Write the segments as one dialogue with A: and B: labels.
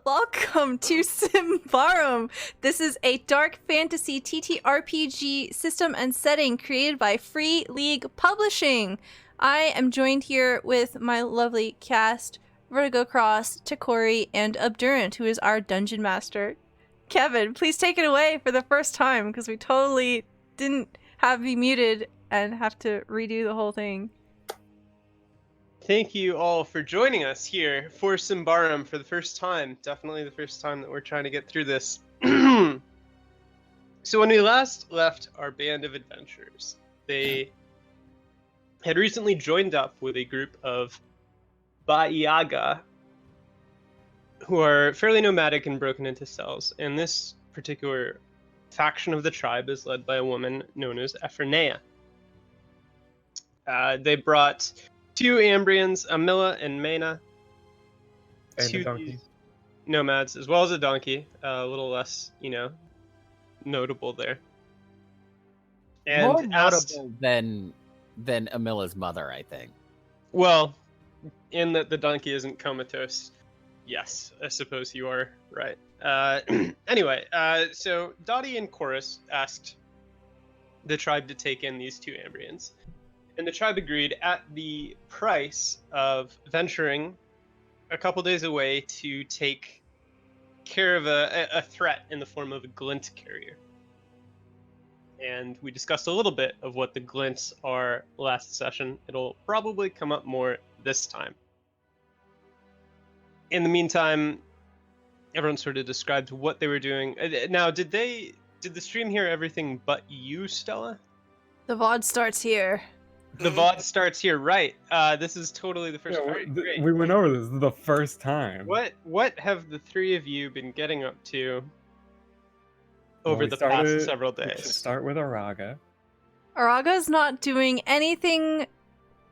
A: Welcome to Symbaroum. This is a dark fantasy TTRPG system and setting created by Free League Publishing. I am joined here with my lovely cast, Vertigo Cross, Kory, and Obdurant, who is our dungeon master. Kevin, please take it away for the first time, because we totally didn't have you muted and have to redo the whole thing.
B: Thank you all for joining us here for Symbaroum for the first time. Definitely the first time that we're trying to get through this. So when we last left our band of adventurers, they had recently joined up with a group of Baiaga, who are fairly nomadic and broken into cells. And this particular faction of the tribe is led by a woman known as Ephronea. They brought two Ambrians, Amilla and Mena,
C: and
B: two
C: a donkey.
B: nomads, as well as a donkey. A little less, notable there. And
D: more notable than Amilla's mother, I think.
B: Well, in that the donkey isn't comatose. Yes, I suppose you are right. Anyway, so Dati and Chorus asked the tribe to take in these two Ambrians. And the tribe agreed at the price of venturing a couple days away to take care of a threat in the form of a Glint carrier. And we discussed a little bit of what the Glints are last session. It'll probably come up more this time. In the meantime, everyone sort of described what they were doing. Now, did the stream hear everything but you, Stella?
A: The VOD starts here.
B: The VOD starts here, right? This is totally the first part. Great.
C: We went over this the first time.
B: What have the three of you been getting up to over the past several days?
C: Let's start with Araga.
A: Araga's not doing anything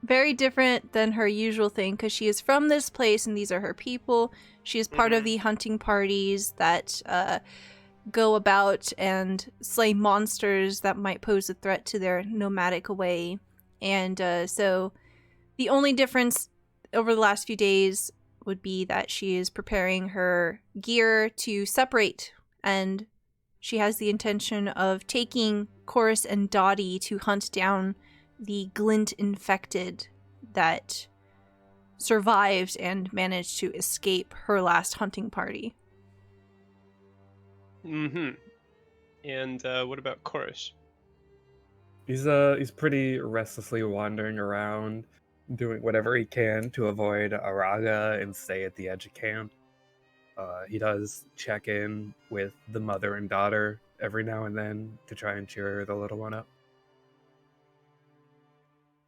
A: very different than her usual thing, because she is from this place and these are her people. She is part of the hunting parties that go about and slay monsters that might pose a threat to their nomadic away. And so the only difference over the last few days would be that she is preparing her gear to separate, and she has the intention of taking Chorus and Dati to hunt down the Glint infected that survived and managed to escape her last hunting party.
B: And what about Chorus?
C: He's pretty restlessly wandering around, doing whatever he can to avoid Araga and stay at the edge of camp. He does check in with the mother and daughter every now and then to try and cheer the little one up.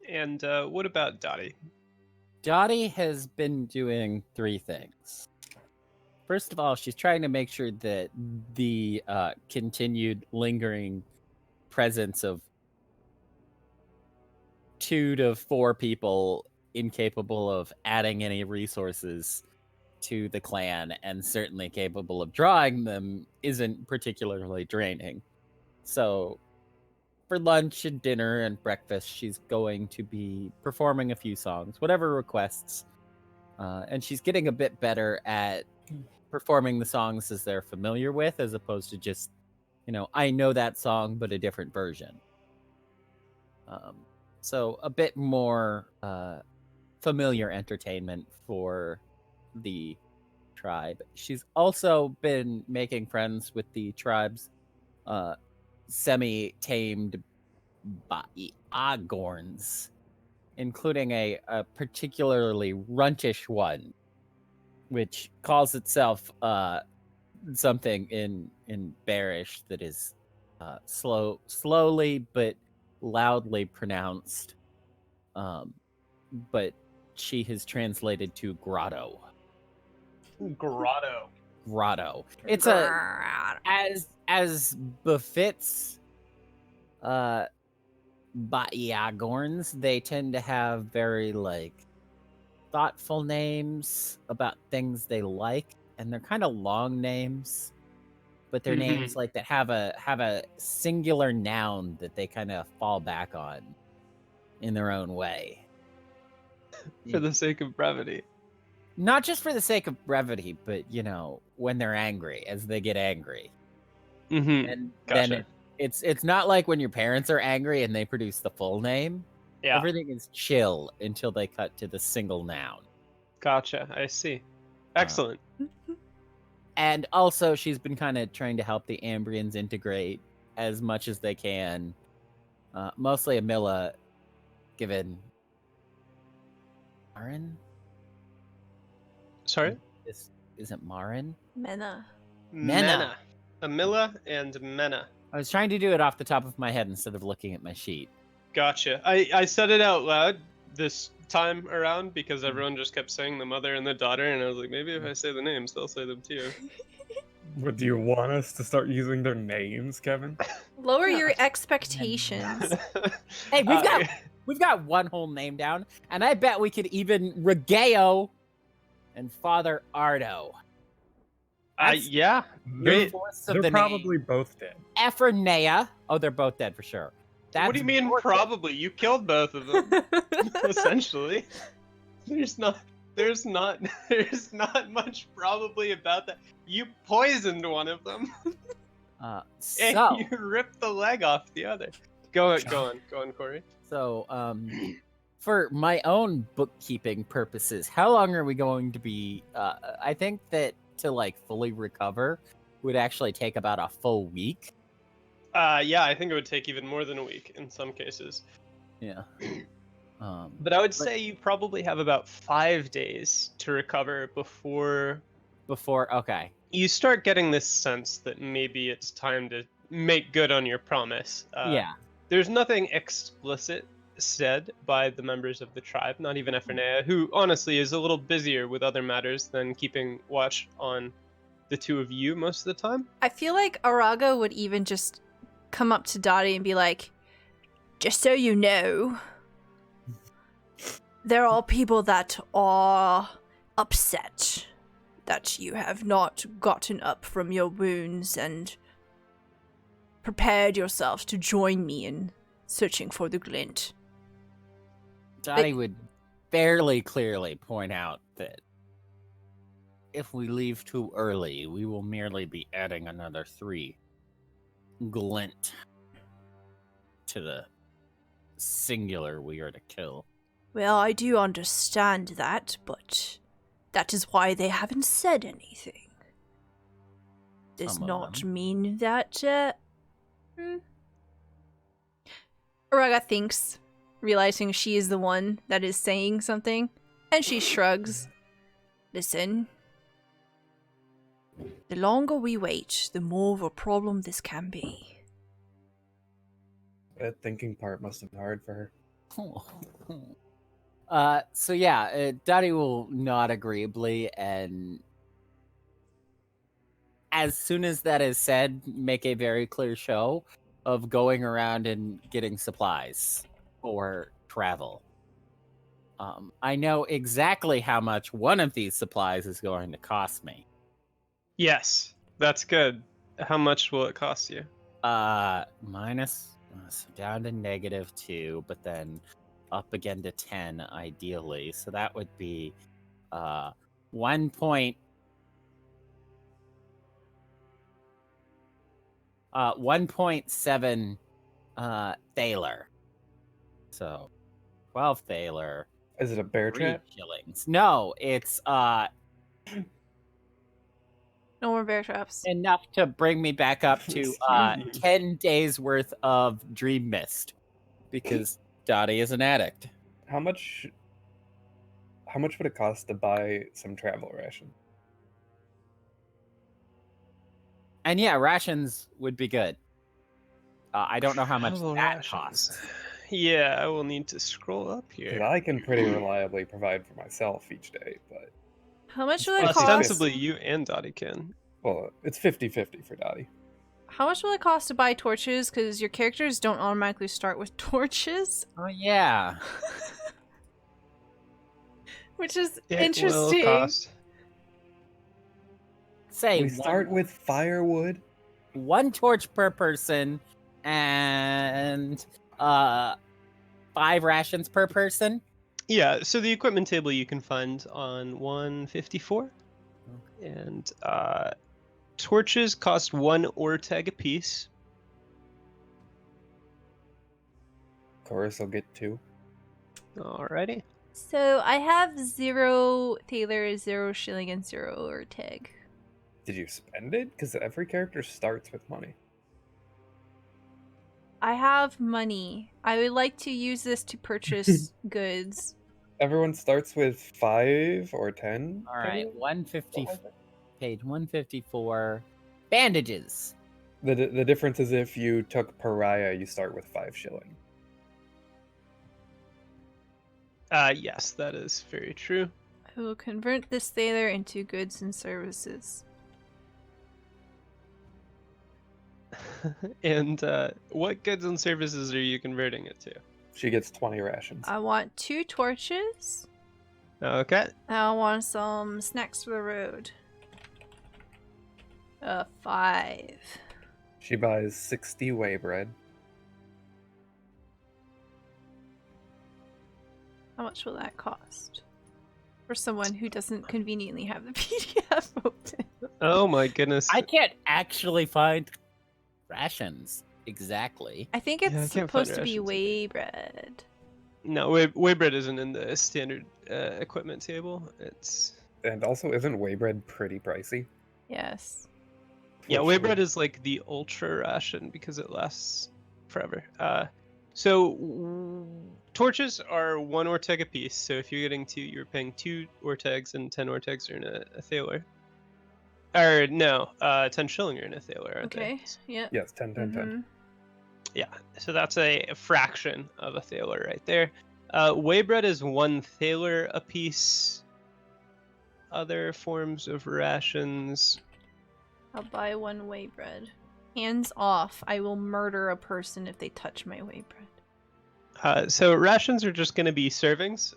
B: And what about Dati?
D: Dati has been doing three things. First of all, she's trying to make sure that the continued lingering presence of 2 to 4 people incapable of adding any resources to the clan and certainly capable of drawing them isn't particularly draining. So for lunch and dinner and breakfast, she's going to be performing a few songs, whatever requests. And she's getting a bit better at performing the songs as they're familiar with, as opposed to just, I know that song, but a different version. So a bit more familiar entertainment for the tribe. She's also been making friends with the tribe's semi-tamed Baiagorns, including a particularly runtish one, which calls itself something in Bearish that is slowly but loudly pronounced, but she has translated to grotto. Grotto. It's as befits Baiagorns. They tend to have very thoughtful names about things they like, and they're kind of long names. But they're names that have a singular noun that they kind of fall back on in their own way.
B: For the sake of brevity.
D: Not just for the sake of brevity, but, when they're angry, as they get angry.
B: Mm-hmm.
D: And
B: Gotcha.
D: then it's not like when your parents are angry and they produce the full name.
B: Yeah.
D: Everything is chill until they cut to the single noun.
B: Gotcha. I see. Excellent.
D: And also, she's been kind of trying to help the Ambrians integrate as much as they can. Mostly Amilla, given Marin?
B: Sorry?
D: Is it Marin?
A: Mena.
D: Mena.
B: Amilla and Mena.
D: I was trying to do it off the top of my head instead of looking at my sheet.
B: Gotcha. I said it out loud this time around because everyone just kept saying the mother and the daughter, and I was like, maybe if I say the names, they'll say them too.
C: What, do you want us to start using their names, Kevin?
A: Lower your expectations.
D: Hey, we've got one whole name down, and I bet we could even Regeo and Father Ardo.
B: Yeah. Great.
C: They're probably both dead.
D: Ephronea. Oh, they're both dead for sure.
B: What do you mean probably? You killed both of them. Essentially. There's not much probably about that. You poisoned one of them. And you ripped the leg off the other. Go on, Kory.
D: So, for my own bookkeeping purposes, how long are we going to be? I think that to fully recover would actually take about a full week.
B: Yeah, I think it would take even more than a week in some cases.
D: Yeah.
B: But I would say you probably have about 5 days to recover before
D: okay.
B: you start getting this sense that maybe it's time to make good on your promise.
D: Yeah.
B: There's nothing explicit said by the members of the tribe, not even Ephronea, who honestly is a little busier with other matters than keeping watch on the two of you most of the time.
A: I feel like Araga would even just come up to Dati and be like, just so you know, there are people that are upset that you have not gotten up from your wounds and prepared yourself to join me in searching for the glint.
D: Dati would fairly clearly point out that if we leave too early, we will merely be adding another 3 glint to the singular we are to kill.
A: Well, I do understand that, but that is why they haven't said anything. Does
D: Some of
A: not
D: them.
A: mean that, Araga thinks, realizing she is the one that is saying something, and she shrugs. Listen. The longer we wait, the more of a problem this can be.
C: That thinking part must have been hard for her.
D: So yeah, Dati will nod agreeably, and as soon as that is said, make a very clear show of going around and getting supplies for travel. I know exactly how much one of these supplies is going to cost me.
B: Yes, that's good. How much will it cost you?
D: Minus, so down to -2, but then up again to 10 ideally. So that would be 1.7 thaler. So 12 thaler.
C: Is it a bear
D: 3
C: trap?
D: shillings. No, it's
A: No more bear traps.
D: enough to bring me back up to 10 days worth of dream mist, because Dottie is an addict.
C: How much would it cost to buy some travel rations?
D: And yeah, rations would be good. I don't know how much
B: Travel
D: that
B: rations.
D: costs.
B: Yeah, I will need to scroll up
C: 'Cause
B: here.
C: I can pretty reliably provide for myself each day, but
A: How much will it cost?
B: Ostensibly, you and Dottie can.
C: well, it's 50-50 for Dottie.
A: How much will it cost to buy torches? Because your characters don't automatically start with torches.
D: Oh yeah.
A: Which is
B: It
A: interesting.
B: will cost.
D: Say
C: We start with firewood.
D: 1 torch per person and 5 rations per person.
B: Yeah, so the equipment table you can find on 154. And torches cost 1 Orteg apiece.
C: Chorus will get 2.
B: Alrighty.
A: So I have 0 Thaler, 0 shilling, and 0 Orteg.
C: Did you spend it? Because every character starts with money.
A: I have money. I would like to use this to purchase goods.
C: Everyone starts with 5 or 10.
D: All right,
C: Thaler?
D: 150, page 154. Bandages.
C: The difference is if you took Pariah, you start with 5 shilling.
B: Yes, that is very true.
A: I will convert this Thaler into goods and services.
B: And what goods and services are you converting it to?
C: She gets 20 rations.
A: I want 2 torches.
B: Okay.
A: I want some snacks for the road. 5.
C: She buys 60 whey bread.
A: How much will that cost? For someone who doesn't conveniently have the PDF open.
B: Oh my goodness.
D: I can't actually find rations exactly.
A: I think
B: Yeah,
A: it's
B: I can't find
A: supposed to be
B: rations
A: whey bread.
B: No, whey bread isn't in the standard equipment table. It's
C: And also, isn't whey bread pretty pricey?
A: Yes.
B: yeah, whey bread is like the ultra ration because it lasts forever. So torches are 1 Orteg apiece. So if you're getting 2, you're paying 2 Ortegs, and 10 Ortegs are in a Thaler. Or no, 10 shilling are in a Thaler, aren't they?
A: Okay. Yep.
C: Yes, 10, 10, 10.
B: Yeah, so that's a fraction of a Thaler right there. Whey bread is 1 Thaler apiece. Other forms of rations.
A: I'll buy 1 whey bread. Hands off. I will murder a person if they touch my whey bread.
B: So rations are just going to be servings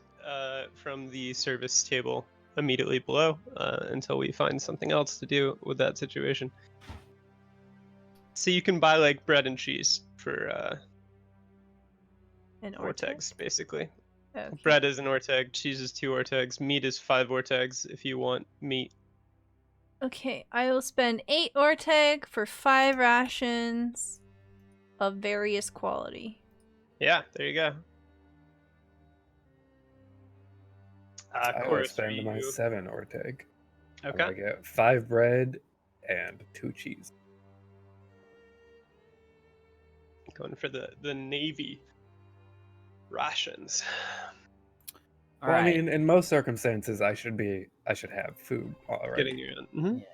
B: from the service table immediately below until we find something else to do with that situation. So you can buy like bread and cheese for
A: An
B: Ortegs, basically.
A: Okay.
B: Bread is an Orteg, cheese is 2 Ortegs, meat is 5 Ortegs if you want meat.
A: Okay, I will spend 8 Orteg for 5 rations of various quality.
B: Yeah, there you go.
C: I will
B: Chorus,
C: spend
B: are
C: my
B: you-
C: 7 Orteg. I'm
B: Okay.
C: gonna get 5 bread and 2 cheese.
B: Going for the Navy rations.
D: All
C: Well,
D: right.
C: I mean, in most circumstances, I should have food already.
B: Getting your own.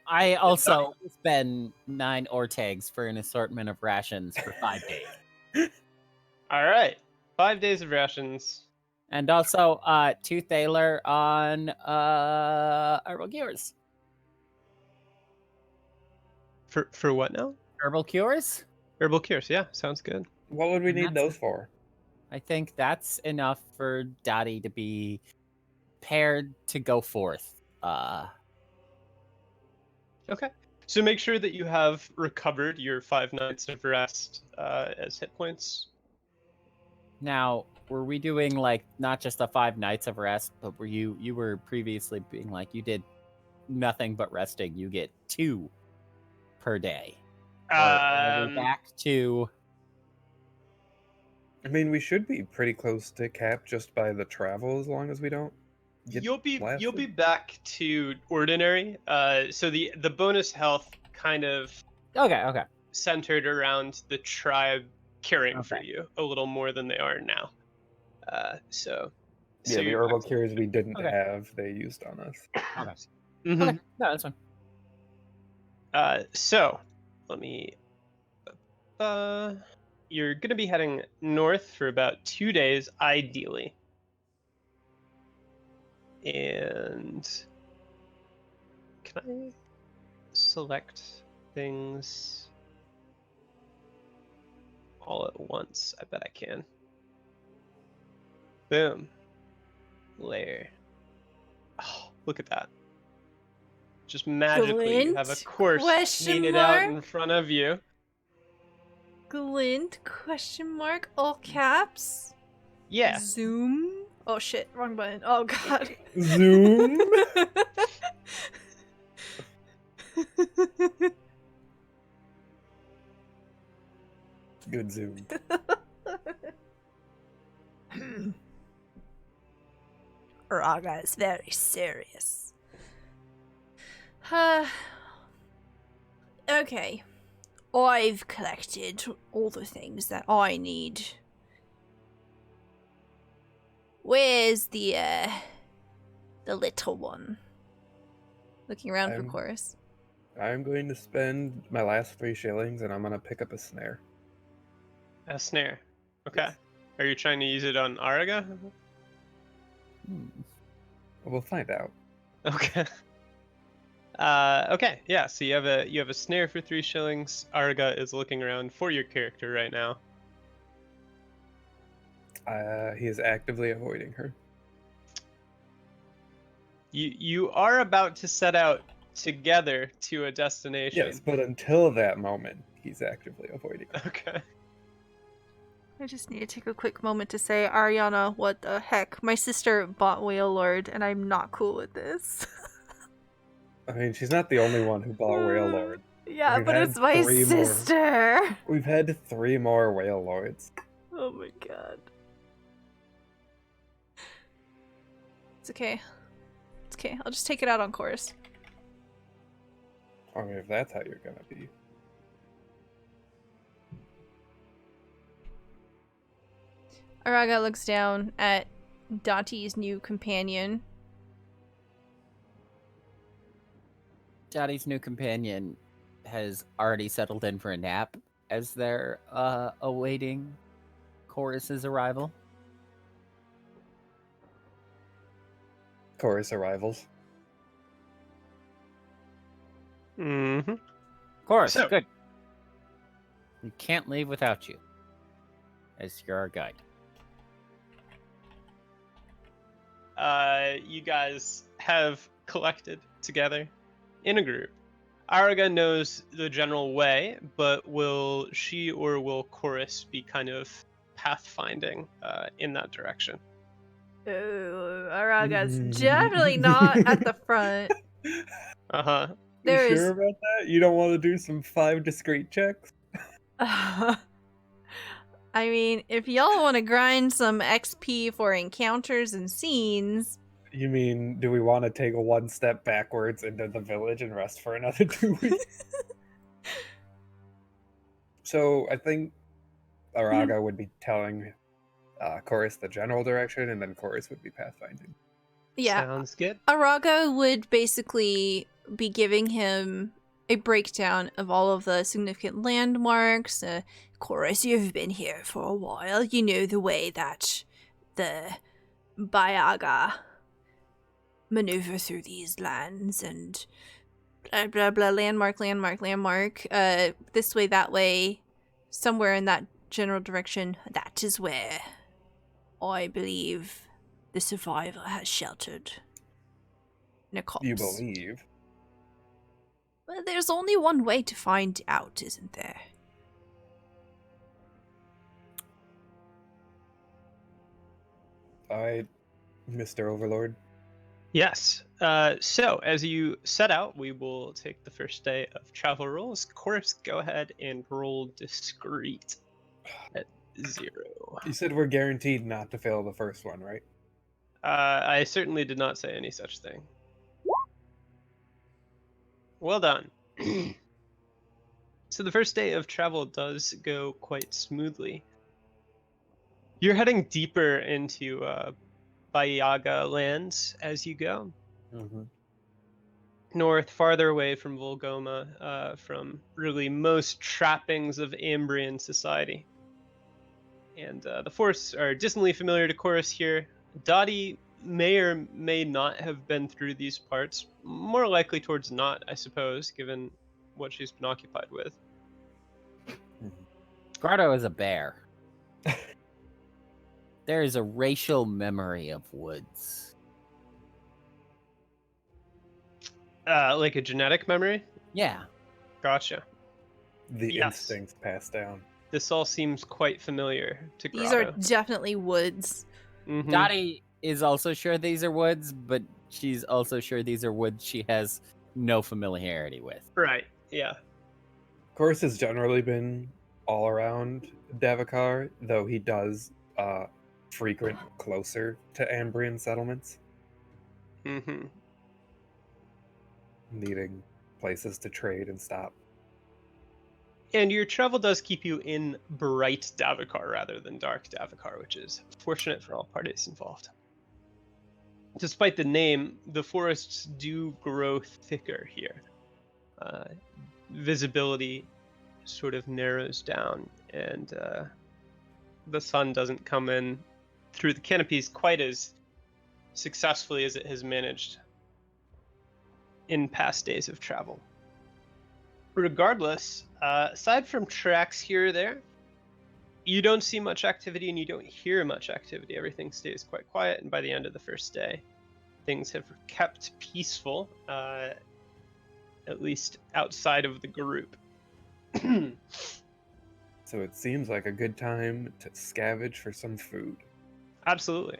D: I also spend 9 Ortegs for an assortment of rations for 5 days.
B: All right, 5 days of rations.
D: And also 2 Thaler on herbal cures.
B: For what now?
D: Herbal cures?
B: Herbal cures. Yeah, sounds good.
C: What would we
D: And
C: need
D: that's-
C: those for?
D: I think that's enough for Dati to be paired to go forth.
B: Okay. So make sure that you have recovered your 5 nights of rest as hit points.
D: Now, were we doing like not just the 5 nights of rest, but were you were previously being like you did nothing but resting? You get 2 per day. Or are we back to
C: I mean, we should be pretty close to cap just by the travel, as long as we don't get
B: You'll be
C: blasted.
B: back to ordinary. So the bonus health kind of
D: okay.
B: centered around the tribe caring for
D: Okay.
B: you a little more than they are now. So
C: Yeah, the
B: you're
C: herbal
B: back to-
C: cures we didn't
D: Okay.
C: have, they used on us.
B: Mhm.
D: Okay, no, that's fine.
B: So let me. You're gonna be heading north for about 2 days, ideally. And can I select things all at once? I bet I can. Boom. Layer. Oh, look at that. Just magically you have a
A: Glint?
B: course
A: Question
B: painted out
A: mark?
B: in front of you.
A: Glint? Question mark? All caps?
B: Yeah.
A: Zoom? Oh shit, wrong button. Oh god.
C: Zoom. Good zoom.
A: Raga is very serious. Okay. I've collected all the things that I need. Where's the little one? Looking around for Chorus.
C: I'm going to spend my last 3 shillings and I'm going to pick up a snare.
B: A snare. Okay. Are you trying to use it on Araga?
C: We'll find out.
B: Okay. Okay. Yeah. So you have a snare for 3 shillings. Araga is looking around for your character right now.
C: He is actively avoiding her.
B: You are about to set out together to a destination.
C: Yes, but until that moment, he's actively avoiding her.
B: Okay.
A: I just need to take a quick moment to say, Ariana, what the heck? My sister bought Whale Lord, and I'm not cool with this.
C: I mean, she's not the only one who bought Whale Lord.
A: Yeah,
C: We've
A: but
C: had
A: it's my
C: 3 more.
A: sister.
C: We've had 3 more Whale Lords.
A: Oh my god. It's okay. It's okay. I'll just take it out on Chorus.
C: I mean, if that's how you're gonna be.
A: Araga looks down at Dati's new companion.
D: Dati's new companion has already settled in for a nap as they're awaiting Chorus's arrival.
C: Chorus arrivals.
B: Mm-hmm.
D: Chorus,
B: So-
D: good. We can't leave without you, as you're our guide.
B: You guys have collected together in a group. Araga knows the general way, but will she or will Chorus be kind of pathfinding in that direction?
A: Ooh, Araga's definitely not at the front.
B: Uh-huh.
A: There
C: You
A: is-
C: sure about that? You don't want to do some 5 discreet checks?
A: I mean, if y'all want to grind some XP for encounters and scenes,
C: You mean, do we want to take a 1 step backwards into the village and rest for another 2 weeks? So I think Araga would be telling Chorus the general direction, and then Chorus would be pathfinding.
A: yeah,
B: Sounds good.
A: Araga would basically be giving him a breakdown of all of the significant landmarks. Chorus, you've been here for a while. You know the way that the Bayaga maneuver through these lands and blah blah blah, landmark. This way, that way, somewhere in that general direction. That is where I believe the survivor has sheltered. In a copse.
C: You believe?
A: Well, there's only one way to find out, isn't there?
C: Alright, Mr. Overlord.
B: Yes. So as you set out, we will take the first day of travel rolls. Chorus, go ahead and roll discreet at 0.
C: You said we're guaranteed not to fail the first one, right?
B: I certainly did not say any such thing. Well done. So the first day of travel does go quite smoothly. You're heading deeper into Bayaga lands as you go.
C: Mm-hmm.
B: North, farther away from Volgoma, from really most trappings of Ambrian society. And the forests are distantly familiar to Chorus here. Dati may or may not have been through these parts. More likely towards not, I suppose, given what she's been occupied with.
D: Grotto is a bear. There is a racial memory of woods.
B: Like a genetic memory?
D: Yeah.
B: Gotcha.
C: The
B: Yes.
C: instincts passed down.
B: This all seems quite familiar to Grotto.
A: These are definitely woods.
B: Mhm.
D: Dati is also sure these are woods, but she's also sure these are woods she has no familiarity with.
B: Right. Yeah.
C: Chorus has generally been all around Davokar, though he does frequent closer to Ambrian settlements,
B: Mm-hmm.
C: needing places to trade and stop.
B: And your travel does keep you in bright Davokar rather than dark Davokar, which is fortunate for all parties involved. Despite the name, the forests do grow thicker here. Visibility sort of narrows down, and the sun doesn't come in through the canopies quite as successfully as it has managed in past days of travel. Regardless, aside from tracks here or there, you don't see much activity and you don't hear much activity. Everything stays quite quiet, and by the end of the first day, things have kept peaceful, at least outside of the group.
C: So it seems like a good time to scavenge for some food.
B: Absolutely.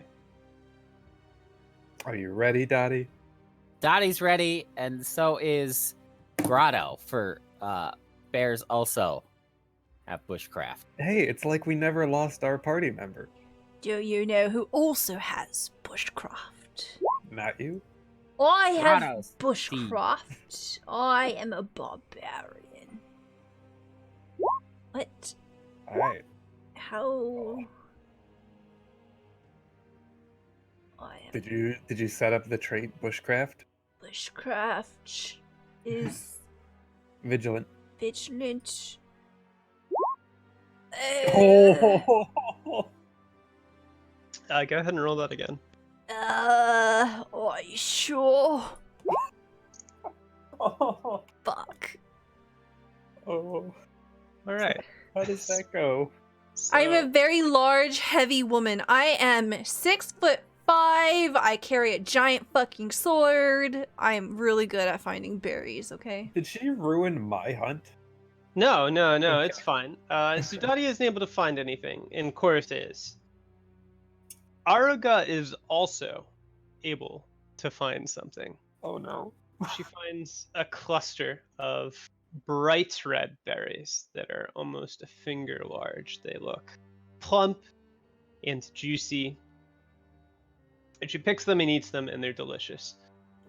C: Are you ready, Dati?
D: Dottie's ready, and so is Grotto, for bears also have bushcraft.
C: Hey, it's like we never lost our party member.
A: Do you know who also has bushcraft?
C: Not you?
A: I have
D: Grotto's
A: bushcraft. I am a barbarian. What?
C: Alright.
A: How? I am
C: Did you set up the trait bushcraft?
A: bushcraft is
C: Vigilant.
A: vigilant.
C: Oh.
B: Go ahead and roll that again.
A: Are you sure? Fuck.
C: Oh.
B: All right.
C: How does that go?
A: I'm a
B: So-
A: very large, heavy woman. I am 6'5". I carry a giant fucking sword. I am really good at finding berries, okay?
C: Did she ruin my hunt?
B: No,
C: Okay.
B: it's fine. So Dati isn't able to find anything, and Chorus is. Aruga is also able to find something.
C: Oh no.
B: She finds a cluster of bright red berries that are almost a finger large. They look plump and juicy. And she picks them and eats them, and they're delicious.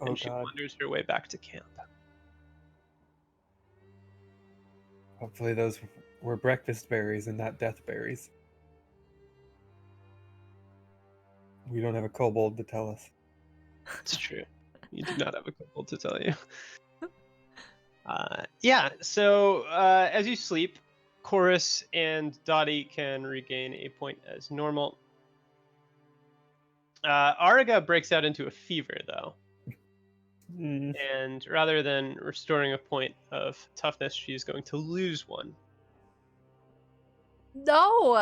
C: Oh
B: And she
C: god.
B: wanders her way back to camp.
C: Hopefully those were breakfast berries and not death berries. We don't have a kobold to tell us.
B: It's true. You do not have a couple to tell you. Yeah, so as you sleep, Chorus and Dottie can regain a point as normal. Ariga breaks out into a fever, though. And rather than restoring a point of toughness, she's going to lose one.
A: No!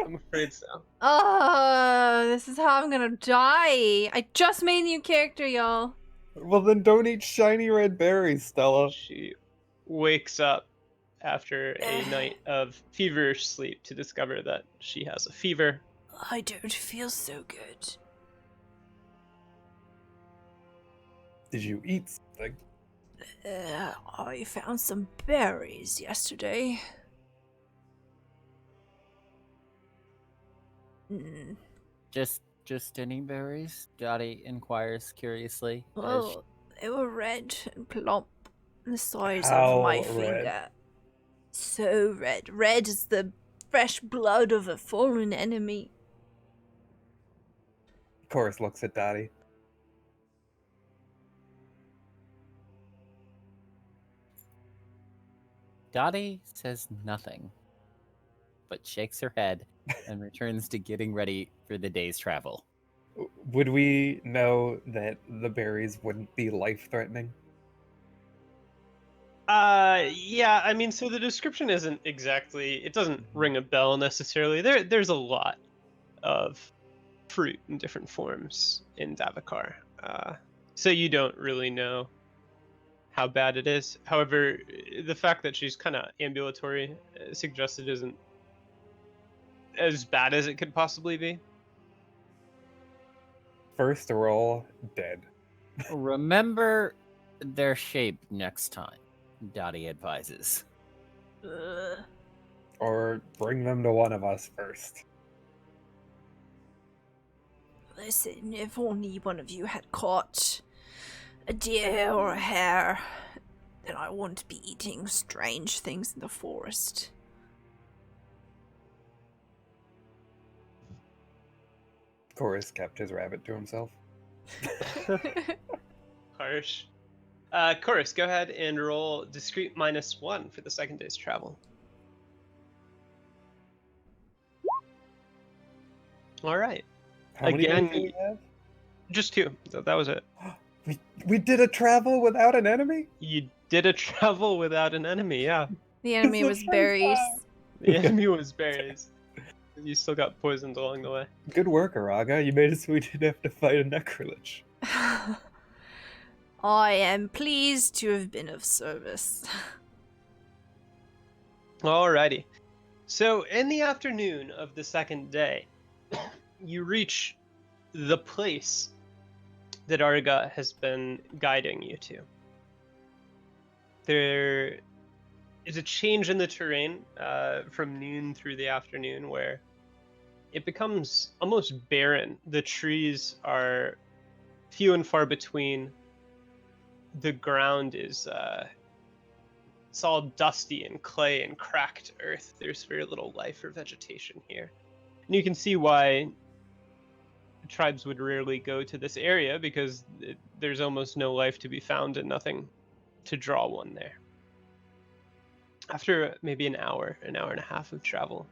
B: I'm afraid so.
A: Oh, this is how I'm gonna die. I just made a new character, y'all.
C: Well then don't eat shiny red berries, Stella.
B: She wakes up after a night of feverish sleep to discover that she has a fever.
A: I don't feel so good.
C: Did you eat something?
A: I found some berries yesterday. Mm.
D: Just any berries? Dottie inquires curiously. as
A: Well, they were red and plump, the size
C: How
A: of my
C: red?
A: finger. So red. Red is the fresh blood of a fallen enemy.
C: Chorus looks at Dottie.
D: Dottie says nothing, but shakes her head and returns to getting ready for the day's travel.
C: Would we know that the berries wouldn't be life-threatening?
B: Yeah, I mean, so the description isn't exactly, it doesn't ring a bell necessarily. There's a lot of fruit in different forms in Davokar. So you don't really know how bad it is. However, the fact that she's kind of ambulatory suggests it isn't as bad as it could possibly be.
C: First roll, dead.
D: Remember their shape next time, Dati advises.
A: Ugh.
C: Or bring them to one of us first.
A: Listen, if only one of you had caught a deer or a hare, then I wouldn't be eating strange things in the forest.
C: Chorus kept his rabbit to himself.
B: Harsh. Chorus, go ahead and roll discreet -1 for the second day's travel. All right.
C: How many
B: Again,
C: days do we have?
B: Just 2. That was it.
C: We did a travel without an enemy?
B: You did a travel without an enemy, yeah.
A: The enemy
C: the
A: was
C: first
A: berries.
C: time.
B: The enemy was berries. You still got poisoned along the way.
C: Good work, Araga. You made it so we didn't have to fight a necrolich.
A: I am pleased to have been of service.
B: Alrighty. So, in the afternoon of the second day, you reach the place that Arga has been guiding you to. There is a change in the terrain from noon through the afternoon where it becomes almost barren. The trees are few and far between. The ground is it's all dusty and clay and cracked earth. There's very little life or vegetation here. And you can see why tribes would rarely go to this area, because there's almost no life to be found and nothing to draw one there. After maybe an hour and a half of travel,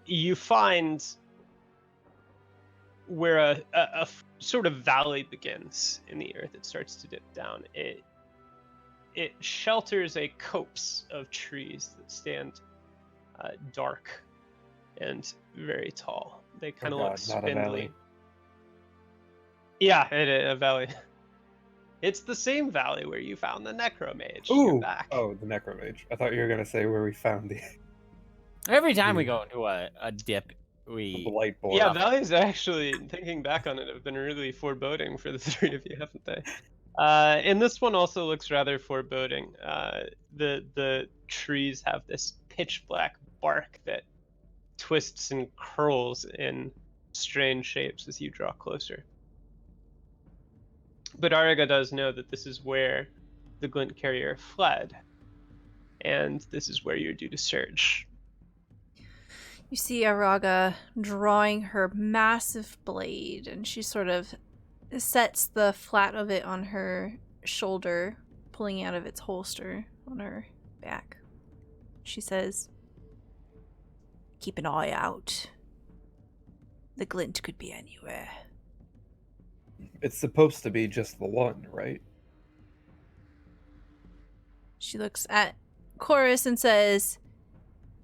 B: you find where a sort of valley begins in the earth. It starts to dip down. It shelters a copse of trees that stand dark and very tall. They kind of look
C: not a
B: spindly.
C: valley.
B: Yeah, a valley. It's the same valley where you found the necromage.
C: Ooh!
B: You're back.
C: Oh, the necromage. I thought you were going to say where we found the
D: Every time we go into a dip, we
C: light board.
B: Yeah, valleys actually, thinking back on it, have been really foreboding for the three of you, haven't they? And this one also looks rather foreboding. The trees have this pitch black bark that twists and curls in strange shapes as you draw closer. But Ariga does know that this is where the Glint carrier fled, and this is where you're due to search.
A: You see Araga drawing her massive blade, and she sort of sets the flat of it on her shoulder, pulling out of its holster on her back. She says, "Keep an eye out. The Glint could be anywhere."
C: It's supposed to be just the one, right?
A: She looks at Chorus and says,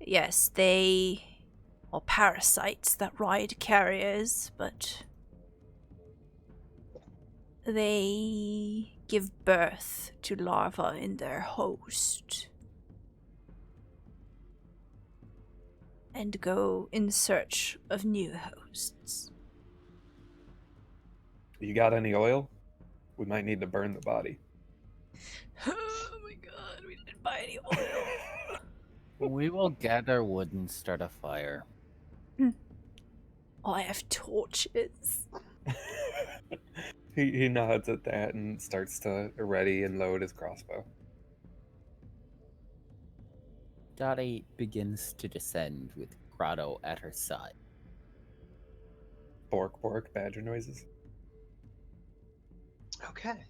A: "Yes, they are parasites that ride carriers, but they give birth to larvae in their host and go in search of new hosts."
C: You got any oil? We might need to burn the body.
A: Oh my god, we didn't buy any oil.
D: we will gather wood and start a fire.
A: I have torches.
C: He nods at that and starts to ready and load his crossbow.
D: Dati begins to descend with Grotto at her side.
C: Bork, bork, badger noises.
B: Okay.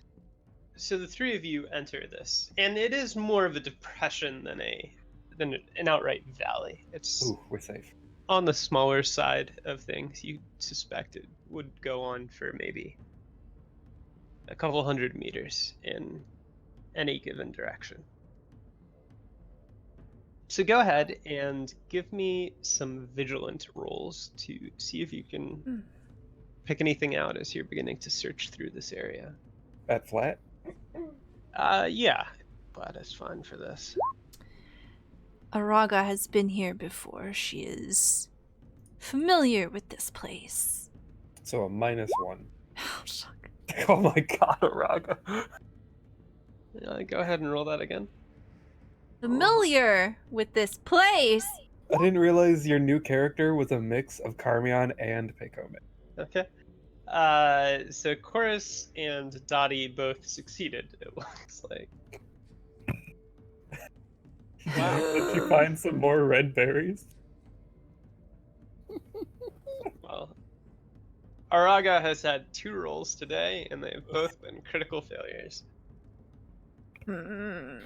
B: So the three of you enter this, and it is more of a depression than an outright valley. It's
C: Ooh, we're safe.
B: on the smaller side of things. You suspect it would go on for maybe a couple 100 meters in any given direction. So go ahead and give me some vigilant rolls to see if you can pick anything out as you're beginning to search through this area.
C: At flat?
B: Yeah. Flat is fine for this.
A: Araga has been here before. She is familiar with this place.
C: So a -1.
A: Oh, shuck.
C: Oh my god, Araga.
B: Go ahead and roll that again.
A: Familiar with this place.
C: I didn't realize your new character was a mix of Carmion and Pecome.
B: Okay. So Chorus and Dati both succeeded, it looks like.
C: Wow. Did you find some more red berries?
B: Well, Araga has had 2 rolls today, and they've both been critical failures.
A: Mm.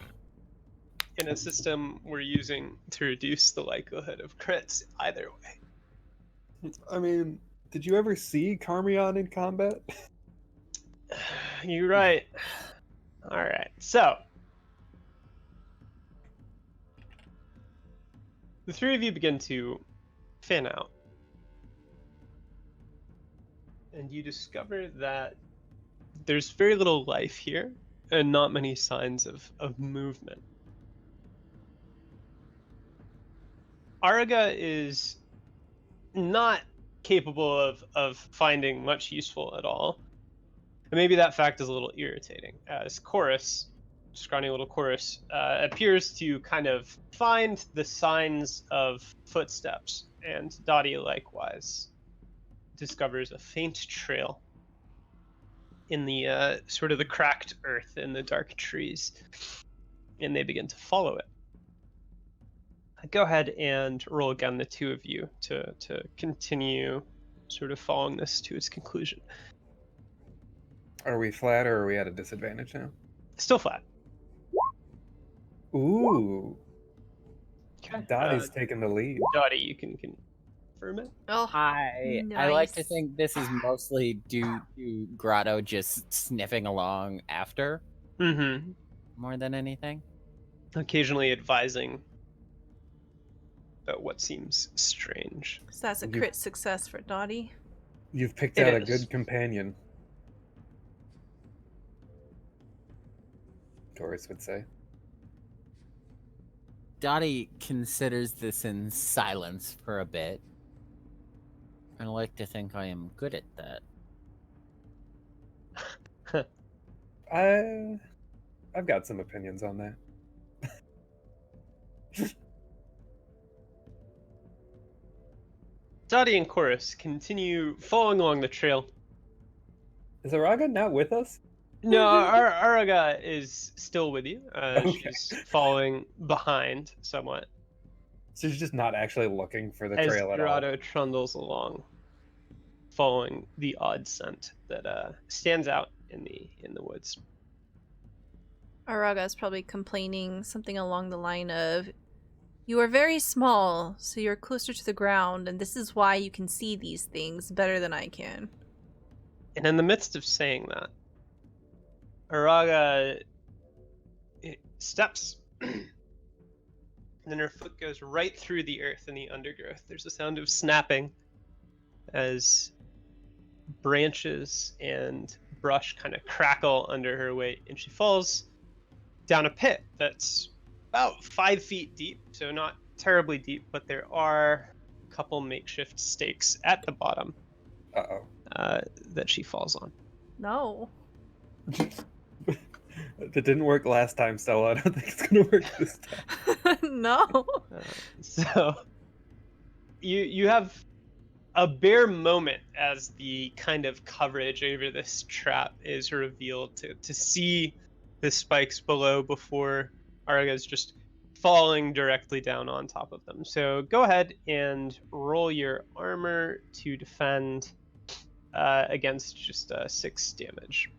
B: In a system we're using to reduce the likelihood of crits either way.
C: I mean, did you ever see Carmion in combat?
B: You're right. Alright, so. The 3 of you begin to fan out. And you discover that there's very little life here, and not many signs of movement. Araga is not capable of finding much useful at all. And maybe that fact is a little irritating, as Chorus, scrawny little Chorus, appears to kind of find the signs of footsteps, and Dati likewise discovers a faint trail in the sort of the cracked earth in the dark trees, and they begin to follow it. Go ahead and roll again, the 2 of you, to continue sort of following this to its conclusion.
C: Are we flat or are we at a disadvantage now?
B: Still flat.
C: Ooh.
B: Okay.
C: Dottie's taking the lead.
B: Dati, you can confirm it.
A: Oh,
D: I like to
A: nice.
D: think this is mostly due to Grotto just sniffing along after
B: Mm-hmm.
D: more than anything.
B: Occasionally advising about what seems strange.
A: So that's a crit success for Dottie.
C: You've picked
B: It
C: out a
B: is.
C: good companion, Doris would say.
D: Dottie considers this in silence for a bit. I like to think I am good at that.
C: I've got some opinions on that.
B: Dati and Chorus continue following along the trail.
C: Is Araga not with us?
B: No, Araga is still with you.
C: Okay.
B: She's following behind somewhat
C: So she's just not actually looking for the
B: as
C: trail at all.
B: Grotto trundles along, following the odd scent that stands out in the woods.
A: Araga is probably complaining something along the line of, "You are very small, so you're closer to the ground, and this is why you can see these things better than I can."
B: And in the midst of saying that, Araga steps, and then her foot goes right through the earth and the undergrowth. There's a sound of snapping as branches and brush kind of crackle under her weight, and she falls down a pit that's about 5 feet deep, so not terribly deep, but there are a couple makeshift stakes at the bottom that she falls on.
A: No.
C: That didn't work last time, Stella. I don't think it's gonna work this time.
A: No.
B: So you have a bare moment as the kind of coverage over this trap is revealed to see the spikes below before Araga's just falling directly down on top of them. So go ahead and roll your armor to defend against just 6 damage.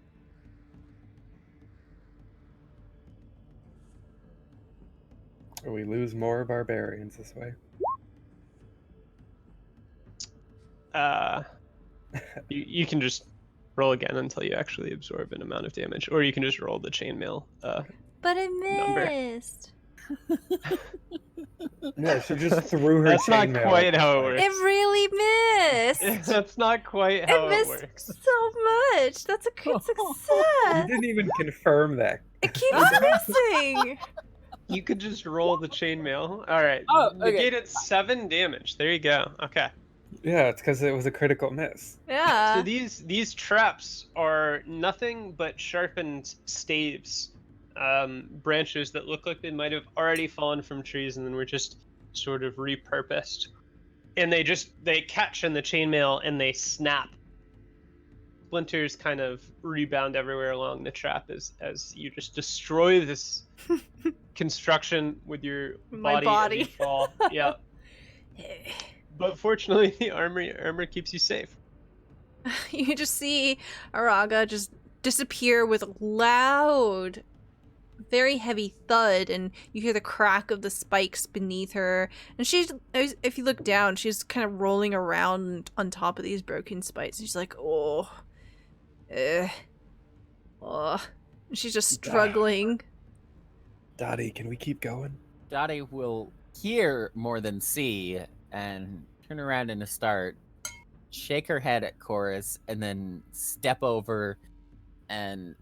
C: We lose more barbarians this way.
B: You can just roll again until you actually absorb an amount of damage, or you can just roll the chainmail.
A: But I
B: Number.
A: missed.
C: Yeah, she just threw her
B: That's not
C: chainmail
B: quite
C: at the
B: how it
C: spike.
B: works.
A: It really missed.
B: That's not quite how
A: It
B: it
A: missed
B: works.
A: so much. That's a crit
C: You
A: success.
C: didn't even confirm that.
A: It keeps missing.
B: You could just roll the chainmail. All right.
D: Oh, okay.
B: Negate it 7 damage. There you go. Okay.
C: Yeah, it's because it was a critical miss.
A: Yeah.
B: So these traps are nothing but sharpened staves, branches that look like they might have already fallen from trees and then were just sort of repurposed. And they catch in the chainmail and they snap. Splinters kind of rebound everywhere along the trap as you just destroy this construction with your
A: My
B: body as
A: body.
B: you fall. Yeah. But fortunately, the armor keeps you safe.
A: You just see Araga just disappear with a loud, very heavy thud, and you hear the crack of the spikes beneath her. And she's, if you look down, she's kind of rolling around on top of these broken spikes. And she's like, oh, oh. And she's just struggling.
C: Dottie, can we keep going?
D: Dottie will hear more than see and turn around in a start, shake her head at Chorus, and then step over and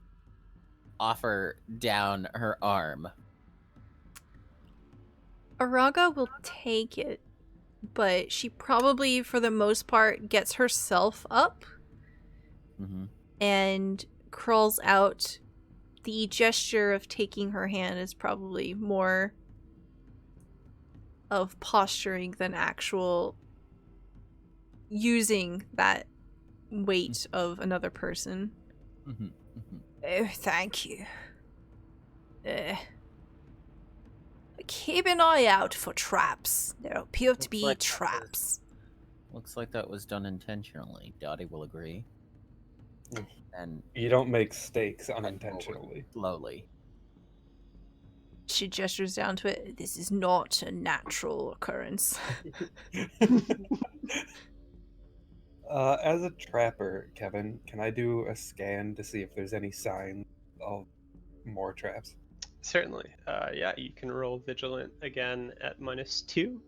D: offer down her arm.
A: Araga will take it, but she probably, for the most part, gets herself up
D: Mm-hmm.
A: and crawls out. The gesture of taking her hand is probably more of posturing than actual using that weight of another person.
D: Mm-hmm. Mm-hmm.
A: Oh, thank you. Keep an eye out for traps. There appear to be
D: like
A: traps.
D: Looks like that was done intentionally. Dottie will agree. And
C: You don't make stakes
D: forward
C: unintentionally.
D: slowly.
A: She gestures down to it. This is not a natural occurrence.
C: As a trapper, Kevin, can I do a scan to see if there's any sign of more traps?
B: Certainly. Yeah, you can roll vigilant again at -2.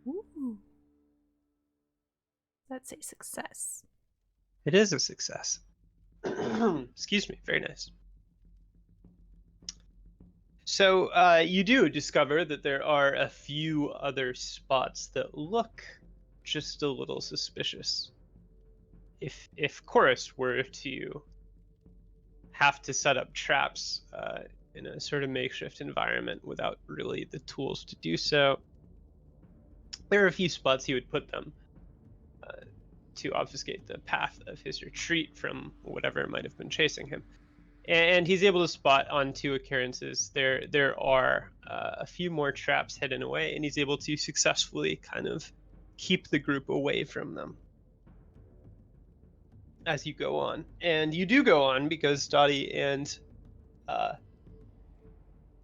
A: Ooh. That's a success.
B: It is a success. Excuse me. Very nice. So you do discover that there are a few other spots that look just a little suspicious. If Chorus were to have to set up traps in a sort of makeshift environment without really the tools to do so, there are a few spots he would put them to obfuscate the path of his retreat from whatever might have been chasing him. And he's able to spot on 2 occurrences there are a few more traps hidden away, and he's able to successfully kind of keep the group away from them as you go on. And you do go on because Dottie and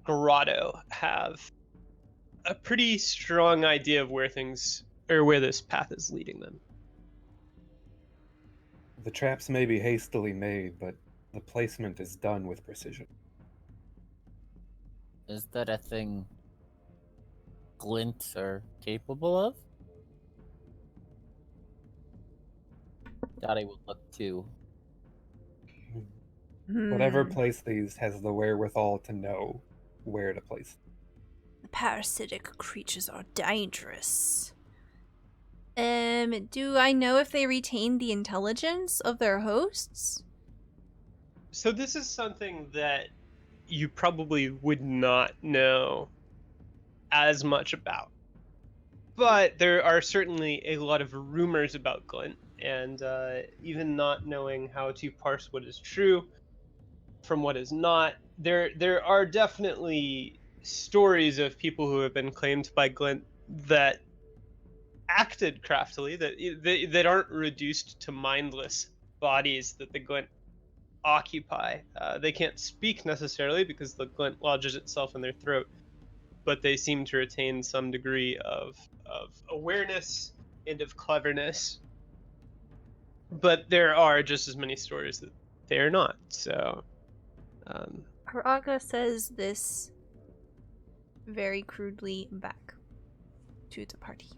B: Grotto have a pretty strong idea of where this path is leading them.
C: The traps may be hastily made, but the placement is done with precision.
D: Is that a thing Glint are capable of? Dottie will look too.
C: Whatever
A: Hmm.
C: placed these has the wherewithal to know where to place them.
A: The parasitic creatures are dangerous. Do I know if they retain the intelligence of their hosts?
B: So this is something that you probably would not know as much about. But there are certainly a lot of rumors about Glint, and even not knowing how to parse what is true from what is not, there are definitely stories of people who have been claimed by Glint that acted craftily, that aren't reduced to mindless bodies that the Glint occupy. They can't speak necessarily because the Glint lodges itself in their throat, but they seem to retain some degree of awareness and of cleverness. But there are just as many stories that they are not. So,
A: Araga says this very crudely back to the party.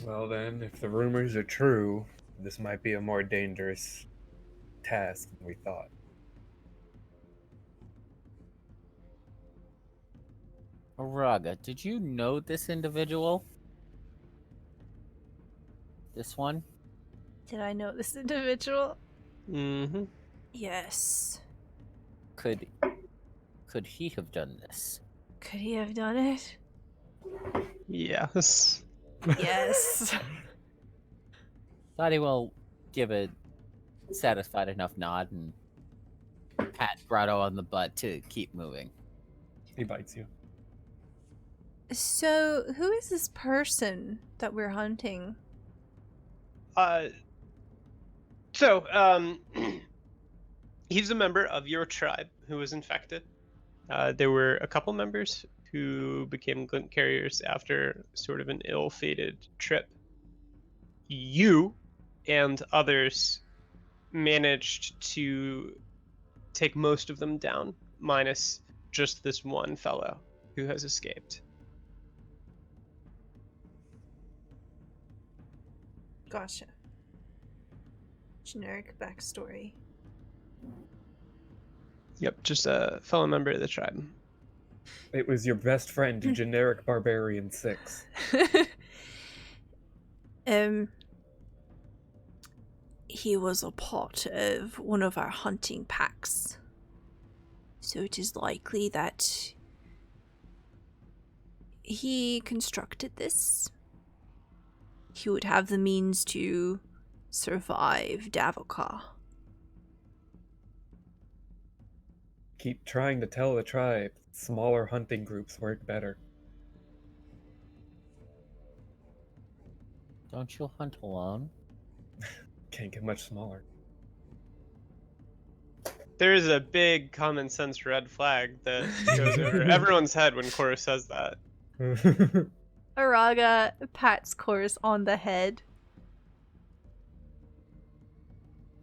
C: Well then, if the rumors are true, this might be a more dangerous task than we thought.
D: Araga, did you know this individual? This one?
A: Did I know this individual?
B: Mm-hmm.
A: Yes.
D: Could he have done this?
A: Could he have done it?
B: Yes.
A: Yes.
D: Thought he will give a satisfied enough nod and pat Grotto on the butt to keep moving.
C: He bites you.
A: So, who is this person that we're hunting?
B: So, he's a member of your tribe who was infected. There were a couple members who became glint carriers after sort of an ill-fated trip. You and others managed to take most of them down, minus just this one fellow who has escaped.
A: Gotcha. Generic backstory.
B: Yep, just a fellow member of the tribe.
C: It was your best friend, generic barbarian 6.
A: He was a part of one of our hunting packs. So it is likely that he constructed this. He would have the means to survive Davokar.
C: Keep trying to tell the tribe smaller hunting groups work better.
D: Don't you hunt alone?
C: Can't get much smaller.
B: There is a big common sense red flag that goes over everyone's head when Kory says that.
A: Araga pats Chorus on the head.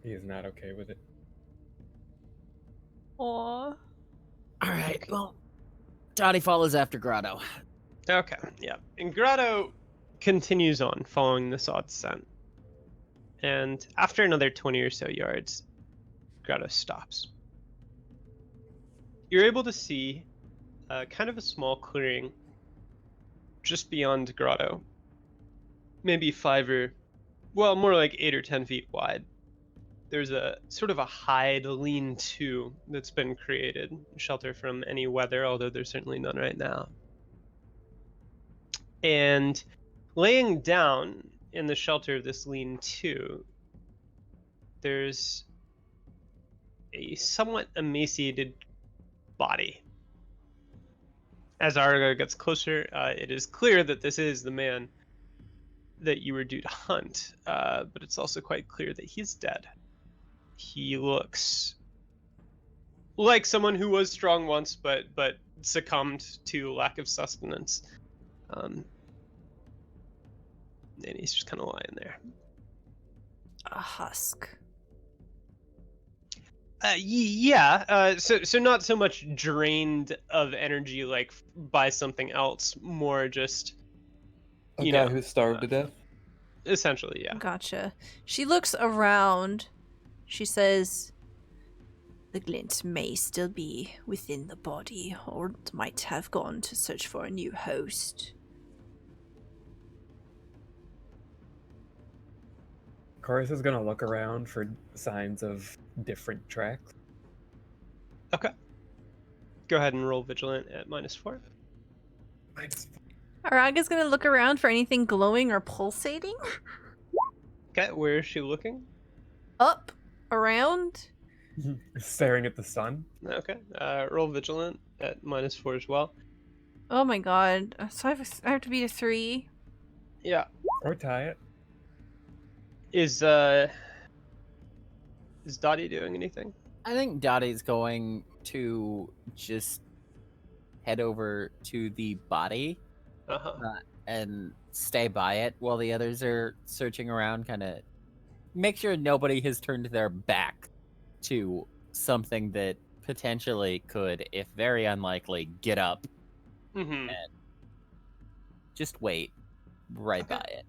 C: He is not okay with it.
A: Aww.
D: Alright, well, Dati follows after Grotto.
B: Okay, yeah. And Grotto continues on following this odd scent. And after another 20 or so yards, Grotto stops. You're able to see kind of a small clearing just beyond Grotto. Maybe 5 or, well, more like 8 or 10 feet wide. There's a sort of a hide lean-to that's been created, shelter from any weather, although there's certainly none right now. And laying down in the shelter of this lean-to, there's a somewhat emaciated body. As Araga gets closer, it is clear that this is the man that you were due to hunt, but it's also quite clear that he's dead. He looks like someone who was strong once, but succumbed to lack of sustenance. And he's just kind of lying there.
A: A husk.
B: Yeah. So not so much drained of energy like by something else, more just
E: A guy who starved to death?
B: Essentially, yeah.
A: Gotcha. She looks around. She says, "The glint may still be within the body, or it might have gone to search for a new host."
C: Chorus is gonna look around for signs of different tracks.
B: Okay. Go ahead and roll vigilant at -4.
A: Araga's gonna look around for anything glowing or pulsating.
B: Okay, where is she looking?
A: Up, around.
C: Staring at the sun.
B: Okay. Roll vigilant at -4 as well.
A: Oh my god. So I have to beat a 3.
B: Yeah.
C: Or tie it.
B: Is Dati doing anything?
D: I think Dotti's going to just head over to the body and stay by it while the others are searching around, kind of make sure nobody has turned their back to something that potentially could, if very unlikely, get up
B: Mm-hmm.
D: and just wait right by it.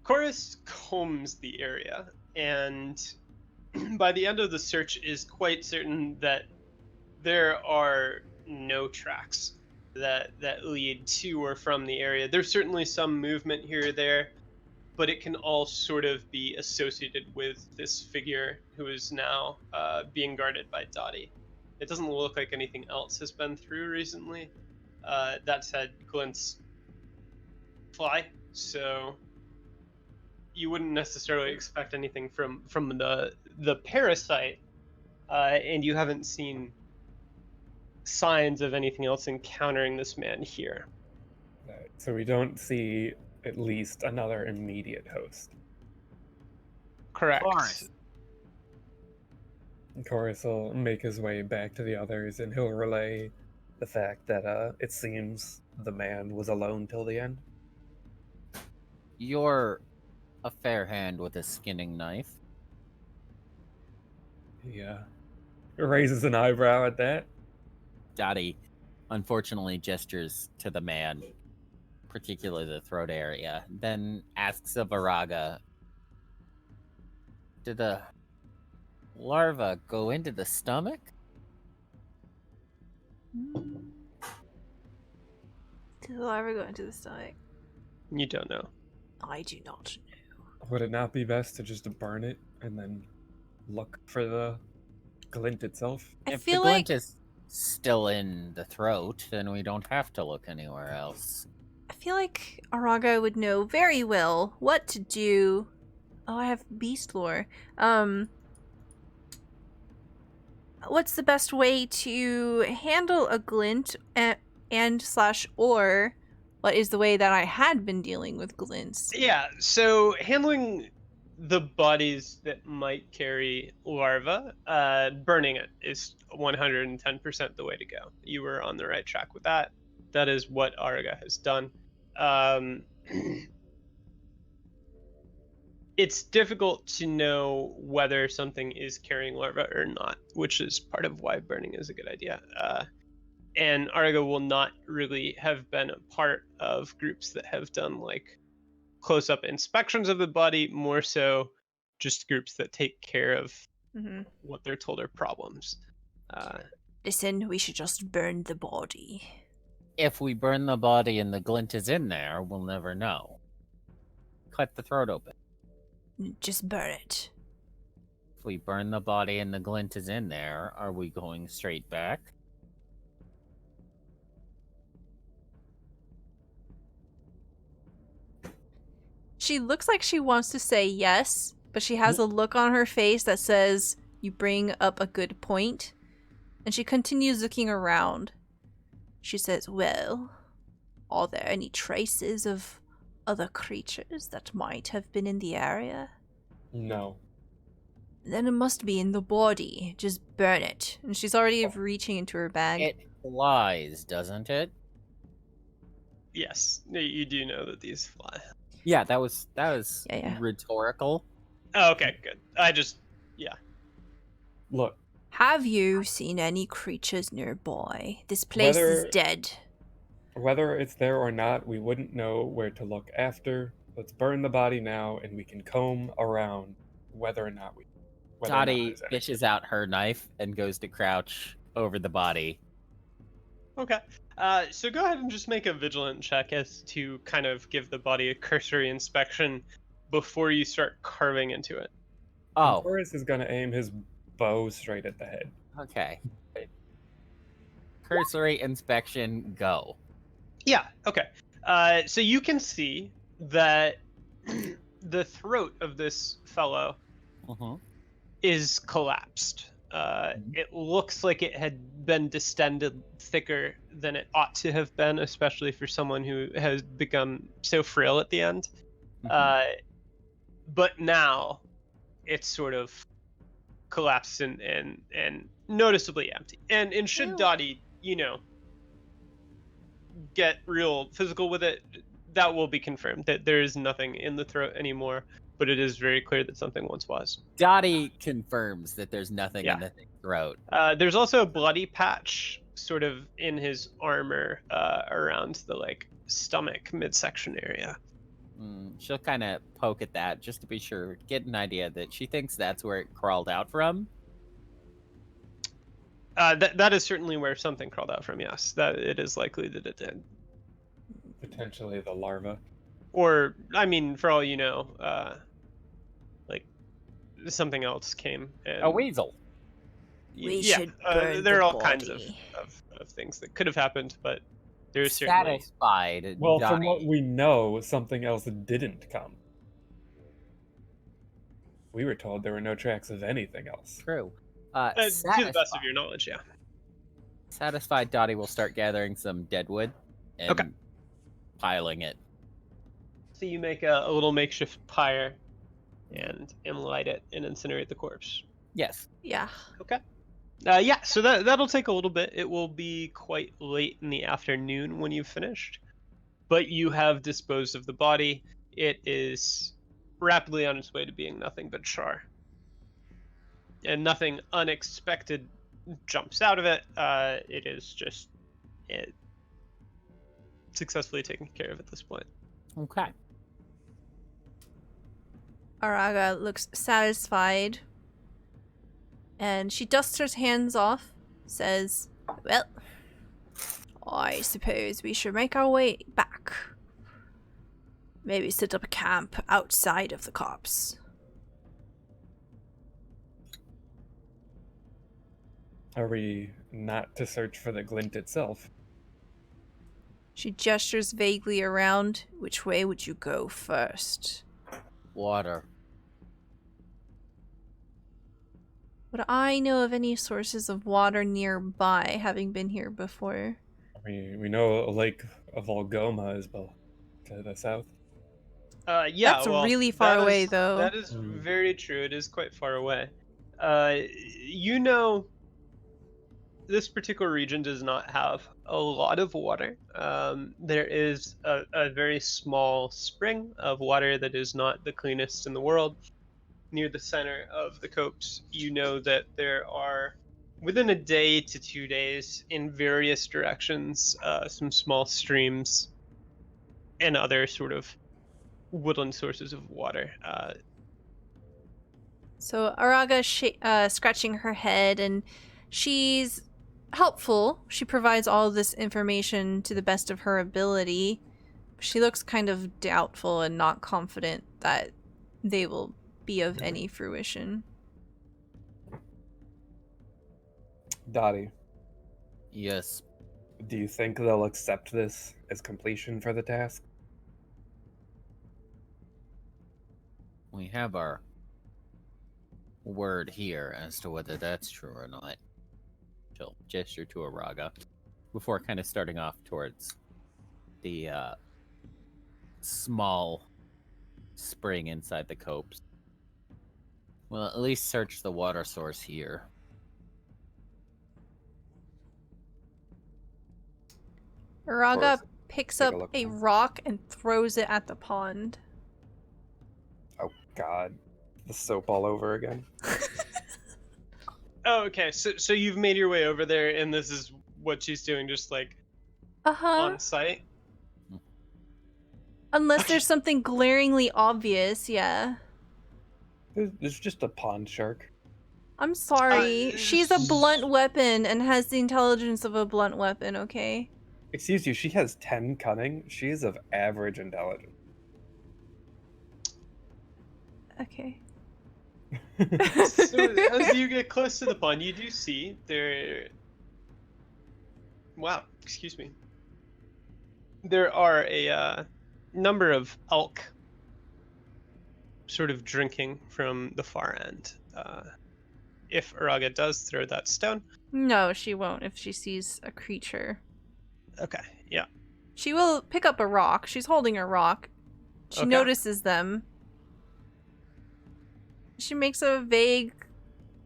B: Chorus combs the area, and by the end of the search is quite certain that there are no tracks that lead to or from the area. There's certainly some movement here or there, but it can all sort of be associated with this figure who is now being guarded by Dati. It doesn't look like anything else has been through recently. That said, Glints fly, so you wouldn't necessarily expect anything from the parasite, and you haven't seen signs of anything else encountering this man here.
C: Right, so we don't see at least another immediate host.
B: Correct.
D: Chorus.
C: Chorus will make his way back to the others, and he'll relay the fact that it seems the man was alone till the end.
D: You're a fair hand with a skinning knife.
C: He raises an eyebrow at that.
D: Dati unfortunately gestures to the man, particularly the throat area, then asks of Araga, did the larva go into the stomach?
A: Did the larva go into the stomach?
B: You don't know.
A: I do not know.
C: Would it not be best to just burn it and then look for the glint itself?
A: I
D: If
A: feel
D: the glint
A: like
D: is still in the throat, then we don't have to look anywhere else.
A: I feel like Araga would know very well what to do. Oh, I have beast lore. What's the best way to handle a glint or what is the way that I had been dealing with glints?
B: Yeah, so handling the bodies that might carry larva, burning it is 110% the way to go. You were on the right track with that. That is what Araga has done. It's difficult to know whether something is carrying larva or not, which is part of why burning is a good idea. And Araga will not really have been a part of groups that have done like close-up inspections of the body, more so just groups that take care of what they're told are problems.
A: Listen, we should just burn the body.
D: If we burn the body and the glint is in there, we'll never know. Cut the throat open.
A: Just burn it.
D: If we burn the body and the glint is in there, are we going straight back?
A: She looks like she wants to say yes, but she has a look on her face that says, you bring up a good point. And she continues looking around. She says, well, are there any traces of other creatures that might have been in the area?
C: No.
A: Then it must be in the body. Just burn it. And she's already reaching into her bag.
D: It flies, doesn't it?
B: Yes, you do know that these fly.
D: Yeah, that was
A: Yeah.
D: rhetorical.
B: Oh, okay, good.
C: Look,
A: Have you seen any creatures nearby? This place is dead.
C: whether it's there or not, we wouldn't know where to look after. Let's burn the body now, and we can comb around whether or not we.
D: Dati fishes out her knife and goes to crouch over the body.
B: Okay. So go ahead and just make a vigilant check as to kind of give the body a cursory inspection before you start carving into it.
D: Oh,
C: Chorus is gonna aim his bow straight at the head.
D: okay. Cursory inspection, go.
B: Yeah, okay. So you can see that the throat of this fellow is collapsed. It looks like it had been distended thicker than it ought to have been, especially for someone who has become so frail at the end. But now it's sort of collapsed and noticeably empty. And should Dati, get real physical with it, that will be confirmed that there is nothing in the throat anymore. But it is very clear that something once was.
D: Dati confirms that there's nothing in the throat.
B: There's also a bloody patch sort of in his armor around the stomach midsection area.
D: She'll kind of poke at that just to be sure, get an idea that she thinks that's where it crawled out from.
B: That is certainly where something crawled out from. Yes, that it is likely that it did.
C: Potentially the larva.
B: Or, I mean, for all you know, like something else came. And
D: A weasel.
A: We
B: yeah,
A: should burn
B: there
A: the
B: are all kinds
A: body.
B: of things that could have happened, but there's certainly.
D: Satisfied.
C: Well, from
D: Dati.
C: what we know, something else didn't come. We were told there were no tracks of anything else.
D: True.
B: To the best of your knowledge, yeah.
D: Satisfied, Dottie will start gathering some dead wood and
B: Okay.
D: piling it.
B: So you make a little makeshift pyre and light it and incinerate the corpse.
D: Yes.
A: Yeah.
B: Okay. Yeah, so that'll take a little bit. It will be quite late in the afternoon when you've finished. But you have disposed of the body. It is rapidly on its way to being nothing but char. And nothing unexpected jumps out of it. It is just successfully taken care of at this point.
D: Okay.
A: Araga looks satisfied. And she dusts her hands off, says, well, I suppose we should make our way back. Maybe set up a camp outside of the copse.
C: Are we not to search for the glint itself?
A: She gestures vaguely around. Which way would you go first?
D: Water.
A: Would I know of any sources of water nearby, having been here before?
C: We know a lake of Volgoma is to the south.
B: Yeah,
A: That's
B: well,
A: really far
B: that
A: away,
B: is-
A: though.
B: That is very true. It is quite far away. You know, this particular region does not have a lot of water. There is a very small spring of water that is not the cleanest in the world. Near the center of the copse, you know that there are, within a day to 2 days, in various directions, some small streams and other sort of woodland sources of water.
A: So Araga scratching her head, and she's helpful. She provides all of this information to the best of her ability. She looks kind of doubtful and not confident that they will be of any fruition.
C: Dottie,
D: Yes.
C: do you think they'll accept this as completion for the task?
D: We have our word here as to whether that's true or not. She'll gesture to Araga before kind of starting off towards the small spring inside the copse. Well, at least search the water source here.
A: Araga
C: Course.
A: picks
C: Take
A: up
C: a look.
A: a rock and throws it at the pond.
C: Oh God, the soap all over again.
B: Oh, okay. So you've made your way over there, and this is what she's doing, just like
A: Uh-huh.
B: on site.
A: Unless there's something glaringly obvious, yeah.
C: There's just a pond shark.
A: I'm sorry. She's a blunt weapon and has the intelligence of a blunt weapon, okay?
C: Excuse you, she has 10 cunning. She is of average intelligence.
A: Okay.
B: So as you get close to the pond, you do see there. Wow, excuse me. There are a number of elk sort of drinking from the far end. If Araga does throw that stone.
A: No, she won't if she sees a creature.
B: Okay, yeah.
A: She will pick up a rock. She's holding a rock. She
B: Okay.
A: notices them. She makes a vague,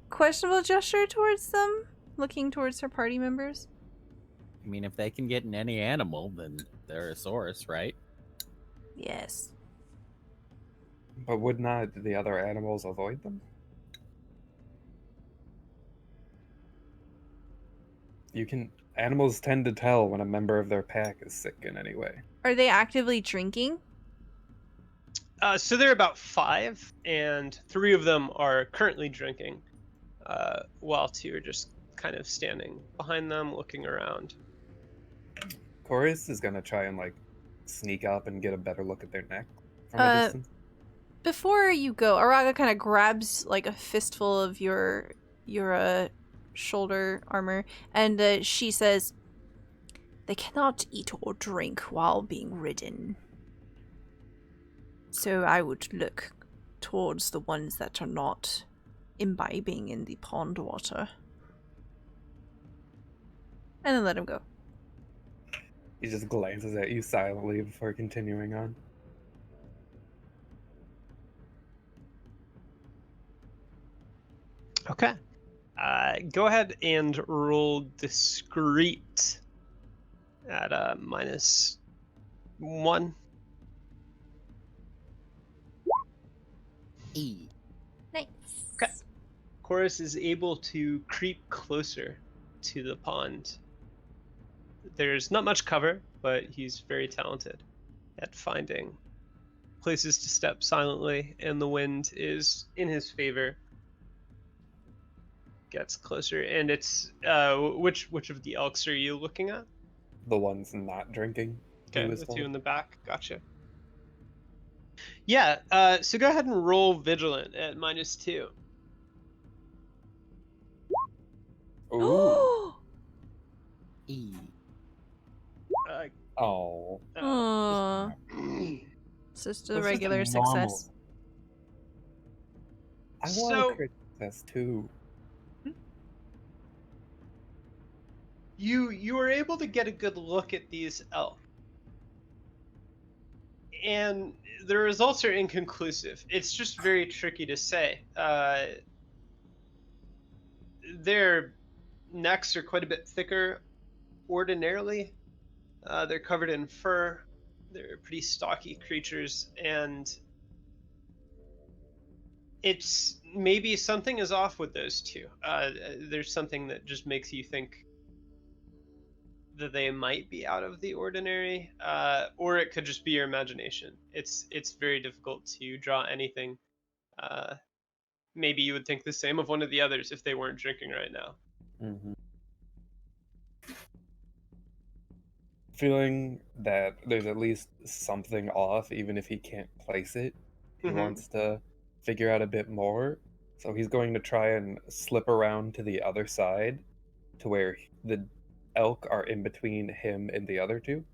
A: questionable gesture towards them, looking towards her party members.
D: I mean, if they can get in any animal, then they're a source, right?
A: Yes.
C: But would not the other animals avoid them? Animals tend to tell when a member of their pack is sick in any way.
A: Are they actively drinking?
B: So there are about 5, and 3 of them are currently drinking, while 2 are just kind of standing behind them, looking around.
C: Chorus is gonna try and like sneak up and get a better look at their neck from a
A: Uh,
C: distance.
A: Before you go, Araga kind of grabs like a fistful of your shoulder armor, and she says, "They cannot eat or drink while being ridden. So I would look towards the ones that are not imbibing in the pond water." And then let him go.
C: He just glances at you silently before continuing on.
B: Okay. Go ahead and roll discreet at -1.
D: E.
A: Nice.
B: Okay. Chorus is able to creep closer to the pond. There's not much cover, but he's very talented at finding places to step silently, and the wind is in his favor. Gets closer, and it's which of the elks are you looking at?
C: The ones not drinking. he
B: Okay,
C: was
B: the
C: told.
B: two in the back. Gotcha. Yeah. So go ahead and roll vigilant at -2.
C: Ooh.
D: E.
B: Uh,
C: Oh.
A: Aww. It's just a regular success.
C: I want
B: So-
C: a crit success too.
B: You were able to get a good look at these elk, and the results are inconclusive. It's just very tricky to say. Their necks are quite a bit thicker ordinarily. They're covered in fur. They're pretty stocky creatures, and it's maybe something is off with those two. There's something that just makes you think that they might be out of the ordinary, or it could just be your imagination. It's very difficult to draw anything. Maybe you would think the same of one of the others if they weren't drinking right now.
C: Mm-hmm. Feeling that there's at least something off, even if he can't place it. He
B: Mhm.
C: wants to figure out a bit more. So he's going to try and slip around to the other side to where the elk are in between him and the other two.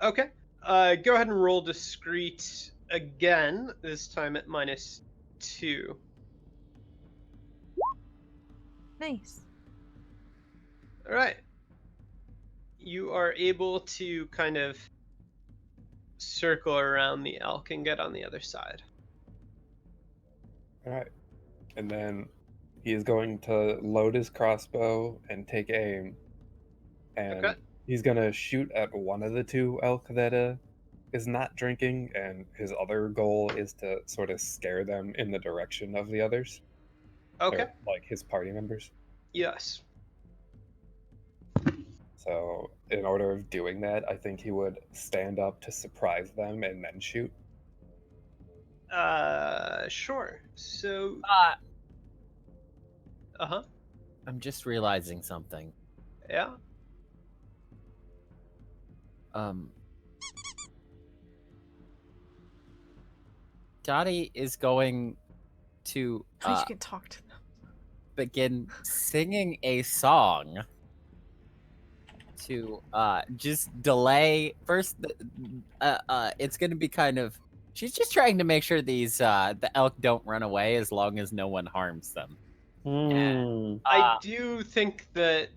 B: Okay. Go ahead and roll discreet again, this time at -2.
A: Nice.
B: All right. You are able to kind of circle around the elk and get on the other side.
C: All right. And then he is going to load his crossbow and take aim. And
B: Okay.
C: he's going to shoot at one of the two elk that is not drinking, and his other goal is to sort of scare them in the direction of the others.
B: Okay.
C: Or, like his party members.
B: Yes.
C: So, in order of doing that, I think he would stand up to surprise them and then shoot.
B: Sure. So, uh-huh.
D: I'm just realizing something.
B: Yeah.
D: Dati is going to
A: At least you can talk to them.
D: begin singing a song to just delay first. It's going to be kind of. She's just trying to make sure these the elk don't run away as long as no one harms them.
B: I do think that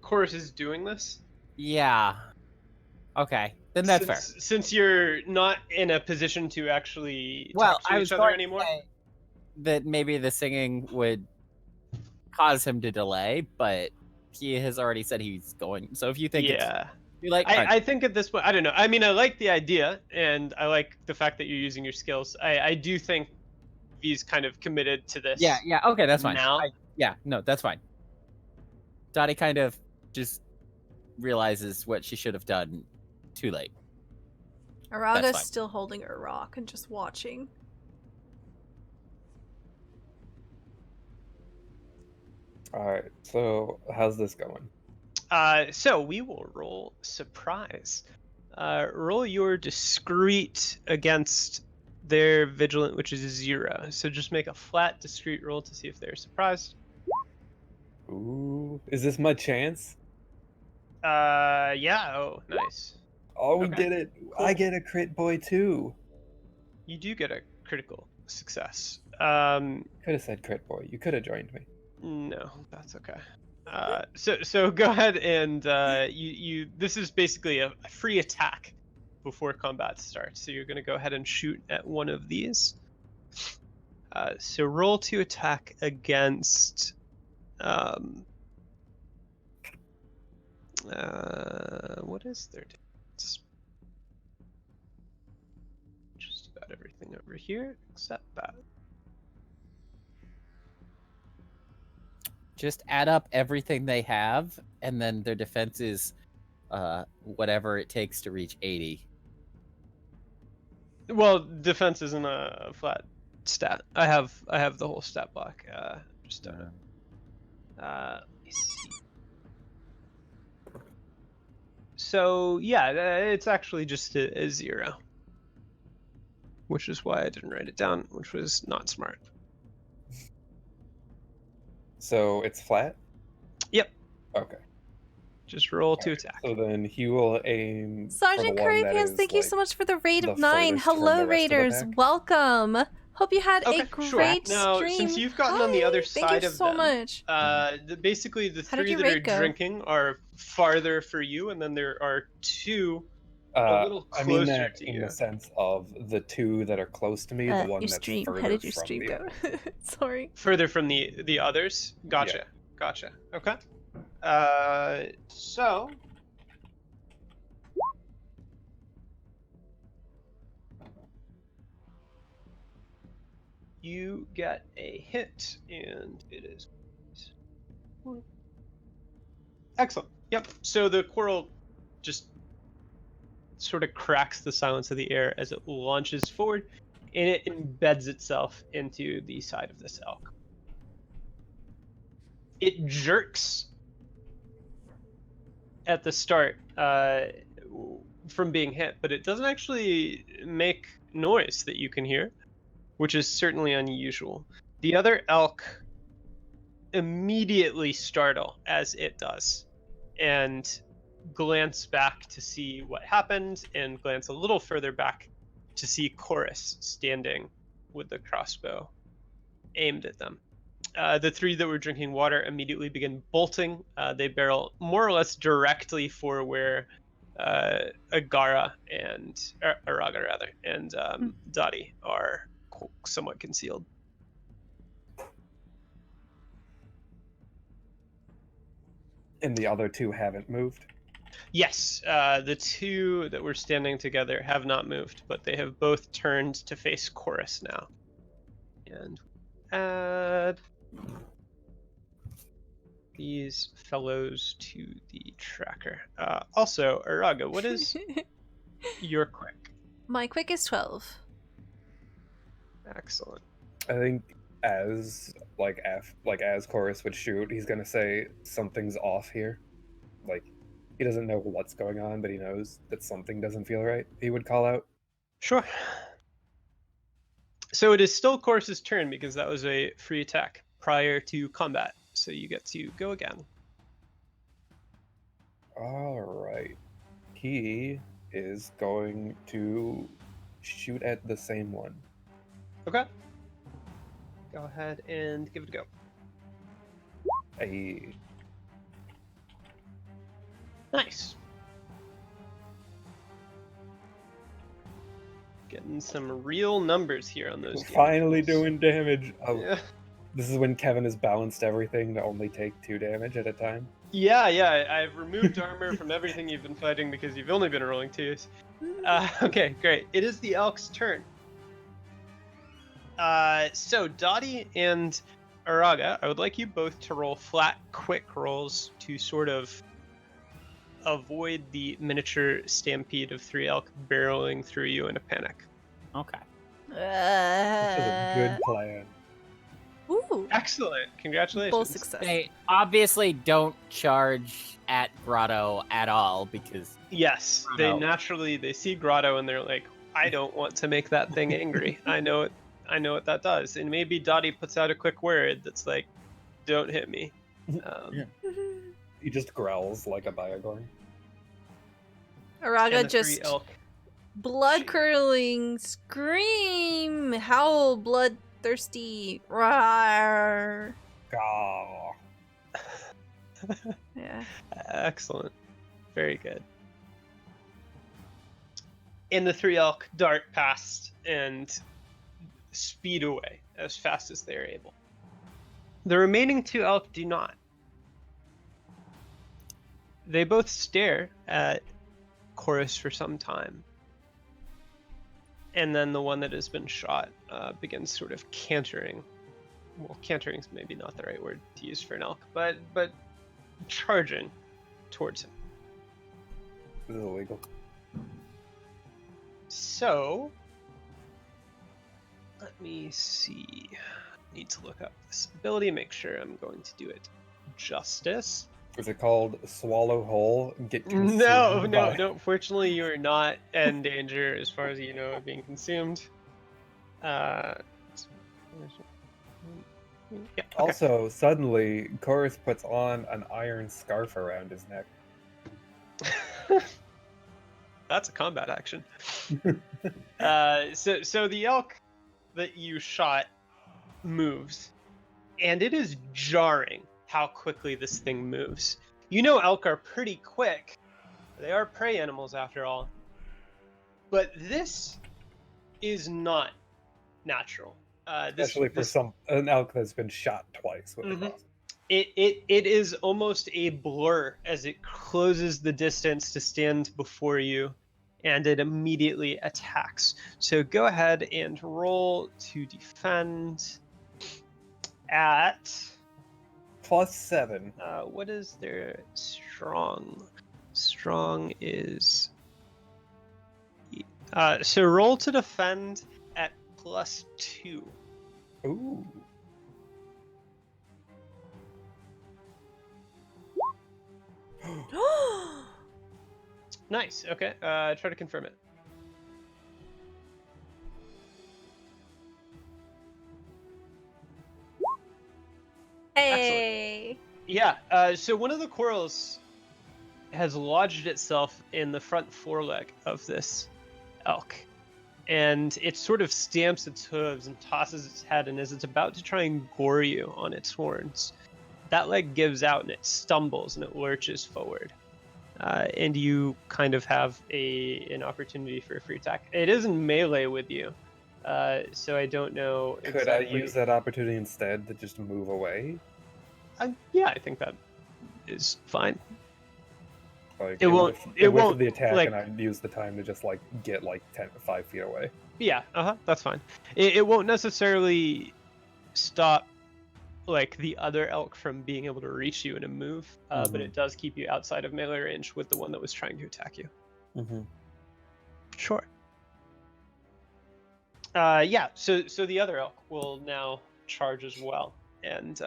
B: Chorus is doing this.
D: Yeah. Okay, then that's fair.
B: Since you're not in a position to actually
D: Well,
B: talk to
D: I
B: each
D: was
B: other
D: going
B: anymore.
D: to say that maybe the singing would cause him to delay, but he has already said he's going. So if you think it's you like,
B: I think at this point, I don't know. I mean, I like the idea, and I like the fact that you're using your skills. I do think V's kind of committed to this.
D: yeah, okay, that's fine.
B: Now,
D: No, that's fine. Dottie kind of just realizes what she should have done too late.
A: Araga's
D: fine.
A: still holding her rock and just watching.
C: All right. So how's this going?
B: So we will roll surprise. Roll your discreet against their vigilant, which is a 0. So just make a flat discreet roll to see if they're surprised.
C: Ooh, is this my chance?
B: Yeah. Oh, nice.
C: Oh, we
B: Okay,
C: did it.
B: cool.
C: I get a crit boy too.
B: You do get a critical success.
C: Could have said crit boy. You could have joined me.
B: No, that's okay. So go ahead and you this is basically a free attack before combat starts. So you're gonna go ahead and shoot at one of these. So roll to attack against what is their defense? Just about everything over here except that.
D: Just add up everything they have, and then their defense is whatever it takes to reach 80.
B: Well, defense isn't a flat stat. I have the whole stat block. Let me see. So yeah, it's actually just a 0, which is why I didn't write it down, which was not smart.
C: So it's flat?
B: Yep.
C: Okay.
B: Just roll to attack.
C: So then he will aim.
A: Sergeant
C: for the
A: Curry
C: one that
A: Pants,
C: is,
A: thank you
C: like,
A: so much for the raid of
C: the
A: 9.
C: furthest from
A: Hello,
C: the rest of the
A: raiders.
C: pack.
A: Welcome. Hope you had
B: Okay,
A: a
B: sure.
A: great
B: Now,
A: stream.
B: since you've gotten on the other
A: Thank
B: side
A: you
B: of
A: so
B: them,
A: much.
B: basically the
A: How did
B: 3
A: your
B: that are
A: raid go?
B: drinking are farther for you, and then there are 2 a little
C: I mean
B: closer
C: that
B: to
C: in
B: you.
C: the sense of the 2 that are close to me, the one
A: Your
C: that's
A: stream.
C: further
A: How did your
C: from
A: stream
C: the
A: go?
C: other.
A: Sorry.
B: Further from the others. Gotcha. Okay. So you get a hit, and it is excellent. Yep. So the quarrel just sort of cracks the silence of the air as it launches forward, and it embeds itself into the side of this elk. It jerks at the start from being hit, but it doesn't actually make noise that you can hear, which is certainly unusual. The other elk immediately startle as it does and glance back to see what happened, and glance a little further back to see Chorus standing with the crossbow aimed at them. The 3 that were drinking water immediately begin bolting. They barrel more or less directly for where Agara and Araga rather and Dati are somewhat concealed.
C: And the other 2 haven't moved?
B: Yes, the 2 that were standing together have not moved, but they have both turned to face Chorus now. And add these fellows to the tracker. Also, Araga, what is your quick?
A: My quick is 12.
B: Excellent.
C: I think as Chorus would shoot, he's gonna say something's off here. Like, he doesn't know what's going on, but he knows that something doesn't feel right. He would call out.
B: Sure. So it is still Chorus's turn because that was a free attack prior to combat. So you get to go again.
C: All right. He is going to shoot at the same one.
B: Okay. Go ahead and give it a go. Nice. Getting some real numbers here on those.
C: Finally doing damage. Oh,
B: Yeah.
C: This is when Kevin has balanced everything to only take 2 damage at a time.
B: Yeah. I've removed armor from everything you've been fighting because you've only been rolling 2s. Okay, great. It is the elk's turn. So Dati and Araga, I would like you both to roll flat, quick rolls to sort of avoid the miniature stampede of 3 elk barreling through you in a panic.
D: Okay.
C: This is a good plan.
A: Ooh, Ooh.
B: Excellent. Congratulations.
A: Full success.
D: They obviously don't charge at Grotto at all because
B: Yes,
D: Grotto.
B: they naturally they see Grotto and they're like, I don't want to make that thing angry. I know what that does. And maybe Dati puts out a quick word that's like, don't hit me.
C: Yeah. He just growls like a Biogorn.
A: Araga
B: and the three
A: just
B: elk.
A: blood-curdling scream, howl, bloodthirsty, roar.
C: Gah.
A: Yeah.
B: Excellent. Very good. And the three elk dart past and speed away as fast as they are able. The remaining two elk do not. They both stare at Chorus for some time. And then the one that has been shot begins sort of cantering. Well, cantering is maybe not the right word to use for an elk, but charging towards him.
C: This is illegal.
B: So, let me see. Need to look up this ability, make sure I'm going to do it justice.
C: Is it called Swallow Whole? Get consumed
B: No.
C: by-
B: Fortunately, you are not in danger as far as you know of being consumed. Yeah, okay.
C: Also, suddenly, Chorus puts on an iron scarf around his neck.
B: That's a combat action. So the elk that you shot moves, and it is jarring how quickly this thing moves. You know elk are pretty quick. They are prey animals after all. But this is not natural.
C: Especially for an elk that's been shot twice with a crossbow.
B: It is almost a blur as it closes the distance to stand before you, and it immediately attacks. So go ahead and roll to defend at
C: +7.
B: what is their strong? Strong is so roll to defend at +2.
C: Ooh.
B: Nice. Okay. Try to confirm it.
A: Hey.
B: Yeah. So one of the quarrels has lodged itself in the front foreleg of this elk, and it sort of stamps its hooves and tosses its head, and as it's about to try and gore you on its horns, that leg gives out and it stumbles and it lurches forward. And you kind of have an opportunity for a free attack. It is in melee with you, so I don't know exactly.
C: Could I use that opportunity instead to just move away?
B: Yeah, I think that is fine.
C: Like,
B: It won't
C: the attack,
B: like,
C: and I'd use the time to just get 5 feet away.
B: Yeah, that's fine. It won't necessarily stop the other elk from being able to reach you in a move, but it does keep you outside of melee range with the one that was trying to attack you. Sure. Yeah. So the other elk will now charge as well, and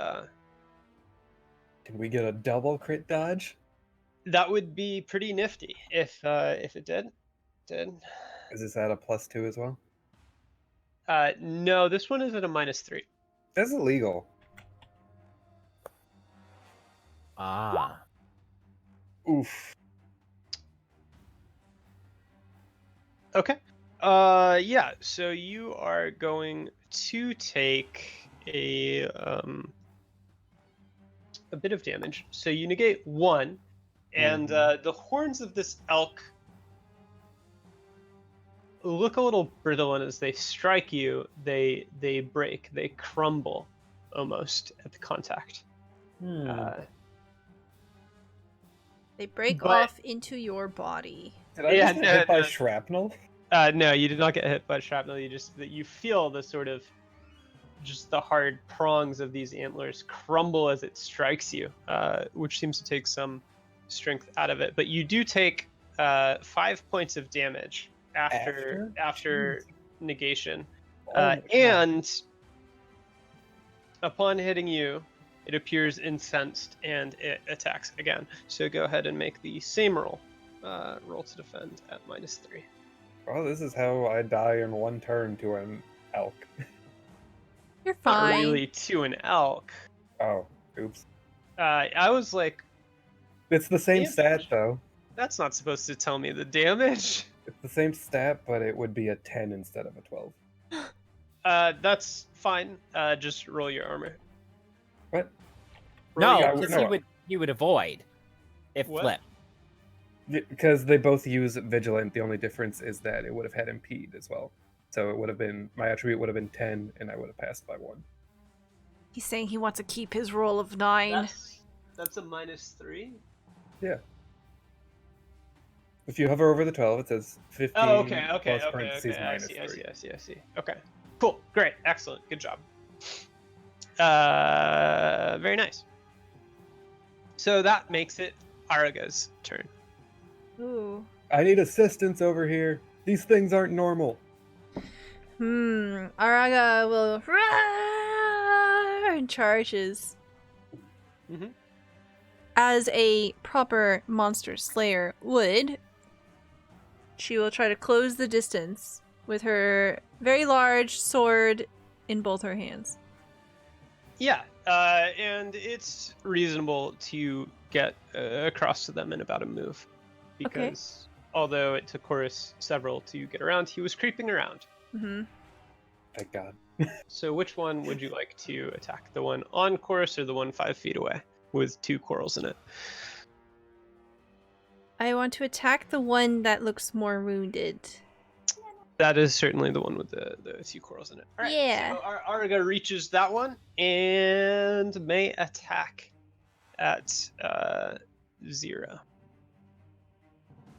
C: can we get a double crit dodge?
B: that would be pretty nifty if it did.
C: Is this at a +2 as well?
B: No, this one is at a -3.
C: That's illegal.
D: Ah.
C: Oof.
B: Okay. Yeah. So you are going to take a bit of damage. So you negate 1, and the horns of this elk look a little brittle, and as they strike you, they break, they crumble almost at the contact.
A: They break off into your body.
C: Did I just get hit by shrapnel?
B: No, you did not get hit by shrapnel. You feel the sort of just the hard prongs of these antlers crumble as it strikes you, which seems to take some strength out of it. But you do take 5 points of damage after negation, and Upon hitting you, it appears incensed and it attacks again. So go ahead and make the same roll. Roll to defend at -3.
C: Oh, this is how I die in one turn to an elk.
A: You're
B: Not
A: fine.
B: really to an elk.
C: Oh, oops.
B: I was like,
C: It's the same
B: Damage.
C: stat, though.
B: that's not supposed to tell me the damage.
C: It's the same stat, but it would be a 10 instead of a 12.
B: That's fine. Just roll your armor.
C: What?
B: Roll your
D: No,
B: armor.
D: because you would avoid if
B: What?
D: flip.
C: Because they both use Vigilant. The only difference is that it would have had Impede as well. So it would have been, my attribute would have been 10, and I would have passed by 1.
A: He's saying he wants to keep his roll of 9.
B: That's a -3.
C: Yeah. If you hover over the 12, it says 15
B: Oh, okay.
C: plus parentheses
B: I
C: -3.
B: see. Okay. Cool. Great. Excellent. Good job. Very nice. So that makes it Araga's turn.
A: Ooh.
C: I need assistance over here. These things aren't normal.
A: Araga will roar and charges.
B: Mhm.
A: As a proper monster slayer would, she will try to close the distance with her very large sword in both her hands.
B: Yeah. And it's reasonable to get across to them in about a move, because although it took Chorus several to get around, he was creeping around.
A: Mm-hmm.
C: Thank God.
B: So which one would you like to attack? The one on Chorus or the one 5 feet away with 2 corals in it?
A: I want to attack the one that looks more wounded.
B: That is certainly the one with the 2 corals in it. All right,
A: Yeah.
B: So Araga reaches that one and may attack at 0.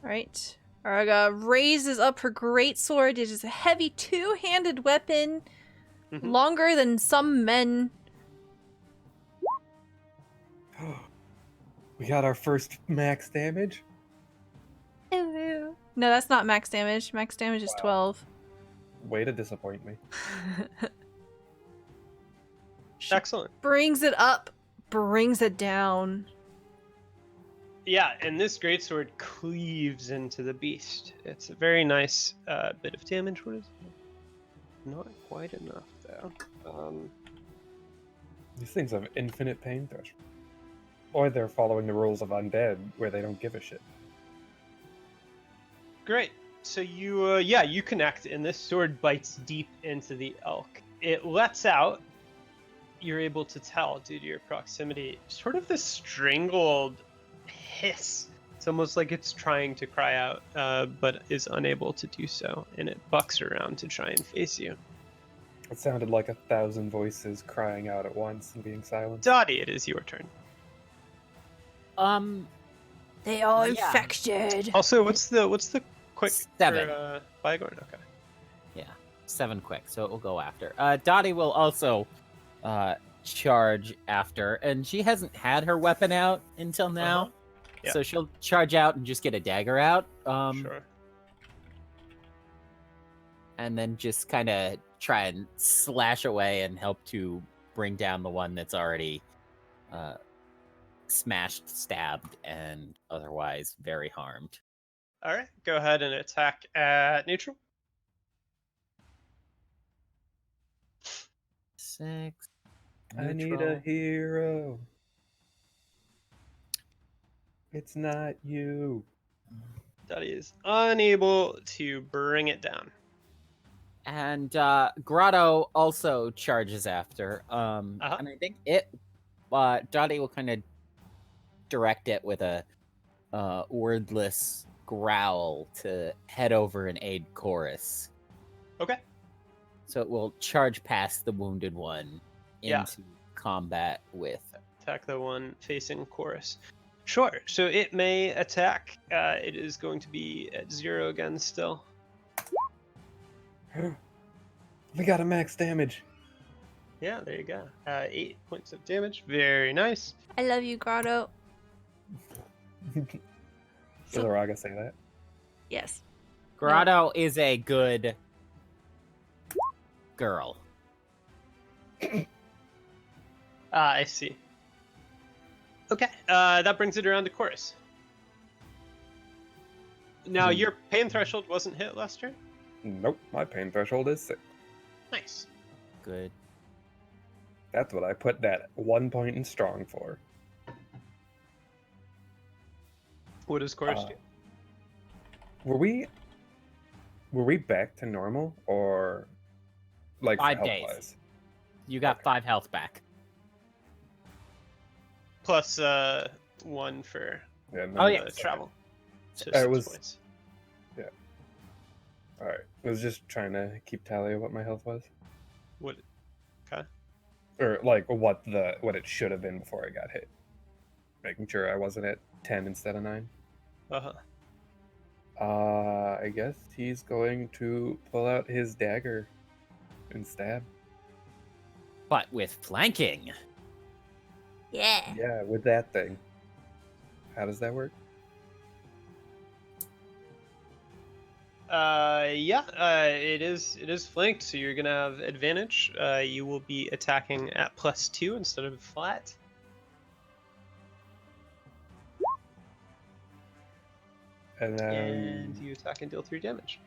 A: Alright. Araga raises up her great sword. It is a heavy 2-handed weapon,
B: Mhm.
A: longer than some men.
C: We got our first max damage.
A: No, that's not max damage. Max damage is
C: Wow.
A: 12.
C: Way to disappoint me.
A: She
B: Excellent.
A: brings it up, brings it down.
B: Yeah, and this greatsword cleaves into the beast. It's a very nice bit of damage. What is it? Not quite enough, though.
C: These things have infinite pain threshold. Or they're following the rules of undead, where they don't give a shit.
B: Great. So you connect, and this sword bites deep into the elk. It lets out. You're able to tell due to your proximity, sort of this strangled hiss. It's almost like it's trying to cry out, but is unable to do so, and it bucks around to try and face you.
C: It sounded like 1,000 voices crying out at once and being silent.
B: Dati, it is your turn.
A: They are
D: Yeah.
A: infected.
B: Also, what's the quick
D: 7.
B: for Bygorn? Okay.
D: 7 quick, so it will go after. Dottie will also charge after, and she hasn't had her weapon out until now,
B: Uh-huh. Yeah.
D: so she'll charge out and just get a dagger out,
B: Sure.
D: and then just kind of try and slash away and help to bring down the one that's already smashed, stabbed, and otherwise very harmed.
B: All right. Go ahead and attack at neutral.
D: 6.
C: I need a
D: neutral.
C: hero. It's not you.
B: Dati is unable to bring it down.
D: And Grotto also charges after. And I think Dottie will kind of direct it with a wordless growl to head over and aid Chorus.
B: Okay.
D: So it will charge past the wounded one
B: Yeah.
D: into combat with.
B: Attack the one facing Chorus. Sure. So it may attack. It is going to be at 0 again still.
C: We got a max damage.
B: Yeah, there you go. 8 points of damage. Very nice.
A: I love you, Grotto.
C: Does Araga say that?
A: Yes.
D: Grotto is a good girl.
B: I see. Okay, that brings it around to Chorus. Now, your pain threshold wasn't hit last turn?
C: Nope, my pain threshold is 6.
B: Nice.
D: Good.
C: That's what I put that 1 point in strong for.
B: What does Chorus do?
C: Were we back to normal, or like
D: 5
C: health
D: days.
C: wise?
D: You got 5 health back.
B: Plus 1 for travel. So
C: It
B: 6
C: was-
B: points.
C: All right, I was just trying to keep tally of what my health was,
B: What? Okay.
C: or like what it should have been before I got hit, making sure I wasn't at 10 instead of 9.
B: Uh-huh.
C: I guess he's going to pull out his dagger and stab.
D: But with flanking.
A: Yeah.
C: Yeah, with that thing. How does that work?
B: It is flanked, so you're gonna have advantage. You will be attacking at +2 instead of flat. And you attack and deal 3 damage.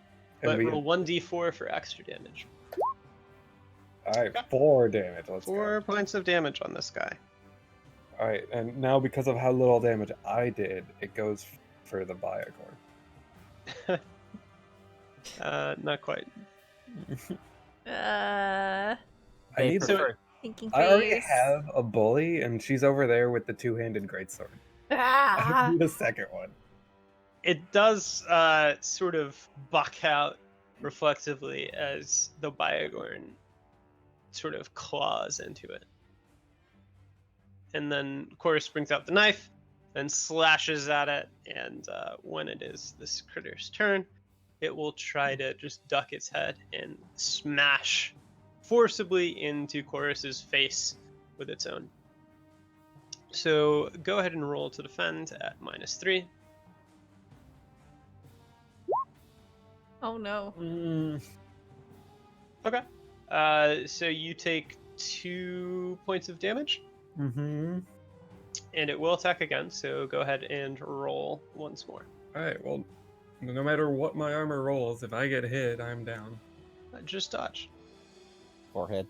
B: But roll 1d4 for extra damage.
C: Alright, 4 damage. Let's
B: 4
C: go.
B: points of damage on this guy.
C: Alright, and now because of how little damage I did, it goes for the Biocor.
B: Not quite.
C: I
D: They
C: need to.
D: prefer-
A: Thinking
C: I already
A: face.
C: have a bully, and she's over there with the 2-handed greatsword. I
A: Ah.
C: need a second one.
B: It does sort of buck out reflectively as the Biogorn sort of claws into it. And then Chorus brings out the knife and slashes at it, and when it is this critter's turn, it will try to just duck its head and smash forcibly into Chorus's face with its own. So go ahead and roll to defend at -3.
A: Oh no.
B: Okay. So you take 2 points of damage,
C: Mm-hmm.
B: and it will attack again. So go ahead and roll once more.
C: Alright, well, no matter what my armor rolls, if I get hit, I'm down.
B: Just dodge.
D: Forehead.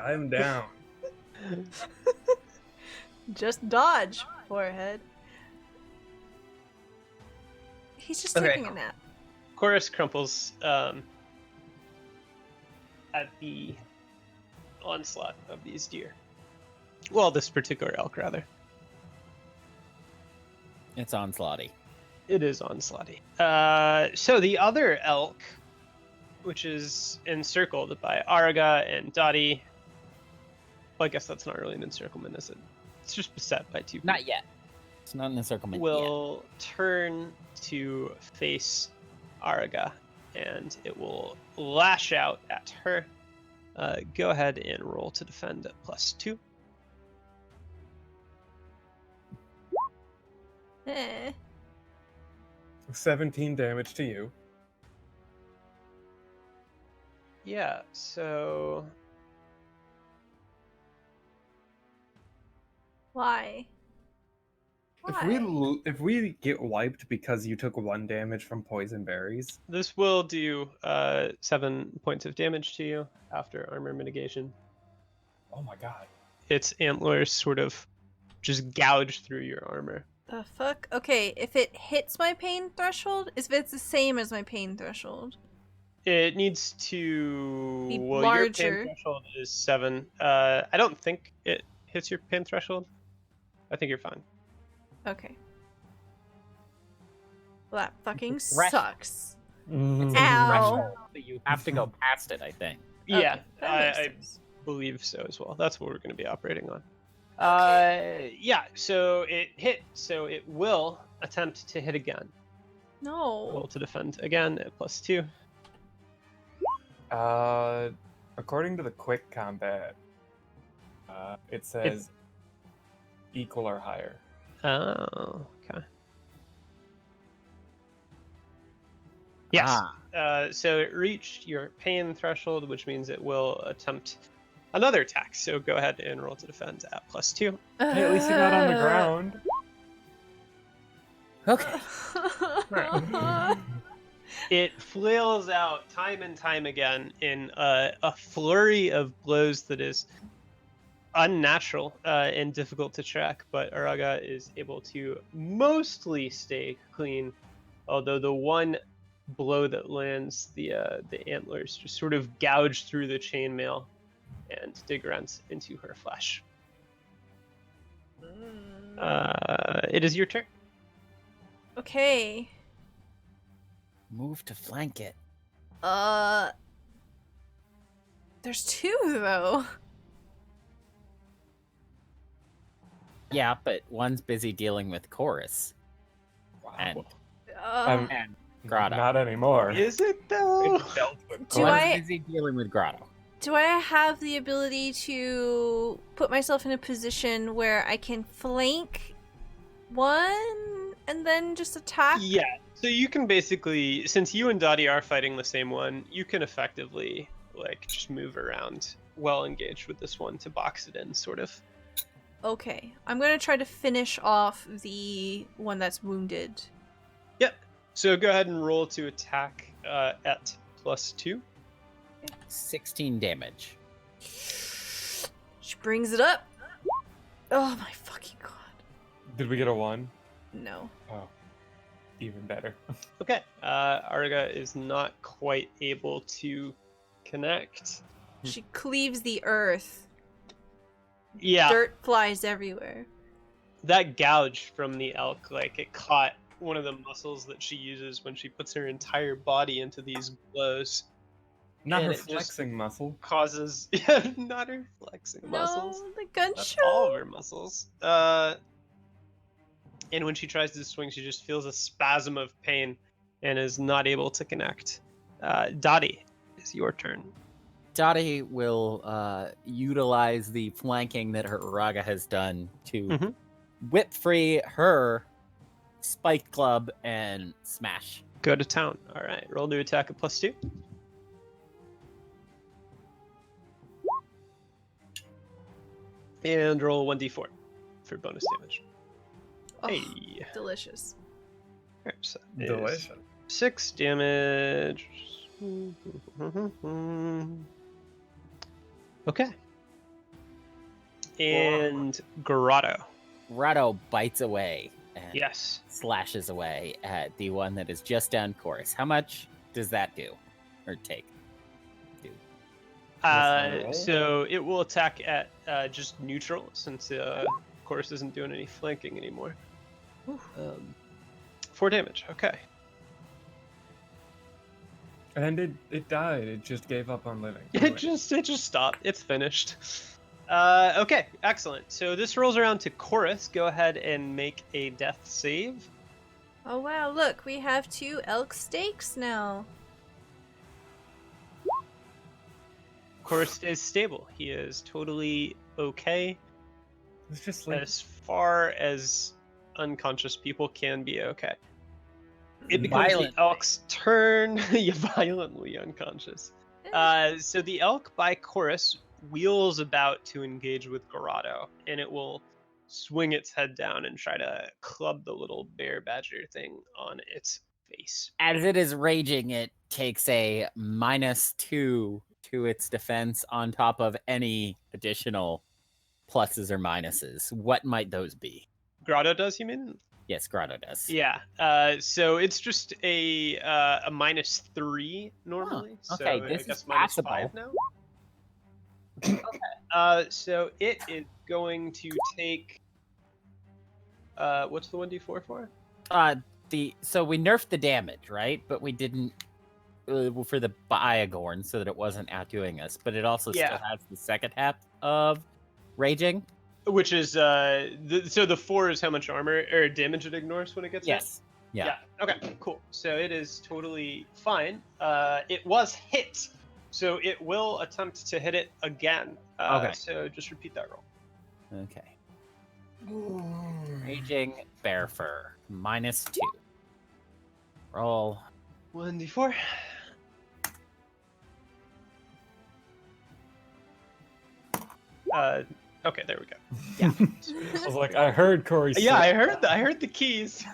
C: I'm down.
A: Just dodge, forehead. He's just
B: Okay.
A: taking a nap.
B: Chorus crumples at the onslaught of these deer. Well, this particular elk, rather.
D: It's onslaughty.
B: It is onslaughty. So the other elk, which is encircled by Araga and Dati. Well, I guess that's not really an encirclement, is it? It's just beset by 2 people.
D: Not yet. It's not an encirclement yet.
B: Will turn to face Araga, and it will lash out at her. Go ahead and roll to defend at +2.
A: Eh.
C: 17 damage to you.
B: Yeah, so
A: Why?
C: If we get wiped because you took 1 damage from poison berries,
B: this will do 7 points of damage to you after armor mitigation.
C: oh my god.
B: Its antlers sort of just gouge through your armor.
A: The fuck? Okay, if it hits my pain threshold, if it's the same as my pain threshold.
B: It needs to
A: Be
B: Your
A: larger.
B: pain threshold is 7. I don't think it hits your pain threshold. I think you're fine.
A: Okay. Well, that fucking
D: Thresh-
A: sucks.
C: Mm-hmm.
A: Ow.
D: Threshold, but you have to go past it, I think.
B: Yeah,
A: Okay, that makes
B: I
A: sense.
B: believe so as well. That's what we're going to be operating on. Yeah, so it hit, so it will attempt to hit again. Roll
A: No.
B: to defend again at +2.
C: According to the quick combat, it says equal or higher.
B: Oh, okay. Yes.
D: Ah.
B: So it reached your pain threshold, which means it will attempt another attack. So go ahead and roll to defend at +2.
C: Hey, at least he got on the ground.
D: Okay.
B: It flails out time and time again in a flurry of blows that is unnatural and difficult to track, but Araga is able to mostly stay clean, although the one blow that lands the antlers just sort of gouge through the chainmail and dig rents into her flesh. It is your turn.
A: Okay.
D: Move to flank it.
A: There's two though.
D: Yeah, but one's busy dealing with Chorus.
C: Wow.
D: And
C: I'm
D: Grotto.
C: not anymore.
B: Is it though?
A: Do
D: One's
A: I
D: busy dealing with Grotto.
A: do I have the ability to put myself in a position where I can flank one and then just attack?
B: Yeah. So you can basically, since you and Dati are fighting the same one, you can effectively like just move around well engaged with this one to box it in, sort of.
A: Okay. I'm gonna try to finish off the one that's wounded.
B: Yep. So go ahead and roll to attack at +2.
D: 16 damage.
A: She brings it up. Oh my fucking god.
C: Did we get a 1?
A: No.
C: Oh, even better.
B: Okay. Arga is not quite able to connect.
A: She cleaves the earth.
B: Yeah.
A: Dirt flies everywhere.
B: That gouge from the elk, like it caught one of the muscles that she uses when she puts her entire body into these blows.
C: Not
B: And
C: her
B: it just
C: flexing muscle.
B: Causes not her flexing muscles.
A: No, the
B: That's
A: gunshot.
B: all of her muscles. And when she tries to swing, she just feels a spasm of pain and is not able to connect. Dati, it's your turn.
D: Dati will utilize the flanking that her Uraga has done to
B: Mhm.
D: whip free her spiked club and smash.
B: Go to town. All right. Roll to attack at +2. And roll 1d4 for bonus damage.
A: Oh,
B: Hey.
A: delicious.
B: Alright, so that is
C: Delicious.
B: 6 damage. Okay. And Grotto.
D: Grotto bites away and
B: Yes.
D: slashes away at the one that is just down Chorus. How much does that do? Or take?
B: So it will attack at just neutral since Chorus isn't doing any flanking anymore. 4 damage. Okay.
C: And it died. It just gave up on living.
B: It just stopped. It's finished. Okay, excellent. So this rolls around to Chorus. Go ahead and make a death save.
A: Oh wow, look, we have 2 elk steaks now.
B: Chorus stays stable. He is totally okay.
C: It's just like
B: As far as unconscious people can be okay. It becomes
D: Violently.
B: the elk's turn. You're violently unconscious. So the elk by Chorus wheels about to engage with Grotto, and it will swing its head down and try to club the little bear badger thing on its face.
D: As it is raging, it takes a -2 to its defense on top of any additional pluses or minuses. What might those be?
B: Grotto does, you mean?
D: Yes, Grotto does.
B: Yeah. So it's just a -3 normally.
D: okay,
B: So
D: this
B: I guess
D: is
B: -5
D: passable.
B: now. So it is going to take. What's the 1d4 for?
D: So we nerfed the damage, right? But we didn't for the Biogorn so that it wasn't outdoing us. But it also
B: Yeah.
D: still has the second half of raging.
B: Which is so the 4 is how much armor or damage it ignores when it gets hit?
D: Yes. Yeah.
B: Okay. Cool. So it is totally fine. It was hit, so it will attempt to hit it again.
D: Okay.
B: So just repeat that roll.
D: Okay. Raging bear fur -2. Roll
B: 1d4. Okay, there we go.
D: Yeah.
C: I was like, I heard Kory.
B: Yeah,
C: say-
B: I heard the keys.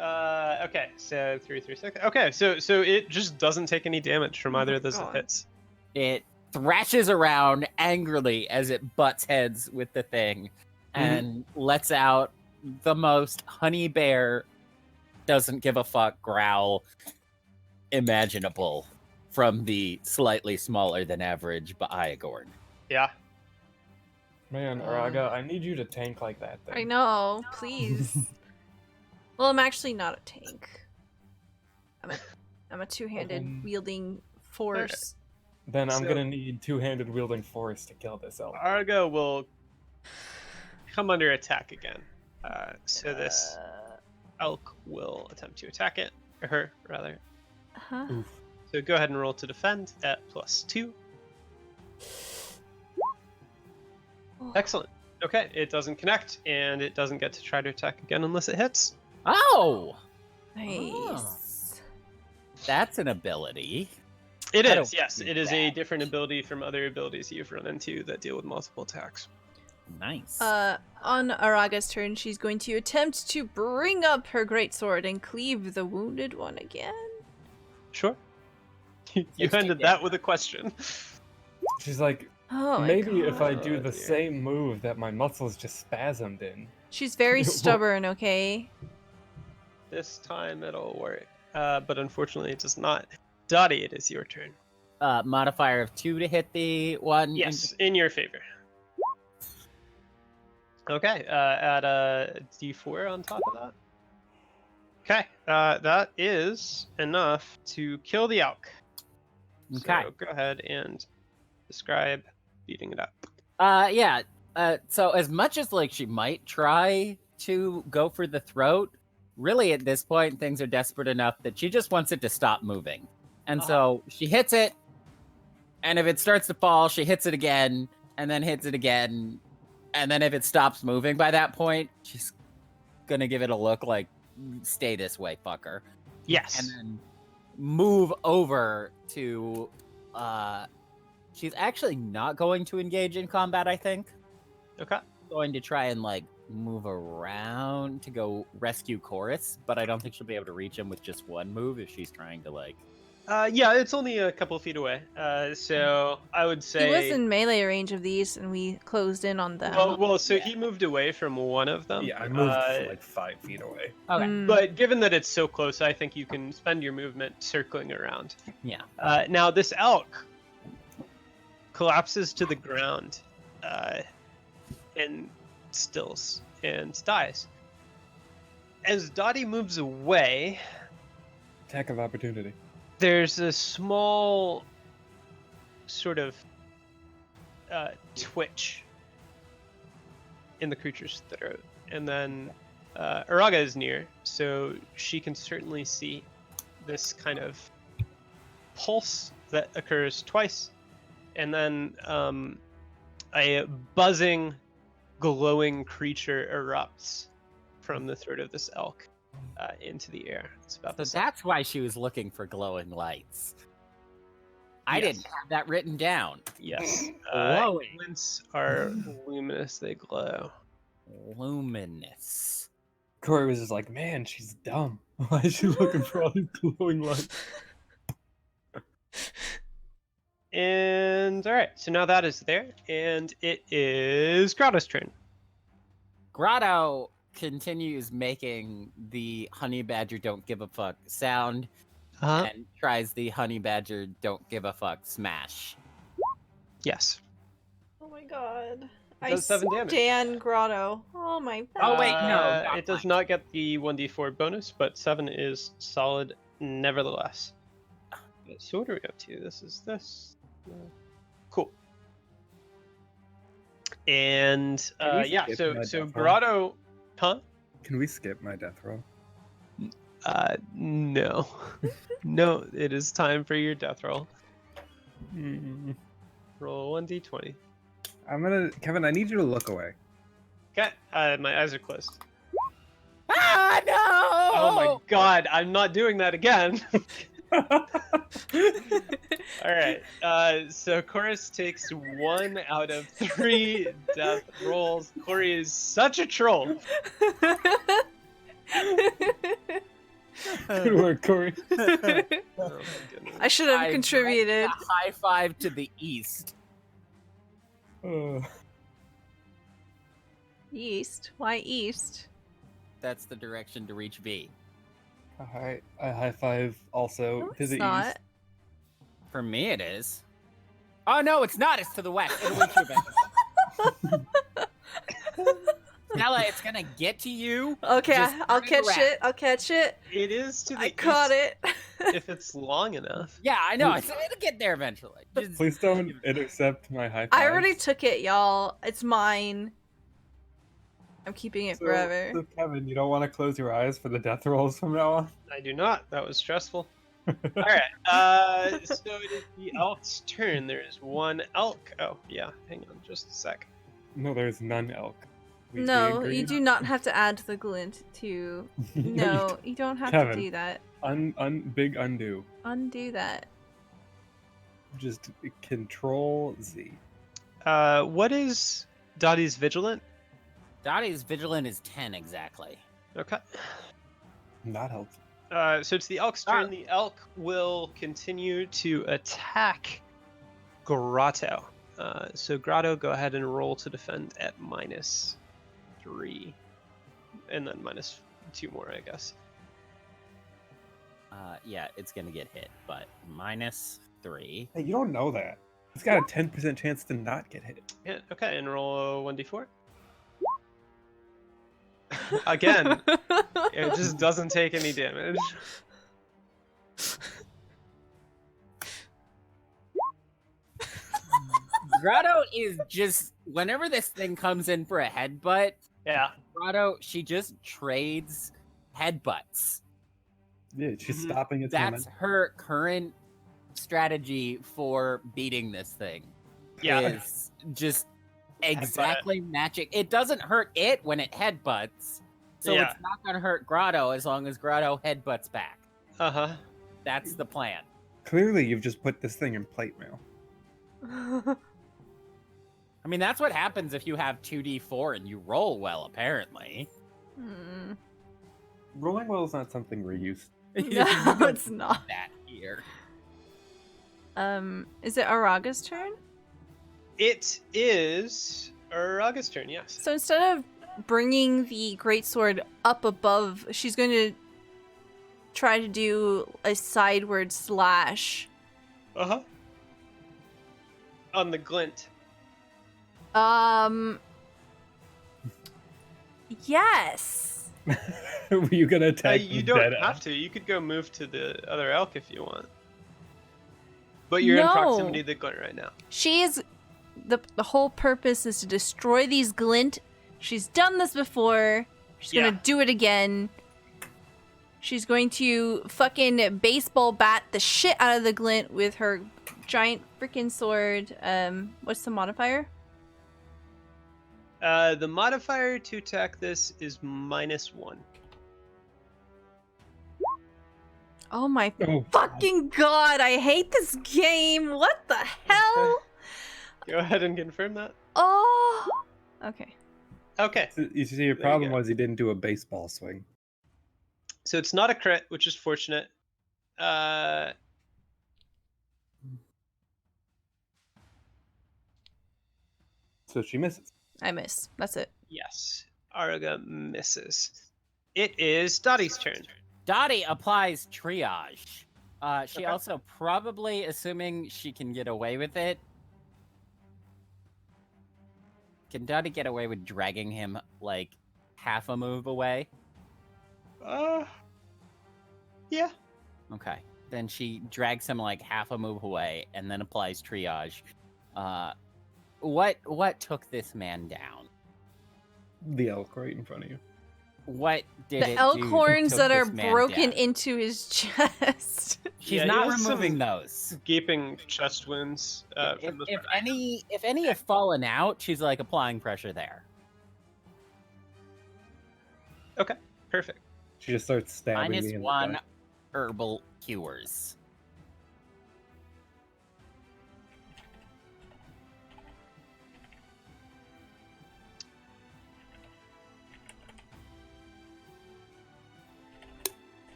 B: Okay, so 3, 3, 6. Okay, so it just doesn't take any damage from either of those
A: God.
B: hits.
D: It thrashes around angrily as it butts heads with the thing and lets out the most honey bear doesn't give a fuck growl imaginable from the slightly smaller than average Baayagorn.
B: Yeah.
C: Man, Araga, I need you to tank like that thing.
A: I know, please. Well, I'm actually not a tank. I'm a two-handed wielding force.
C: Then I'm
B: So-
C: gonna need two-handed wielding force to kill this elk.
B: Argo will come under attack again. So this elk will attempt to attack it, or her, rather.
A: Huh?
C: Oof.
B: So go ahead and roll to defend at +2. Excellent. Okay, it doesn't connect, and it doesn't get to try to attack again unless it hits.
D: Oh!
A: Nice.
D: That's an ability.
B: It
D: I
B: is,
D: don't
B: yes.
D: see
B: It is a
D: that.
B: different ability from other abilities you've run into that deal with multiple attacks.
D: Nice.
A: On Araga's turn, she's going to attempt to bring up her greatsword and cleave the wounded one again.
B: Sure. You
D: 16
B: ended that with a question.
C: She's like,
A: Oh my
C: maybe
A: God.
C: if I do
B: Oh,
C: the
B: dear.
C: same move that my muscles just spasmed in.
A: She's very stubborn, okay?
B: This time it'll work. But unfortunately it does not. Dati, it is your turn.
D: Modifier of 2 to hit the one.
B: Yes, in your favor. Okay, add a d4 on top of that. Okay, that is enough to kill the elk.
D: Okay.
B: So go ahead and describe beating it up.
D: Yeah. So as much as like she might try to go for the throat, really at this point things are desperate enough that she just wants it to stop moving. And so she hits it, and if it starts to fall, she hits it again, and then hits it again, and then if it stops moving by that point, she's gonna give it a look like, stay this way, fucker.
B: Yes.
D: And then move over to she's actually not going to engage in combat, I think.
B: Okay.
D: Going to try and like move around to go rescue Chorus, but I don't think she'll be able to reach him with just one move if she's trying to like
B: Yeah, it's only a couple feet away. So I would say.
A: He was in melee range of these, and we closed in on them.
B: Well, so he moved away from one of them.
C: Yeah, I moved like 5 feet away.
D: Okay.
A: Mm.
B: But given that it's so close, I think you can spend your movement circling around.
D: Yeah.
B: Now this elk collapses to the ground and stills and dies. As Dati moves away,
C: Attack of opportunity.
B: there's a small sort of twitch in the creature's throat. And then Araga is near, so she can certainly see this kind of pulse that occurs twice. And then a buzzing, glowing creature erupts from the throat of this elk into the air. It's about
D: So
B: this.
D: that's why she was looking for glowing lights. I
B: Yes.
D: didn't have that written down.
B: Yes.
D: Glowing.
B: Glints are luminous, they glow.
D: Luminous.
C: Kory was just like, man, she's dumb. Why is she looking for all these glowing lights?
B: And alright, so now that is there, and it is Grotto's turn.
D: Grotto continues making the honey badger don't give a fuck sound and tries the honey badger don't give a fuck smash.
B: Yes.
A: Oh my God.
B: It does 7 damage.
A: stand Grotto. Oh my God.
D: Oh, wait, no, not
B: It does
D: mine.
B: not get the 1d4 bonus, but 7 is solid nevertheless. So what are we up to? This is this. Cool. And
C: Can we
B: yeah,
C: skip
B: so
C: my
B: so
C: death roll?
B: Grotto, huh?
C: Can we skip my death roll?
B: No, no. It is time for your death roll. Roll 1d20.
C: Kevin, I need you to look away.
B: Okay, my eyes are closed.
D: Ah,
B: Oh my god, I'm not doing that again. Alright, so Chorus takes 1 out of 3 death rolls. Kory is such a troll.
C: Good work, Kory.
B: Oh my goodness.
A: I should have
D: I
A: contributed.
D: a high five to the east.
A: East? Why east?
D: That's the direction to reach V.
C: Alright, I high five also
A: No,
C: to
A: it's
C: the
A: not.
C: east.
D: For me, it is. Oh no, it's not. It's to the west. It'll reach you eventually. Stella, it's gonna get to you.
A: Okay,
D: Just
A: I'll
D: through the
A: catch
D: rack.
A: it. I'll catch it.
B: It is to the
A: I caught
B: east
A: it.
B: if it's long enough.
D: Yeah, I know. It'll get there eventually. Just-
C: Please don't intercept my high five.
A: I already took it, y'all. It's mine. I'm keeping it forever.
C: So, Kevin, you don't want to close your eyes for the death rolls from now on?
B: I do not. That was stressful. Alright, so it is the elk's turn. There is 1 elk. Oh, yeah. Hang on just a sec.
C: No, there's none elk. We
A: No,
C: agree?
A: you do not have to add the glint to. No, you don't have
C: Kevin.
A: to do that.
C: Big undo.
A: Undo that.
C: Just Control Z.
B: What is Dati's vigilant?
D: Dotty's vigilant is 10 exactly.
B: Okay.
C: Not helpful.
B: So it's the elk's turn. The elk will continue to attack Grotto. So Grotto, go ahead and roll to defend at -3. And then -2 more, I guess.
D: Yeah, it's gonna get hit, but -3.
C: Hey, you don't know that. It's got a 10% chance to not get hit.
B: Yeah, okay, and roll 1d4. Again, it just doesn't take any damage.
D: Grotto is just whenever this thing comes in for a headbutt,
B: Yeah.
D: Grotto, she just trades headbutts.
C: Yeah, she's
B: Mhm.
C: stopping its
D: That's
C: momentum.
D: her current strategy for beating this thing.
B: Yeah.
D: Is just exactly matching. It doesn't hurt it when it headbutts, so
B: Yeah.
D: it's not gonna hurt Grotto as long as Grotto headbutts back.
B: Uh-huh.
D: That's the plan.
C: Clearly, you've just put this thing in plate mail.
D: I mean, that's what happens if you have 2d4 and you roll well, apparently.
A: Hmm.
C: Rolling well is not something we're used
A: No,
D: You don't
A: it's
D: do
A: not.
D: that here.
A: Is it Araga's turn?
B: It is Araga's turn, yes.
A: So instead of bringing the greatsword up above, she's going to try to do a sideward slash.
B: Uh-huh. On the glint.
A: Yes.
C: Were you gonna attack
B: You
C: the
B: don't
C: dead
B: have
C: elk?
B: to. You could go move to the other elk if you want. But you're in
A: No.
B: proximity to the glint right now.
A: She is the whole purpose is to destroy these glint. She's done this before. She's
B: Yeah.
A: gonna do it again. She's going to fucking baseball bat the shit out of the glint with her giant freaking sword. What's the modifier?
B: The modifier to attack this is -1.
A: Oh my
C: Oh,
A: fucking god! I hate this game. What the hell?
B: Go ahead and confirm that.
A: Oh. Okay.
B: Okay.
C: So, you see, your
B: There you
C: problem
B: go.
C: was you didn't do a baseball swing.
B: So it's not a crit, which is fortunate.
C: So she misses.
A: I miss. That's it.
B: Yes. Araga misses. It is Dotty's turn.
D: Dottie applies triage. She
B: Okay.
D: also probably, assuming she can get away with it. Can Dottie get away with dragging him like half a move away?
B: Yeah.
D: Okay. Then she drags him like half a move away and then applies triage. What took this man down?
C: The elk right in front of you.
D: What did
A: The
D: it
A: elk
D: do
A: horns
D: took
A: that are
D: this man
A: broken
D: down?
A: into his chest.
D: She's
B: Yeah, he
D: not
B: has some
D: removing those.
B: Gaping chest wounds.
D: If,
B: From the
D: if
B: front.
D: any have fallen out, she's like applying pressure there.
B: Perfect.
C: She just starts stabbing
D: Minus
C: me in the
D: 1
C: back.
D: herbal cures.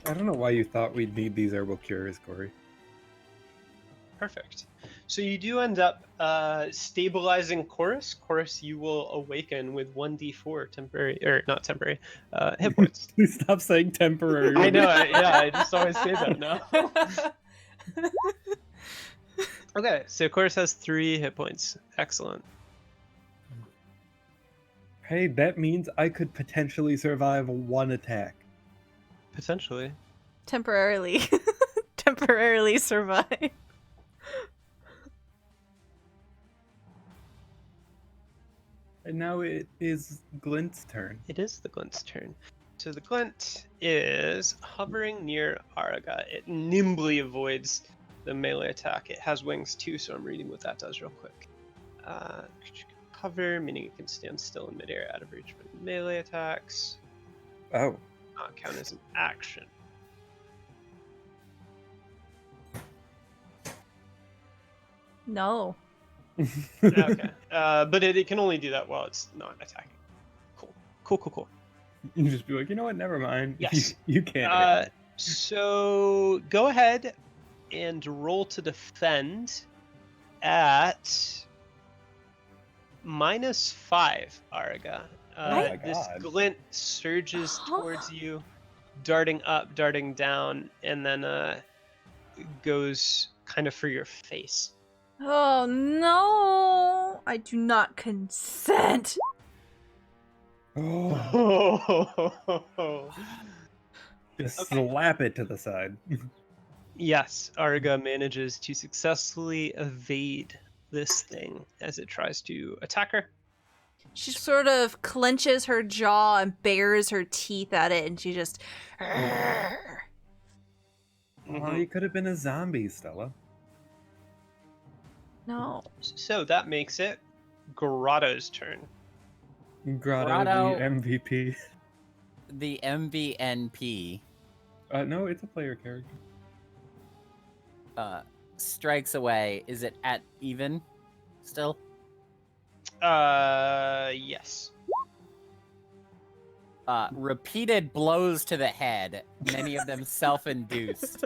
C: I don't know why you thought we'd need these herbal cures, Kory.
B: Perfect. So you do end up stabilizing Chorus. Chorus, you will awaken with 1d4 temporary, or not temporary, hit points.
C: Please stop saying temporary.
B: I know, I just always say that now. Okay, so Chorus has 3 hit points. Excellent.
C: Hey, that means I could potentially survive 1 attack.
B: Potentially.
A: Temporarily. Temporarily survive.
C: And now it is Glint's turn.
B: It is the Glint's turn. So the Glint is hovering near Araga. It nimbly avoids the melee attack. It has wings too, so I'm reading what that does real quick. Hover, meaning it can stand still in midair out of reach for melee attacks.
C: Oh.
B: Not count as an action.
A: No.
B: Okay. But it can only do that while it's not attacking. Cool.
C: You can just be like, you know what, never mind.
B: Yes.
C: You can't.
B: So go ahead and roll to defend at -5, Araga.
C: Oh my
B: This
C: God.
B: glint surges towards you, darting up, darting down, and then goes kind of for your face.
A: Oh no! I do not consent.
C: Oh. Just
B: Okay.
C: slap it to the side.
B: Yes, Araga manages to successfully evade this thing as it tries to attack her.
A: She sort of clenches her jaw and bares her teeth at it, and she just.
C: Well, you could have been a zombie, Stella.
A: No.
B: So that makes it Grotto's turn.
C: Grotto,
D: Grotto.
C: the MVP.
D: The MVNP
C: No, it's a player character.
D: strikes away. Is it at even still?
B: Yes.
D: Repeated blows to the head, many of them self-induced,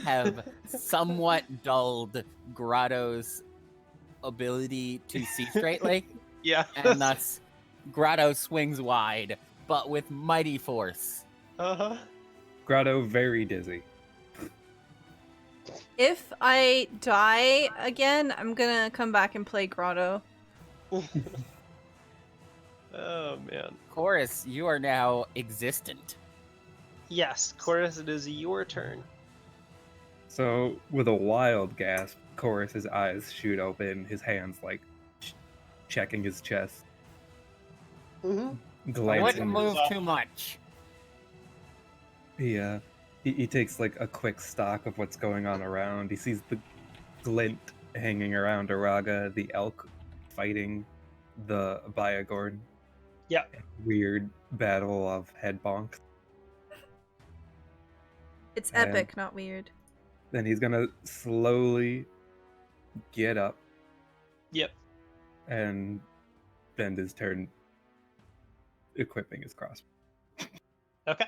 D: have somewhat dulled Grotto's ability to see straightly,
B: Yeah.
D: and thus Grotto swings wide, but with mighty force.
B: Uh-huh.
C: Grotto very dizzy.
A: If I die again, I'm gonna come back and play Grotto.
B: Oh, man.
D: Chorus, you are now existent.
B: Yes, Chorus, it is your turn.
C: So, with a wild gasp, Chorus's eyes shoot open, his hands like checking his chest,
B: Mm-hmm.
D: I
C: glancing.
D: wouldn't move too much.
C: He takes like a quick stock of what's going on around. He sees the glint hanging around Araga, the elk fighting the Biagorn.
B: Yeah.
C: Weird battle of head bonks.
A: It's
C: And-
A: epic, not weird.
C: Then he's gonna slowly get up
B: Yep.
C: and spend his turn equipping his crossbow.
B: Okay.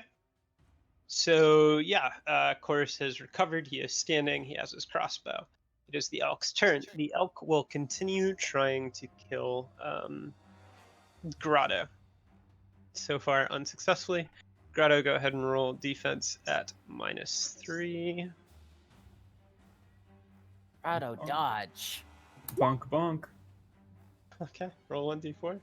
B: So, yeah, Chorus has recovered. He is standing. He has his crossbow. It is the elk's turn. The elk will continue trying to kill Grotto. So far, unsuccessfully. Grotto, go ahead and roll defense at -3.
D: Grotto, dodge.
C: Bonk bonk.
B: Okay, roll 1d4.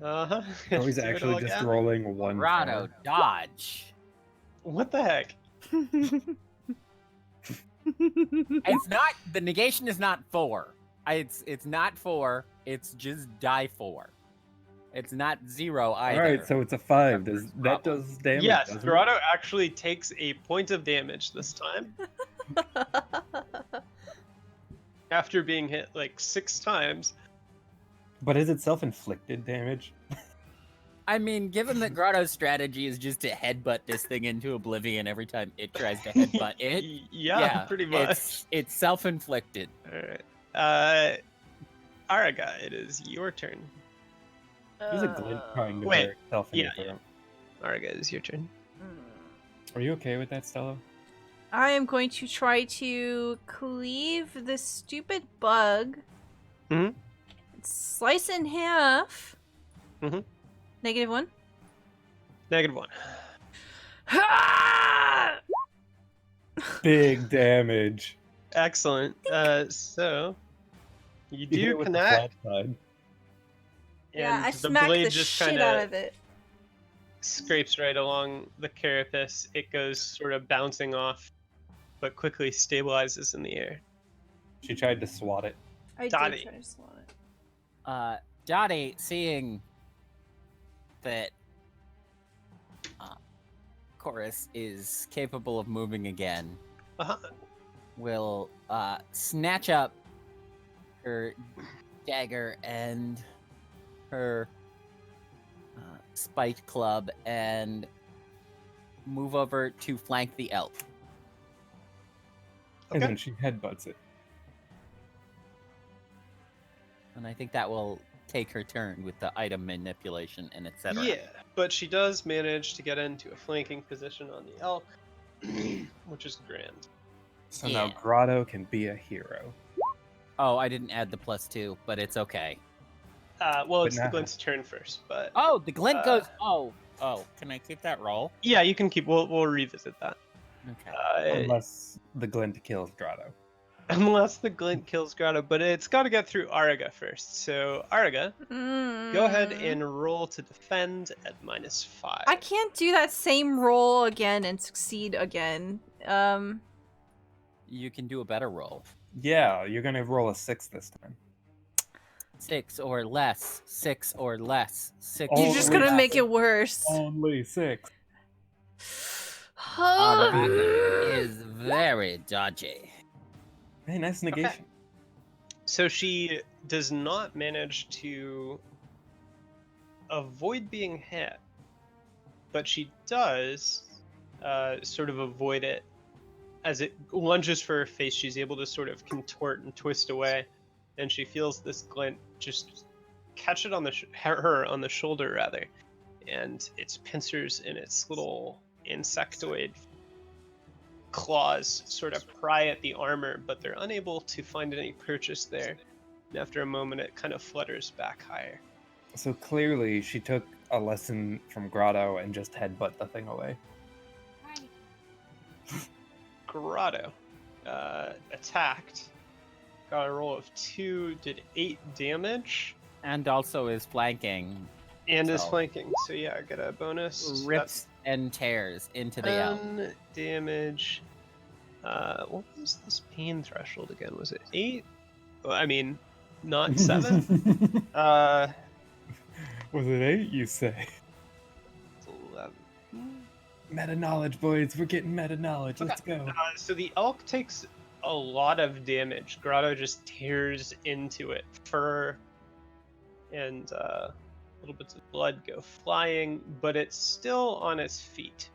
B: Uh-huh.
C: Oh, he's
B: Do it
C: actually
B: all
C: just
B: again.
C: rolling one.
D: Grotto,
C: four.
D: dodge.
B: What the heck?
D: It's not, the negation is not 4. It's not 4, it's just die 4. It's not 0 either.
C: All right, so it's a 5. That does damage?
B: Yes,
C: doesn't it?
B: Grotto actually takes a point of damage this time. After being hit like 6 times.
C: But is it self-inflicted damage?
D: I mean, given that Grotto's strategy is just to headbutt this thing into oblivion every time it tries to headbutt it,
B: yeah, pretty much.
D: It's self-inflicted.
B: Alright. Araga, it is your turn.
C: There's a glint trying to
B: wait,
C: bear itself in
B: yeah,
C: your throat.
B: Araga, it is your turn.
C: Are you okay with that, Stella?
A: I am going to try to cleave this stupid bug.
B: Mhm.
A: Slice in half.
B: Mhm.
A: -1.
B: -1.
C: Big damage.
B: Excellent. So you
C: You hit
B: do
C: it with the
B: connect,
C: flat side.
A: Yeah,
B: and
A: I
B: the
A: smacked
B: blade
A: the
B: just
A: shit
B: kind
A: out
B: of
A: of it.
B: scrapes right along the carapace. It goes sort of bouncing off, but quickly stabilizes in the air.
C: She tried to swat it.
A: I
B: Dati.
A: did try to swat it.
D: Dati, seeing that Chorus is capable of moving again,
B: Uh-huh.
D: will snatch up her dagger and her spiked club and move over to flank the elk.
C: And
B: Okay.
C: then she headbutts it.
D: And I think that will take her turn with the item manipulation and etc.
B: Yeah, but she does manage to get into a flanking position on the elk, which is grand.
C: So
D: Yeah.
C: now Grotto can be a hero.
D: Oh, I didn't add the +2, but it's okay.
B: Well,
C: But
B: it's the
C: now-
B: Glint's turn first, but
D: Oh, the glint goes. Oh, can I keep that roll?
B: yeah, you can keep. We'll revisit that.
D: Okay.
C: Unless the glint kills Grotto.
B: Unless the Glint kills Grotto, but it's got to get through Araga first. So Araga, go ahead and roll to defend at -5.
A: I can't do that same roll again and succeed again.
D: You can do a better roll.
C: Yeah, you're gonna roll a 6 this time.
D: 6 or less. 6 or less. 6.
A: You're
C: Oh,
A: just
C: wait.
A: gonna make it worse.
C: Only 6.
D: That is very dodgy.
C: Hey, nice negation.
B: So she does not manage to avoid being hit, but she does sort of avoid it as it lunges for her face. She's able to sort of contort and twist away, and she feels this glint just catch it on the her on the shoulder rather, and its pincers and its little insectoid claws sort of pry at the armor, but they're unable to find any purchase there. And after a moment, it kind of flutters back higher.
C: So clearly, she took a lesson from Grotto and just headbutt the thing away.
B: Grotto attacked. Got a roll of 2, did 8 damage,
D: And also is flanking.
B: and is
D: So-
B: flanking. So yeah, I get a bonus.
D: Rips and tears into the elk.
B: 10 damage. What was this pain threshold again? Was it 8? Well, I mean, not 7.
C: Was it 8, you say?
B: 11.
C: Meta knowledge, boys. We're getting meta knowledge. Let's go.
B: So the elk takes a lot of damage. Grotto just tears into it. Fur and little bits of blood go flying, but it's still on its feet.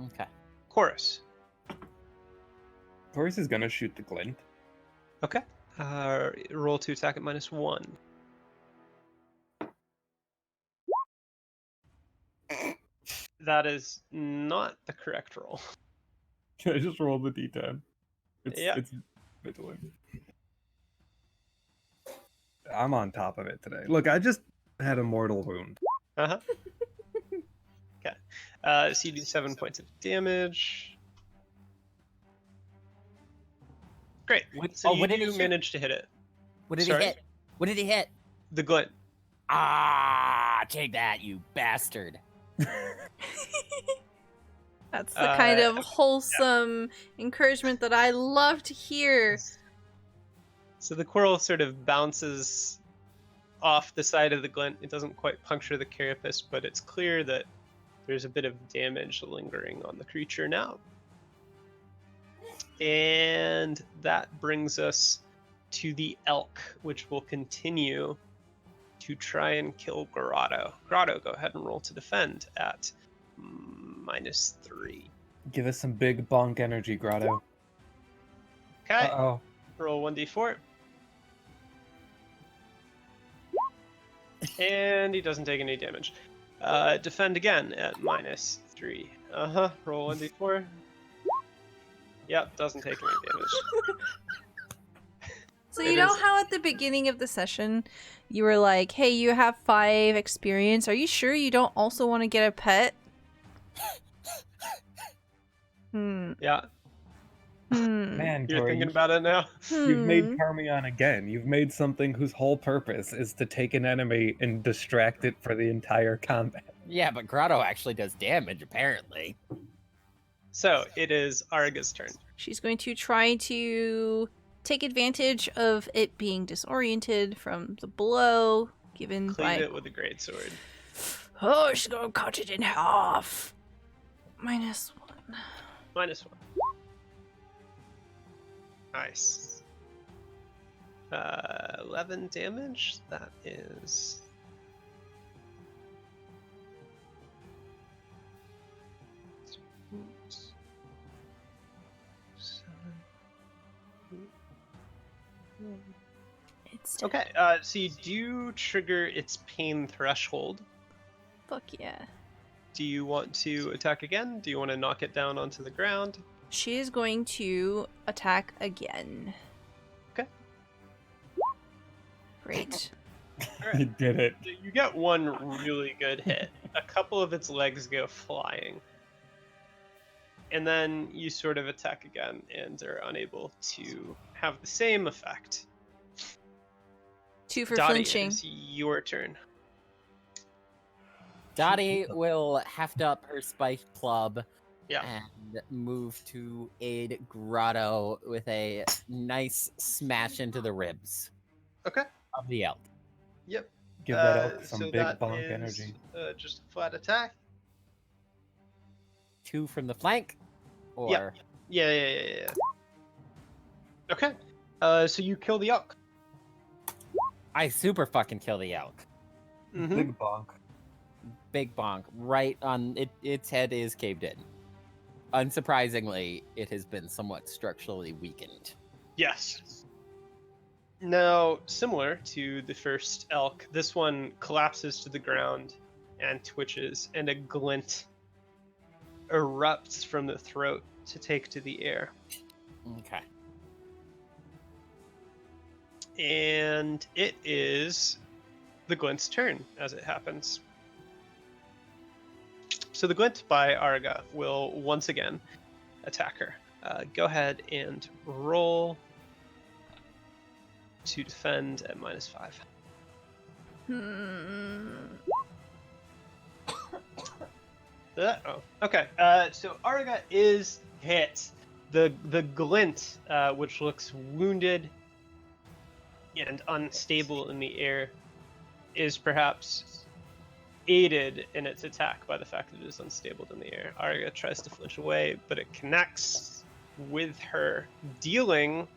D: Okay.
B: Chorus.
C: Chorus is gonna shoot the glint.
B: Okay. Roll to attack at -1. That is not the correct roll.
C: Can I just roll the d10?
B: Yeah.
C: It's vigilant. I'm on top of it today. Look, I just had a mortal wound.
B: Uh-huh. Okay. So you do 7 points of damage. Great. So
D: what did he
B: you
D: shoot?
B: manage to hit it.
D: What did
B: Sorry?
D: he hit? What did he hit?
B: The glint.
D: Ah, take that, you bastard.
A: That's the kind of
B: okay.
A: wholesome encouragement that I love to hear.
B: So the coral sort of bounces off the side of the glint. It doesn't quite puncture the carapace, but it's clear that there's a bit of damage lingering on the creature now. And that brings us to the elk, which will continue to try and kill Grotto. Grotto, go ahead and roll to defend at -3.
C: Give us some big bonk energy, Grotto.
B: Okay,
C: Uh-oh.
B: roll 1d4. And he doesn't take any damage. Defend again at -3. Roll 1d4. Yep, doesn't take any damage.
A: So you know how at the beginning of the session you were like, hey, you have 5 experience. Are you sure you don't also want to get a pet?
B: Yeah,
C: Man,
B: you're
C: Kory,
B: thinking about it now?
C: you've made Carmion again. You've made something whose whole purpose is to take an enemy and distract it for the entire combat.
D: Yeah, but Grotto actually does damage, apparently.
B: So it is Arga's turn.
A: She's going to try to take advantage of it being disoriented from the blow given
B: Cleave
A: by...
B: it with a greatsword.
A: Oh, she's going to cut it in half. -1.
B: -1. Nice. 11 damage. That is...
A: It's
B: Okay, so you do trigger its pain threshold.
A: Fuck yeah.
B: Do you want to attack again? Do you want to knock it down onto the ground?
A: She is going to attack again.
B: Okay.
A: Great.
C: You did it.
B: You get one really good hit. A couple of its legs go flying. And then you sort of attack again and are unable to have the same effect.
A: 2 for
B: Dati,
A: flinching.
B: it is your turn.
D: Dati will heft up her spiked club
B: Yeah.
D: and move to aid Grotto with a nice smash into the ribs
B: Okay.
D: of the elk.
B: Yep.
C: Give that elk some
B: so
C: big
B: that
C: bonk
B: is,
C: energy.
B: Just a flat attack.
D: 2 from the flank, or
B: Yeah. Okay. So you kill the elk.
D: I super fucking kill the elk.
B: Mm-hmm.
C: Big bonk.
D: Big bonk right on it. Its head is caved in. Unsurprisingly, it has been somewhat structurally weakened.
B: Yes. Now, similar to the first elk, this one collapses to the ground and twitches, and a glint erupts from the throat to take to the air.
D: Okay.
B: And it is the glint's turn as it happens. So the glint by Arga will once again attack her. Go ahead and roll to defend at -5. Okay. So Arga is hit. The glint, which looks wounded and unstable in the air, is perhaps aided in its attack by the fact that it is unstable in the air. Arga tries to flinch away, but it connects with her, dealing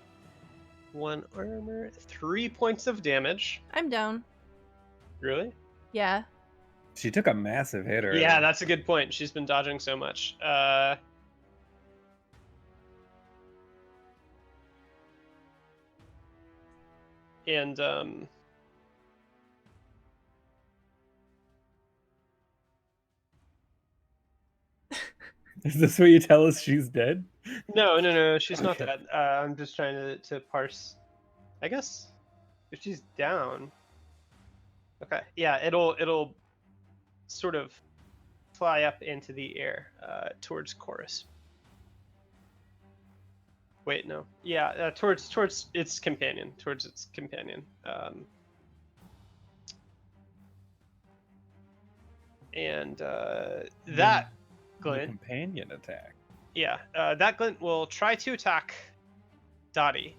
B: 1 armor, 3 points of damage.
A: I'm down.
B: Really?
A: Yeah.
C: She took a massive hit earlier.
B: Yeah, that's a good point. She's been dodging so much. And
C: Is this where you tell us she's dead?
B: no, she's not
C: Okay.
B: dead. I'm just trying to parse. I guess if she's down. Okay, yeah, it'll sort of fly up into the air towards Chorus. Wait, no. Yeah, towards its companion. And that
C: The
B: glint,
C: companion attack.
B: yeah, that glint will try to attack Dati.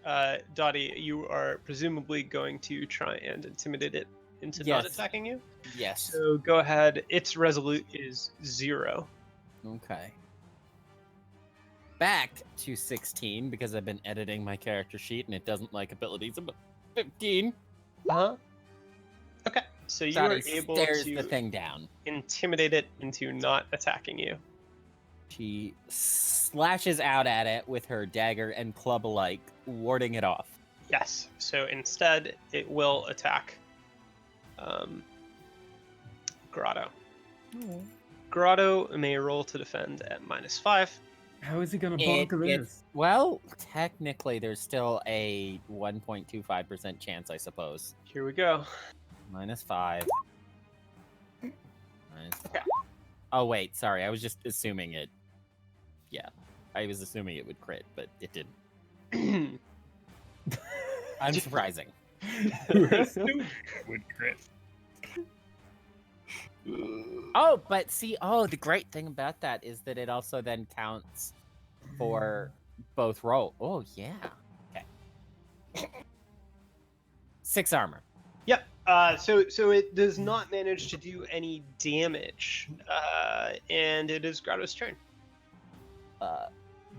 B: Dati, you are presumably going to try and intimidate it into not
D: Yes.
B: attacking you.
D: Yes.
B: So go ahead. Its resolute is 0.
D: Okay. Back to 16 because I've been editing my character sheet and it doesn't like abilities above 15.
B: Uh-huh. Okay, so you are
D: Dati
B: able
D: stares
B: to
D: the thing down.
B: intimidate it into not attacking you.
D: She slashes out at it with her dagger and club alike, warding it off.
B: Yes, so instead it will attack Grotto. Grotto may roll to defend at -5.
C: How is he gonna bonk this?
D: Well, technically, there's still a 1.25% chance, I suppose.
B: Here we go.
D: -5. -5. Oh, wait, sorry. I was just assuming it. Yeah, I was assuming it would crit, but it didn't. Unsurprising.
C: Would crit.
D: Oh, but see, the great thing about that is that it also then counts for both roll. Oh, yeah. Okay. 6 armor.
B: Yep. So it does not manage to do any damage, and it is Grotto's turn.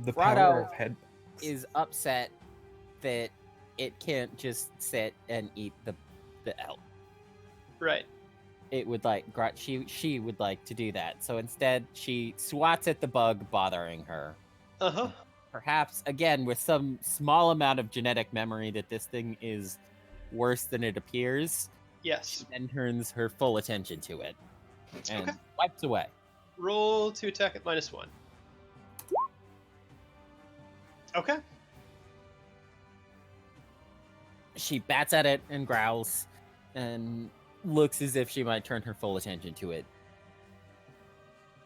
C: The
D: Grotto
C: power of head
D: is upset that it can't just sit and eat the elk.
B: Right.
D: It would like she would like to do that. So instead, she swats at the bug bothering her.
B: Uh-huh.
D: Perhaps again with some small amount of genetic memory that this thing is worse than it appears.
B: Yes.
D: She then turns her full attention to it and
B: Okay.
D: wipes away.
B: Roll to attack at -1. Okay.
D: She bats at it and growls and looks as if she might turn her full attention to it.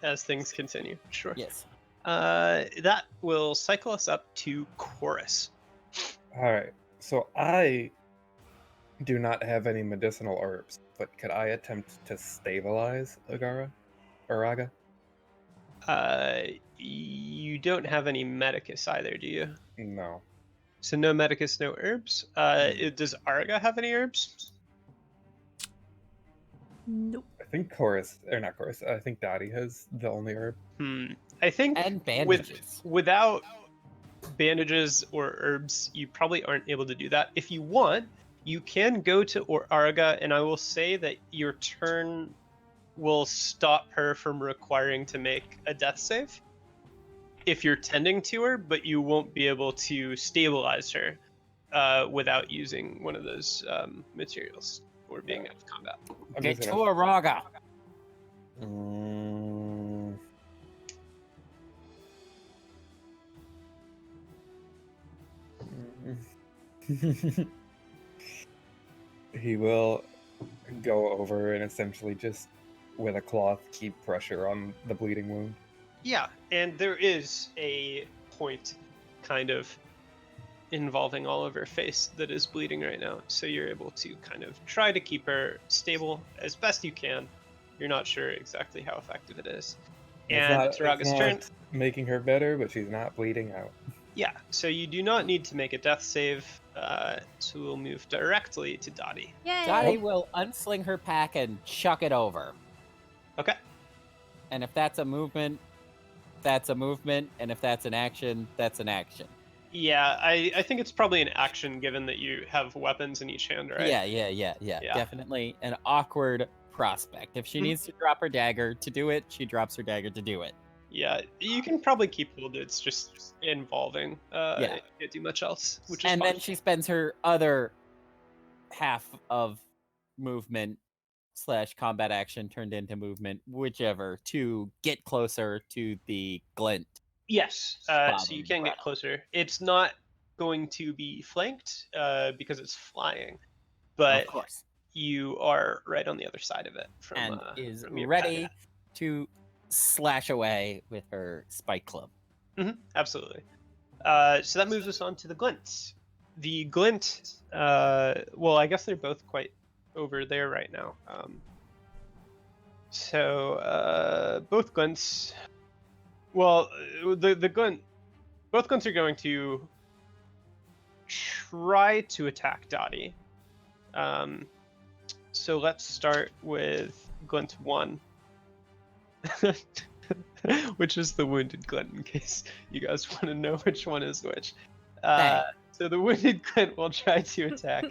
B: As things continue. Sure.
D: Yes.
B: That will cycle us up to Chorus.
C: All right. So I do not have any medicinal herbs, but could I attempt to stabilize Araga?
B: You don't have any Medicus either, do you?
C: No.
B: So no Medicus, no herbs. Does Araga have any herbs?
A: Nope.
C: I think not Chorus. I think Dati has the only herb.
B: I think
D: And bandages.
B: without bandages or herbs, you probably aren't able to do that. If you want, you can go to Araga, and I will say that your turn will stop her from requiring to make a death save if you're tending to her, but you won't be able to stabilize her without using one of those materials or being out of combat.
D: Get to Araga.
C: He will go over and essentially just with a cloth keep pressure on the bleeding wound.
B: Yeah, and there is a point kind of involving all of her face that is bleeding right now, so you're able to kind of try to keep her stable as best you can. You're not sure exactly how effective it is. And it's Araga's turn.
C: Making her better, but she's not bleeding out.
B: Yeah, so you do not need to make a death save, so we'll move directly to Dati.
A: Yay!
D: Dati will unsling her pack and chuck it over.
B: Okay.
D: And if that's a movement, that's a movement. And if that's an action, that's an action.
B: Yeah, I think it's probably an action given that you have weapons in each hand, right?
D: Yeah. Definitely an awkward prospect. If she needs to drop her dagger to do it, she drops her dagger to do it.
B: Yeah, you can probably keep hold. It's just involving. It can't do much else, which is
D: and
B: fine.
D: then she spends her other half of movement / combat action turned into movement, whichever, to get closer to the glint.
B: Yes, so you can get closer. It's not going to be flanked because it's flying, but
D: Of course.
B: you are right on the other side of it.
D: And is
B: from your
D: ready
B: path.
D: to slash away with her spike club.
B: Absolutely. So that moves us on to the glint. The glint, well, I guess they're both quite over there right now. So both glints. Well, the glint, both glints are going to try to attack Dati. So let's start with glint 1. Which is the wounded glint, in case you guys want to know which one is which. So the wounded glint will try to attack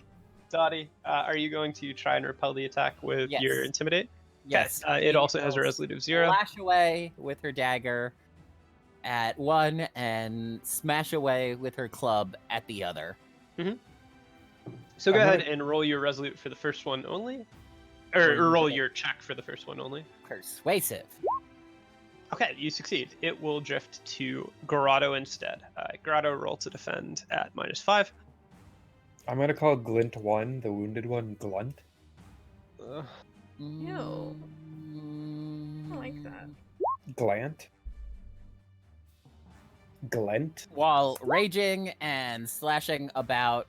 B: Dati, are you going to try and repel the attack with
D: Yes.
B: your Intimidate?
D: Yes.
B: It also has a
D: will
B: resolution of 0.
D: Slash away with her dagger at one and smash away with her club at the other.
B: So go
C: I'm
B: ahead
C: gonna-
B: and roll your resolute for the first one only. Or roll your check for the first one only.
D: Persuasive.
B: Okay, you succeed. It will drift to Grotto instead. Grotto, roll to defend at -5.
C: I'm gonna call Glint 1, the wounded one, Glunt.
B: Ugh.
A: Ew. I don't like that.
C: Glant? Glent?
D: While raging and slashing about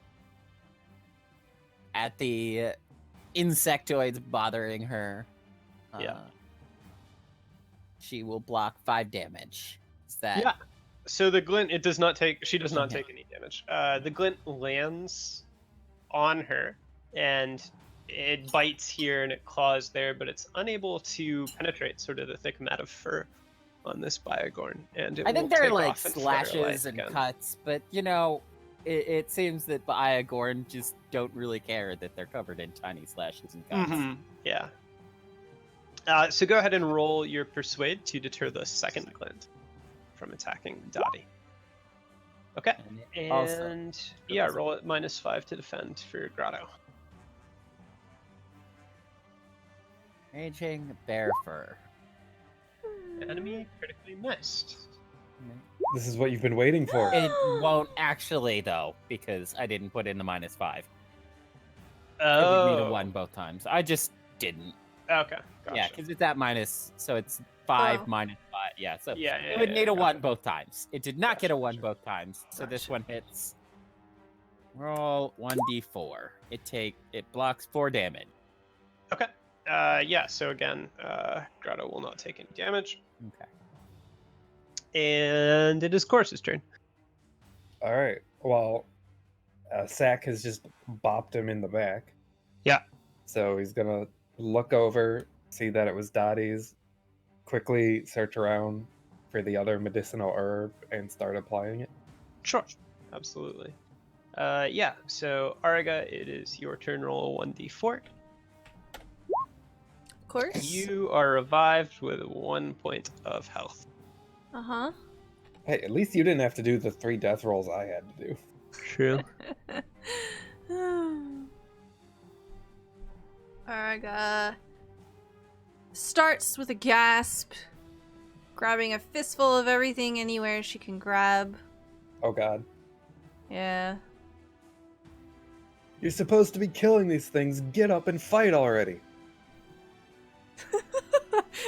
D: at the insectoids bothering her,
B: Yeah.
D: she will block 5 damage. Is that
B: Yeah. So the glint, it does not take. She does not
D: Okay.
B: take any damage. The glint lands on her, and it bites here and it claws there, but it's unable to penetrate sort of the thick mat of fur on this Biogorn. And it
D: I think
B: will
D: there are
B: take
D: like
B: off and flutter
D: slashes
B: light
D: and
B: again.
D: cuts, but it seems that Biogorn just don't really care that they're covered in tiny slashes and cuts.
B: Yeah. So go ahead and roll your persuade to deter the second glint from attacking Dati. Okay.
D: And it also
B: And yeah, roll at -5 to defend for Grotto.
D: raging bear fur.
B: Enemy critically missed.
C: This is what you've been waiting for.
D: It won't actually though, because I didn't put in the -5. I would need a 1 both times. I just didn't.
B: Okay. Gotcha.
D: Yeah, because it's at minus, so it's 5
A: Oh.
D: minus 5. Yeah, so
B: Yeah,
D: it would need a
B: gotcha.
D: 1 both times. It did not get a
B: Gotcha,
D: 1
B: gotcha.
D: both times, so this
B: Gotcha.
D: one hits. Roll 1d4. It blocks 4 damage.
B: Okay. Yeah. So again, Grotto will not take any damage,
D: Okay.
B: and it is Chorus's turn.
C: Alright, well, Sack has just bopped him in the back.
B: Yeah.
C: So he's gonna look over, see that it was Dottie's, quickly search around for the other medicinal herb, and start applying it.
B: Sure. Absolutely. Yeah. So Ariga, it is your turn. Roll a 1d4.
A: Of course.
B: You are revived with 1 point of health.
A: Uh-huh.
C: Hey, at least you didn't have to do the 3 death rolls I had to do.
B: True.
A: Araga starts with a gasp, grabbing a fistful of everything anywhere she can grab.
C: Oh god.
A: Yeah.
C: You're supposed to be killing these things. Get up and fight already.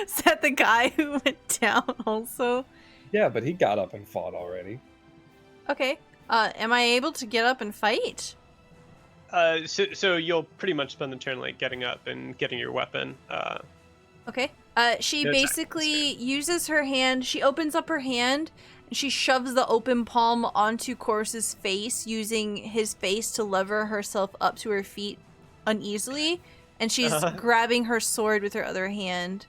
A: Is that the guy who went down also?
C: Yeah, but he got up and fought already.
A: Okay. Am I able to get up and fight?
B: So you'll pretty much spend the turn like getting up and getting your weapon.
A: Okay. She
B: No attack
A: basically uses her hand. She opens up her hand and she shoves the open palm onto Chorus's face, using his face to lever herself up to her feet uneasily. And she's grabbing her sword with her other hand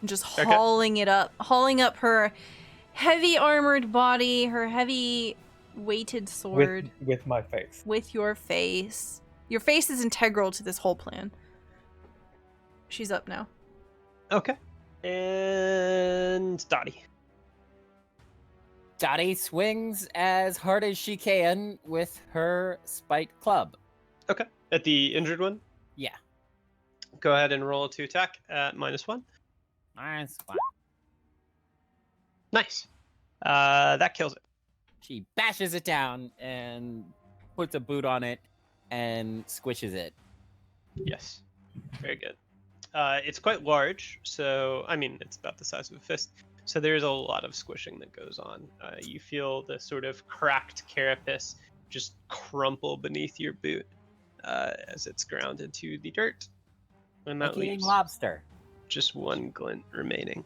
A: and just
B: Okay.
A: hauling up her heavy armored body, her heavy weighted sword
C: With my face.
A: with your face. Your face is integral to this whole plan. She's up now.
B: Okay. And Dottie.
D: Dottie swings as hard as she can with her spiked club.
B: Okay. At the injured one?
D: Yeah.
B: Go ahead and roll to attack at -1.
D: Nice.
B: Nice. That kills it.
D: She bashes it down and puts a boot on it and squishes it.
B: Yes. Very good. It's quite large, so I mean it's about the size of a fist. So there's a lot of squishing that goes on. You feel the sort of cracked carapace just crumple beneath your boot as it's ground into the dirt. And that
D: Like eating
B: leaves
D: lobster.
B: just 1 glint remaining.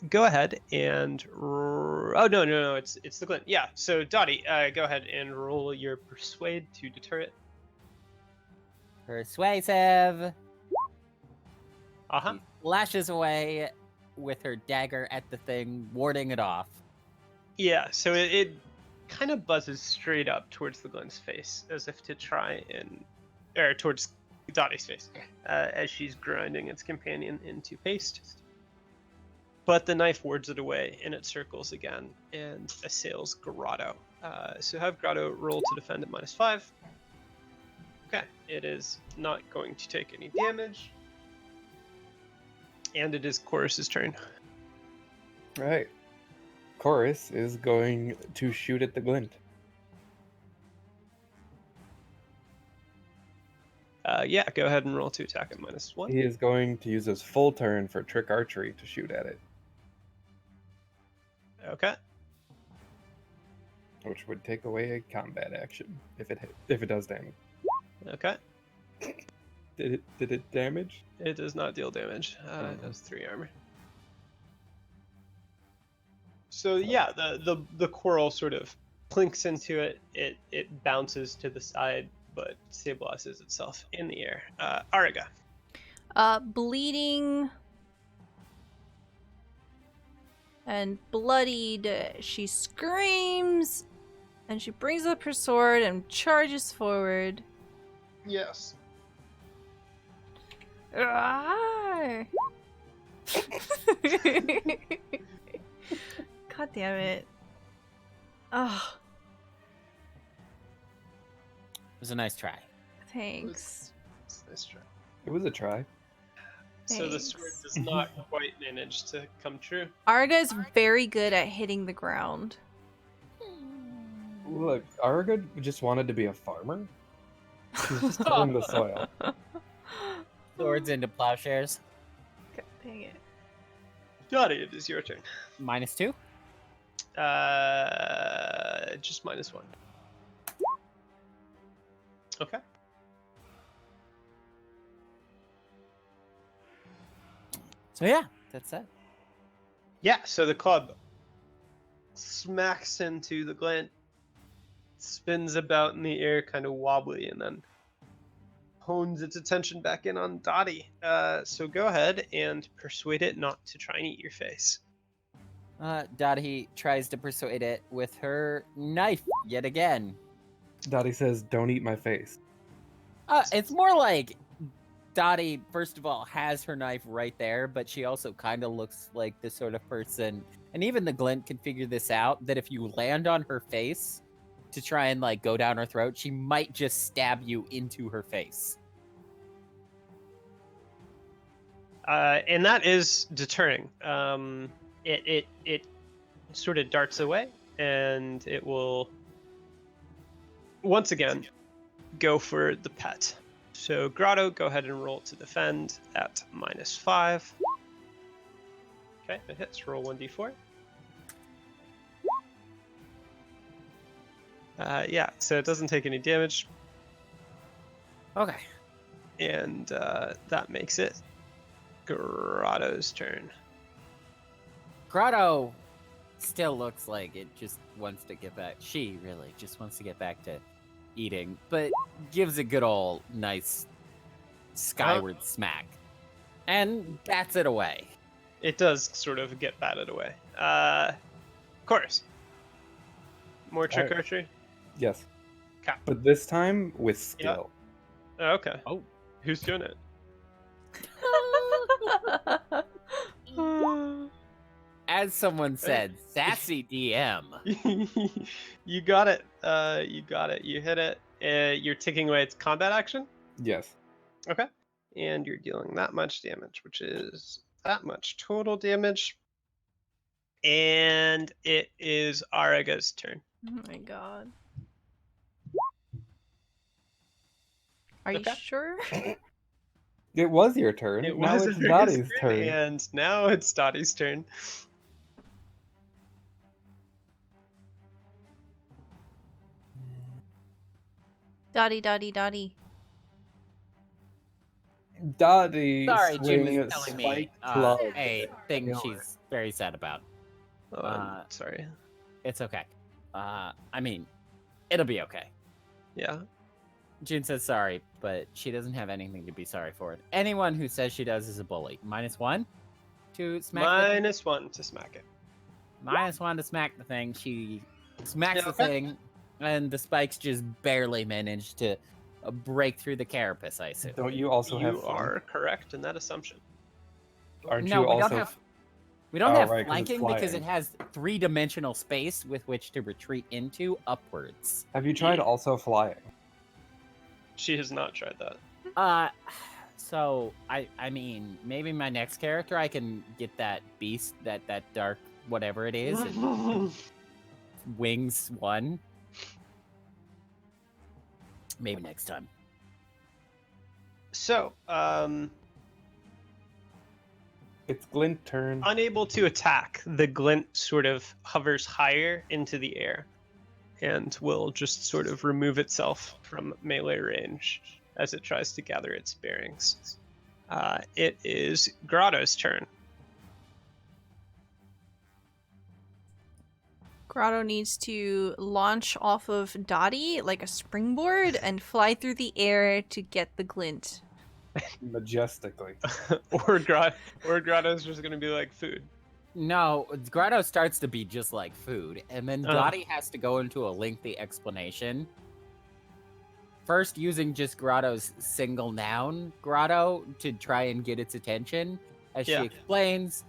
B: Go ahead and oh no, it's the glint. Yeah. So Dottie, go ahead and roll your persuade to deter it.
D: Persuasive.
B: Uh-huh.
D: She lashes away with her dagger at the thing, warding it off.
B: Yeah, so it kind of buzzes straight up towards the glint's face, as if to try and towards Dati's face, as she's grinding its companion into paste. But the knife wards it away, and it circles again and assails Grotto. So have Grotto roll to defend at -5. Okay, it is not going to take any damage. And it is Chorus's turn.
C: Right. Chorus is going to shoot at the glint.
B: Yeah, go ahead and roll to attack at -1.
C: He is going to use his full turn for trick archery to shoot at it,
B: Okay.
C: which would take away a combat action if it does damage.
B: Okay.
C: Did it damage?
B: It does not deal damage. It does 3 armor. So yeah, the coral sort of clinks into it. It bounces to the side, but stabilizes itself in the air. Ariga.
A: Bleeding and bloodied, she screams and she brings up her sword and charges forward.
B: Yes.
A: Rawr. God damn it. Oh,
D: It was a nice try.
A: thanks.
B: Nice try.
C: It was a try.
B: So the sword
A: Thanks.
B: does not quite manage to come true.
A: Arga is very good at hitting the ground.
C: Look, Arga just wanted to be a farmer. She's just tilling the soil.
D: Swords into plowshares.
A: God dang it.
B: Dati, it is your turn.
D: -2.
B: Just -1. Okay.
D: So yeah, that's it.
B: Yeah, so the club smacks into the glint, spins about in the air, kind of wobbly, and then hones its attention back in on Dati. So go ahead and persuade it not to try and eat your face.
D: Dati tries to persuade it with her knife yet again.
C: Dottie says, "Don't eat my face."
D: It's more like Dati, first of all, has her knife right there, but she also kind of looks like the sort of person, and even the glint can figure this out, that if you land on her face to try and like go down her throat, she might just stab you into her face.
B: And that is deterring. It sort of darts away, and it will once again go for the pet. So Grotto, go ahead and roll to defend at -5. Okay, it hits. Roll 1d4. Yeah, so it doesn't take any damage,
D: Okay.
B: and that makes it Grotto's turn.
D: Grotto still looks like it just wants to get back. She really just wants to get back to eating, but gives a good old nice skyward smack and bats it away.
B: It does sort of get batted away. Chorus. More trick
C: Alright.
B: archery?
C: Yes.
B: Okay.
C: But this time with skill.
B: Oh, okay.
D: Oh.
B: Who's doing it?
D: As someone said, sassy DM.
B: You got it. You got it. You hit it. You're taking away its combat action.
C: Yes.
B: Okay. And you're dealing that much damage, which is that much total damage. And it is Ariga's turn.
A: Oh my god. Are you
B: Okay.
A: sure?
C: It was your turn.
B: It
C: Now
B: was
C: it's
B: Ariga's
C: Dottie's turn.
B: And now it's Dottie's turn.
A: Dotty, Dotty, Dotty.
C: Dottie
D: Sorry, Jim
C: swinging
D: is
C: a
D: telling me
C: spiked club.
D: a thing
C: Killer.
D: she's very sad about.
B: Oh, I'm sorry.
D: It's okay. I mean, it'll be okay.
B: Yeah.
D: June says sorry, but she doesn't have anything to be sorry for. Anyone who says she does is a bully. -1 to smack
B: -1 to smack it.
D: -1 to smack the thing. She smacks the
B: Okay.
D: thing, and the spikes just barely manage to break through the carapace, I assume.
C: Don't you also have
B: You
C: flank?
B: are correct in that assumption.
C: Aren't
D: No,
C: you
D: we
C: also?
D: don't have. We don't
C: Oh,
D: have
C: right, 'cause it's
D: flanking because
C: flying.
D: it has 3-dimensional space with which to retreat into upwards.
C: Have you tried
B: Yeah.
C: also flying?
B: She has not tried that.
D: So I mean, maybe my next character I can get that beast, that dark whatever it is, and wings 1. Maybe next time.
B: So,
C: It's Glint turn.
B: unable to attack, the glint sort of hovers higher into the air and will just sort of remove itself from melee range as it tries to gather its bearings. It is Grotto's turn.
A: Grotto needs to launch off of Dati like a springboard and fly through the air to get the glint.
C: Majestically.
B: or Grotto's just going to be like food.
D: No, Grotto starts to be just like food, and then
B: Uh.
D: Dottie has to go into a lengthy explanation. First, using just Grotto's single noun, Grotto, to try and get its attention, as
B: Yeah.
D: she explains,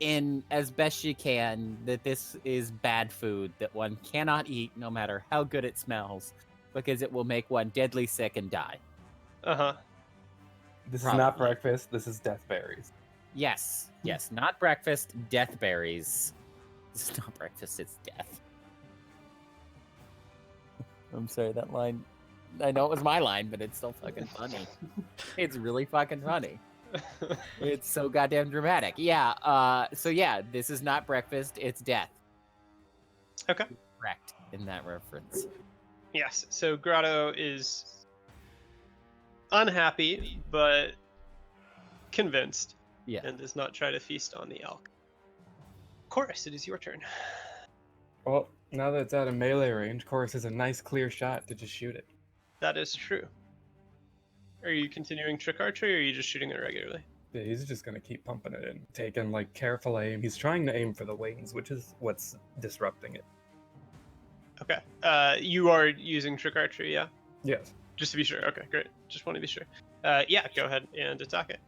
D: in as best she can, that this is bad food that one cannot eat no matter how good it smells, because it will make one deadly sick and die.
B: Uh-huh.
C: This is not
D: Probably.
C: breakfast. This is death berries.
D: Yes, not breakfast, death berries. It's not breakfast, it's death. I'm sorry, that line. I know it was my line, but it's so fucking funny. It's really fucking funny. It's so goddamn dramatic. Yeah, so yeah, this is not breakfast, it's death.
B: Okay.
D: Correct in that reference.
B: Yes, so Grotto is unhappy, but convinced,
D: Yeah.
B: and does not try to feast on the elk. Chorus, it is your turn.
C: Well, now that it's out of melee range, Chorus has a nice clear shot to just shoot it.
B: That is true. Are you continuing trick archery, or are you just shooting it regularly?
C: Yeah, he's just gonna keep pumping it in, taking like careful aim. He's trying to aim for the wings, which is what's disrupting it.
B: Okay. You are using trick archery, yeah?
C: Yes.
B: Just to be sure. Okay, great. Just want to be sure. Yeah, go ahead and attack it.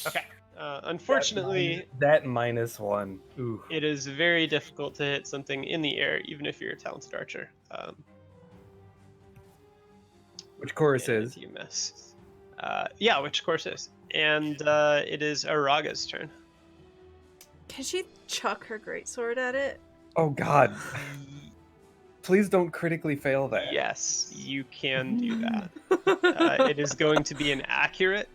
B: Okay. Unfortunately,
C: that -1. Ooh.
B: it is very difficult to hit something in the air, even if you're a talented archer.
C: Which Chorus
B: and
C: is?
B: You miss. Yeah, which course is. And it is Araga's turn.
A: Can she chuck her greatsword at it?
C: Oh God! Please don't critically fail that.
B: Yes, you can do that. It is going to be an accurate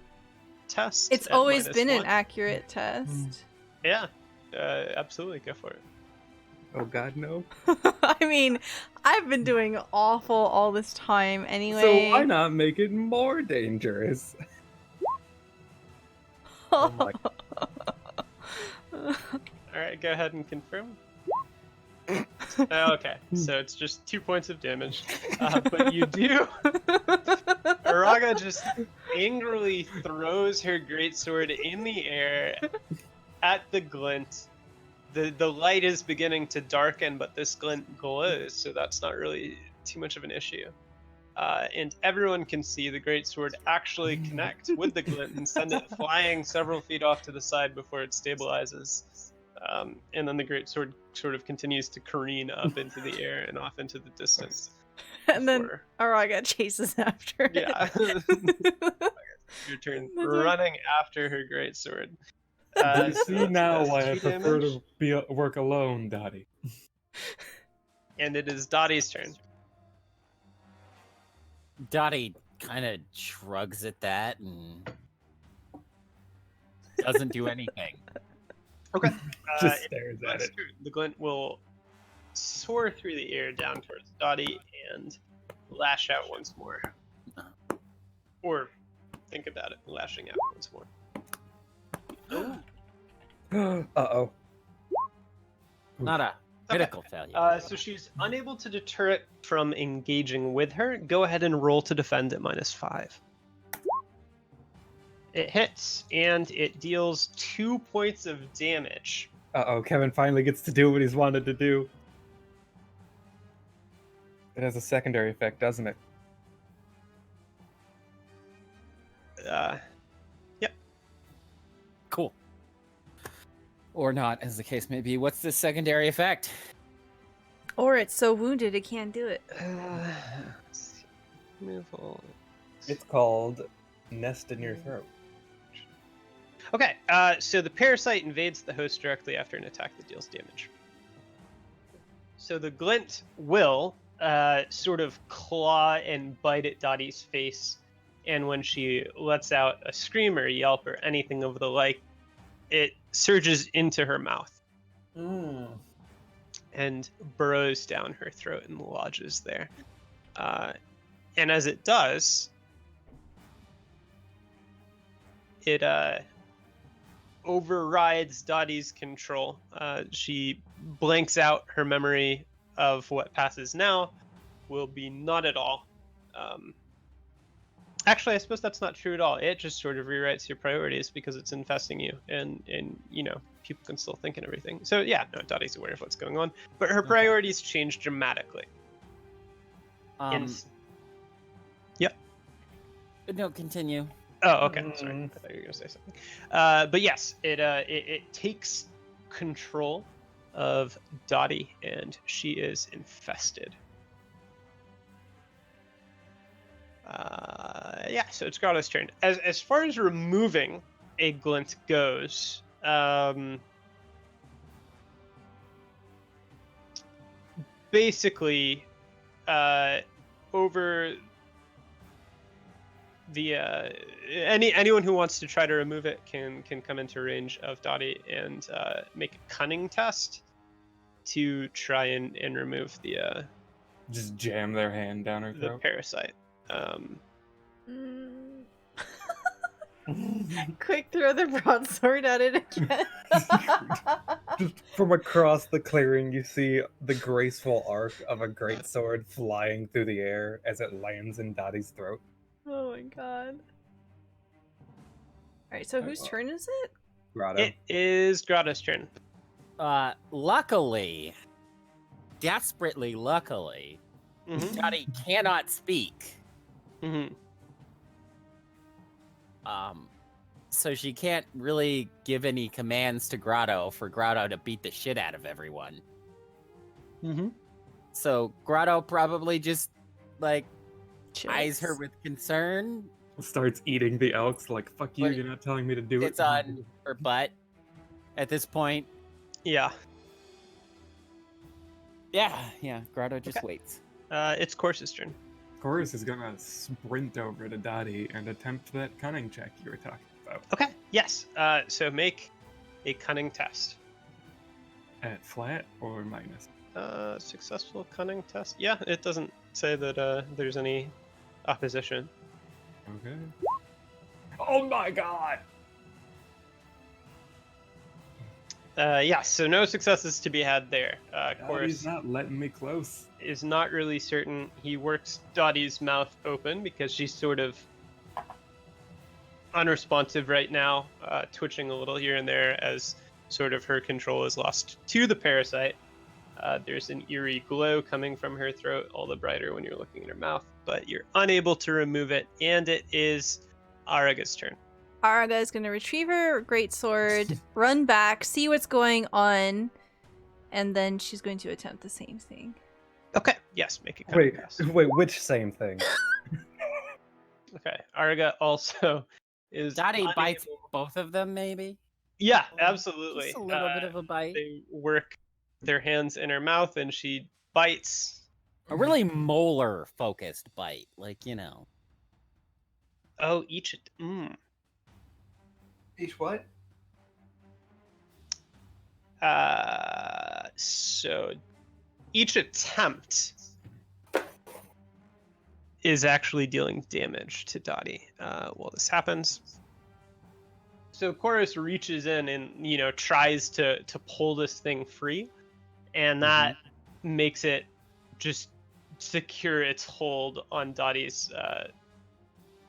B: test.
A: It's
B: at
A: always been
B: -1.
A: an accurate test.
B: Yeah, absolutely, go for it.
C: Oh God, no.
A: I mean, I've been doing awful all this time anyway.
C: So why not make it more dangerous? Oh my.
B: All right, go ahead and confirm. Okay, so it's just 2 points of damage, but you do. Araga just angrily throws her greatsword in the air at the glint. The light is beginning to darken, but this glint glows, so that's not really too much of an issue. And everyone can see the greatsword actually connect with the glint and send it flying several feet off to the side before it stabilizes. And then the greatsword sort of continues to careen up into the air and off into the distance.
A: And then
B: before-
A: Araga chases after it.
B: Yeah. Your turn.
A: That's right.
B: Running after her greatsword.
C: You
B: So
C: see
B: that's
C: now
B: best
C: why I
B: 2
C: prefer
B: damage.
C: to work alone, Dottie.
B: And it is Dottie's turn.
D: Dottie kind of shrugs at that and doesn't do anything.
B: Okay.
C: Just
B: It
C: stares
B: is
C: at
B: Glint's
C: it.
B: turn. The glint will soar through the air down towards Dottie and lash out once more. Or think about it, lashing out once more.
C: Uh-oh.
D: Not a critical failure.
B: So she's unable to deter it from engaging with her. Go ahead and roll to defend at -5. It hits, and it deals 2 points of damage.
C: Uh-oh, Kevin finally gets to do what he's wanted to do. It has a secondary effect, doesn't it?
B: Yep.
D: Cool. Or not, as the case may be. What's the secondary effect?
A: Or it's so wounded it can't do it.
B: Let's see. Removal.
C: It's called Nest in Your Throat.
B: Okay, so the parasite invades the host directly after an attack that deals damage. So the glint will sort of claw and bite at Dotti's face, and when she lets out a scream or a yelp or anything of the like, it surges into her mouth and burrows down her throat and lodges there. And as it does, it overrides Dotti's control. She blanks out her memory of what passes now, will be not at all. Actually, I suppose that's not true at all. It just sort of rewrites your priorities because it's infesting you, and you know, people can still think and everything. So yeah, no, Dotti's aware of what's going on, but her priorities change dramatically. Yep.
D: No, continue.
B: Oh, okay. Sorry, I thought you were gonna say something. But yes, it takes control of Dati, and she is infested. Yeah, so it's Grotto's turn. As far as removing a glint goes, basically, over the anyone who wants to try to remove it can come into range of Dati and make a cunning test to try and remove the
C: Just jam their hand down her
B: the
C: throat.
B: parasite.
A: Quick, throw the broadsword at it again.
C: Just from across the clearing, you see the graceful arc of a great sword flying through the air as it lands in Dotti's throat.
A: Oh my god. Alright, so whose turn is it?
C: Grotto.
B: It is Grotto's turn.
D: Luckily, desperately luckily,
B: Mm-hmm.
D: Dati cannot speak.
B: Mm-hmm.
D: So she can't really give any commands to Grotto for Grotto to beat the shit out of everyone.
B: Mm-hmm.
D: So Grotto probably just, like, eyes
A: Chills.
D: her with concern.
C: Starts eating the elks like, fuck you,
D: But
C: you're not telling me to do it.
D: It's on her butt at this point.
B: Yeah.
D: Yeah, Grotto just
B: Okay.
D: waits.
B: It's Corsa's turn.
C: Chorus is gonna sprint over to Dati and attempt that cunning check you were talking about.
B: Okay. Yes. So make a cunning test.
C: At flat or minus?
B: Successful cunning test. Yeah, it doesn't say that there's any opposition.
C: Okay. Oh my god!
B: Yeah, so no successes to be had there.
C: Dati's
B: Chorus
C: not letting me close.
B: is not really certain. He works Dottie's mouth open because she's sort of unresponsive right now, twitching a little here and there as sort of her control is lost to the parasite. There's an eerie glow coming from her throat, all the brighter when you're looking at her mouth, but you're unable to remove it, and it is Araga's turn.
A: Araga is going to retrieve her great sword, run back, see what's going on, and then she's going to attempt the same thing.
B: Okay, yes, make a cunning test.
C: Wait, which same thing?
B: Okay, Araga also is
D: Dati
B: unable-
D: bites both of them, maybe?
B: Yeah, absolutely.
D: Just a little bit of a bite.
B: They work their hands in her mouth, and she bites.
D: A really molar-focused bite, like, you know.
B: Oh, each
E: what?
B: So each attempt is actually dealing damage to Dati while this happens. So Chorus reaches in and, you know, tries to pull this thing free, and that makes it just secure its hold on Dati's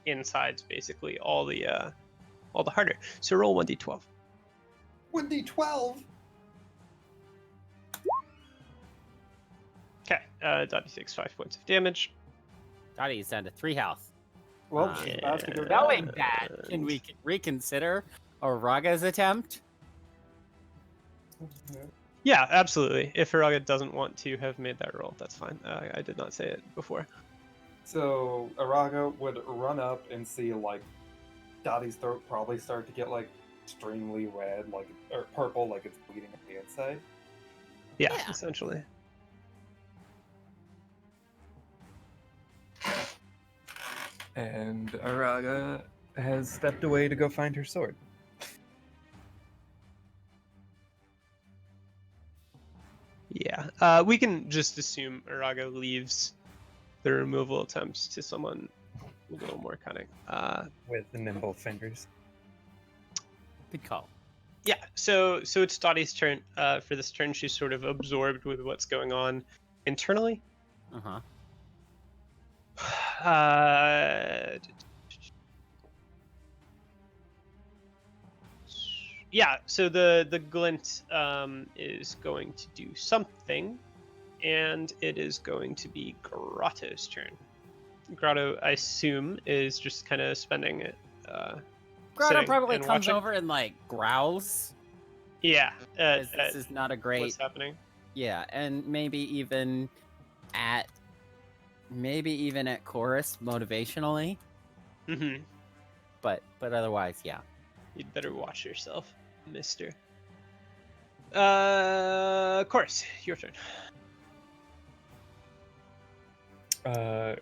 B: insides, basically all the harder. So roll 1d12.
E: 1d12?
B: Okay, Dati takes 5 points of damage.
D: Dati is down to 3 health.
E: Well, she's about to go down.
D: Knowing that, can we reconsider Araga's attempt?
B: Yeah, absolutely. If Araga doesn't want to have made that roll, that's fine. I did not say it before.
E: So Araga would run up and see like Dotti's throat probably start to get like extremely red, like or purple, like it's bleeding at the inside.
B: Yeah,
D: Yeah.
B: essentially.
C: And Araga has stepped away to go find her sword.
B: Yeah, we can just assume Araga leaves the removal attempts to someone a little more cunning.
C: With the nimble fingers.
D: Good call.
B: Yeah, so it's Dottie's turn. For this turn, she's sort of absorbed with what's going on internally.
D: Uh-huh.
B: Yeah, so the glint is going to do something, and it is going to be Grotto's turn. Grotto, I assume, is just kind of spending it.
D: Grotto
B: sitting
D: probably
B: and
D: comes
B: watching.
D: over and like growls.
B: Yeah,
D: 'Cause this is not a great.
B: what's happening.
D: Yeah, and maybe even at chorus motivationally,
B: Mm-hmm.
D: but otherwise, yeah.
B: You'd better watch yourself, mister. Chorus, your turn.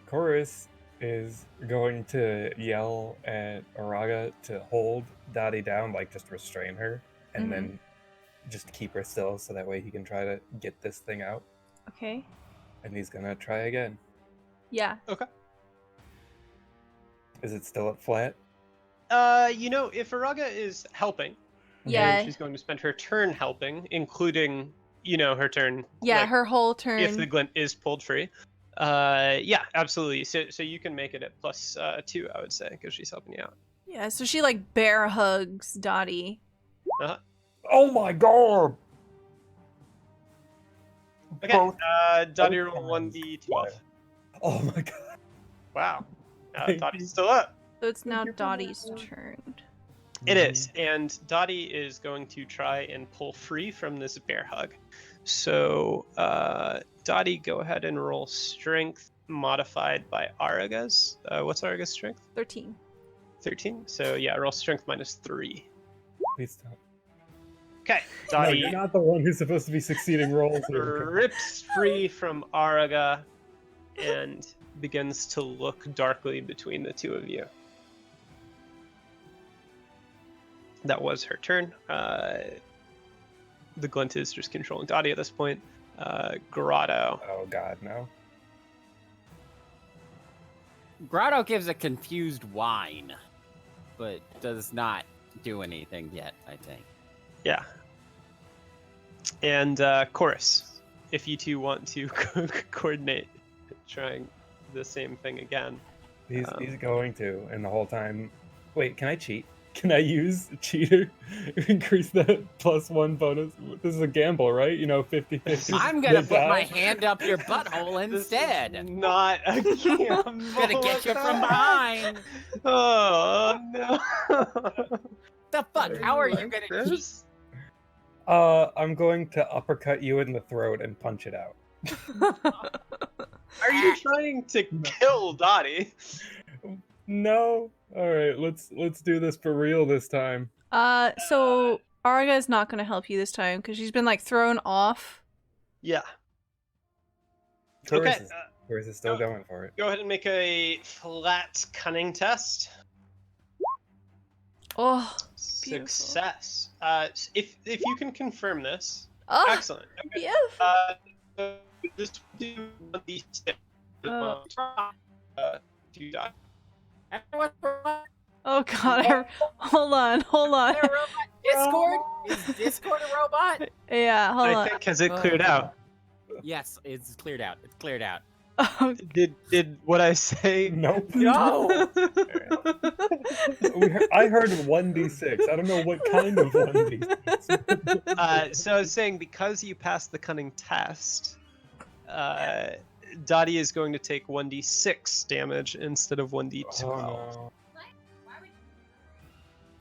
C: Chorus is going to yell at Araga to hold Dottie down, like just restrain her, and then just keep her still so that way he can try to get this thing out.
A: Okay.
C: And he's gonna try again.
A: Yeah.
B: Okay.
C: Is it still at flat?
B: If Araga is helping,
A: Yeah.
B: and she's going to spend her turn helping, including, her turn.
A: Yeah,
B: like,
A: her whole turn.
B: if the glint is pulled free. Yeah, absolutely. So you can make it at +2, I would say, because she's helping you out.
A: Yeah, so she like bear hugs Dottie.
C: Oh my god!
B: Okay,
C: Both-
B: Dottie
C: both
B: roll
C: times.
B: 1d12.
C: Oh my god.
B: Wow.
C: Thank
B: Dottie's
C: you.
B: still up.
A: So it's now
C: Thank you for
A: Dottie's
C: that.
A: turn.
B: It is, and Dottie is going to try and pull free from this bear hug. So, Dottie, go ahead and roll strength modified by Araga's. What's Araga's strength?
A: 13.
B: 13. So yeah, roll strength -3.
C: Please stop.
B: Okay,
C: No,
B: Dottie
C: you're not the one who's supposed to be succeeding rolls here.
B: rips free from Araga and begins to look darkly between the two of you. That was her turn. The glint is just controlling Dottie at this point. Grotto.
C: Oh god, no.
D: Grotto gives a confused whine, but does not do anything yet, I think.
B: Yeah. And Chorus, if you two want to coordinate trying the same thing again.
C: He's going to, and the whole time. Wait, can I cheat? Can I use cheater? Increase that +1 bonus. This is a gamble, right? 50-50.
D: I'm gonna
C: They
D: put my
C: die.
D: hand up your butthole
B: This is
D: instead.
B: not a gamble.
D: Gonna get you from behind.
B: Oh no.
D: The fuck? How are you gonna cheat?
C: I'm going to uppercut you in the throat and punch it out.
B: Are you trying to kill Dottie?
C: No. All right, let's do this for real this time.
A: So Araga is not going to help you this time because she's been like thrown off.
B: Yeah.
C: Chorus
B: Okay.
C: is still going for it.
B: Go ahead and make a flat cunning test.
A: Oh, beautiful.
B: Success. If you can confirm this,
A: Oh,
B: excellent. Okay.
A: yeah.
B: So this will do 1d6. Do die.
A: Oh god. Hold on.
D: Discord? Is Discord a robot?
A: Yeah, hold
B: I
A: on.
B: think has it cleared out.
D: Yes, it's cleared out. It's cleared out.
A: Oh,
B: Did what I say?
C: Nope.
D: No!
C: I heard 1d6. I don't know what kind of 1d6.
B: So I was saying, because you passed the cunning test, Dati is going to take 1d6 damage instead of 1d12.
C: Oh no.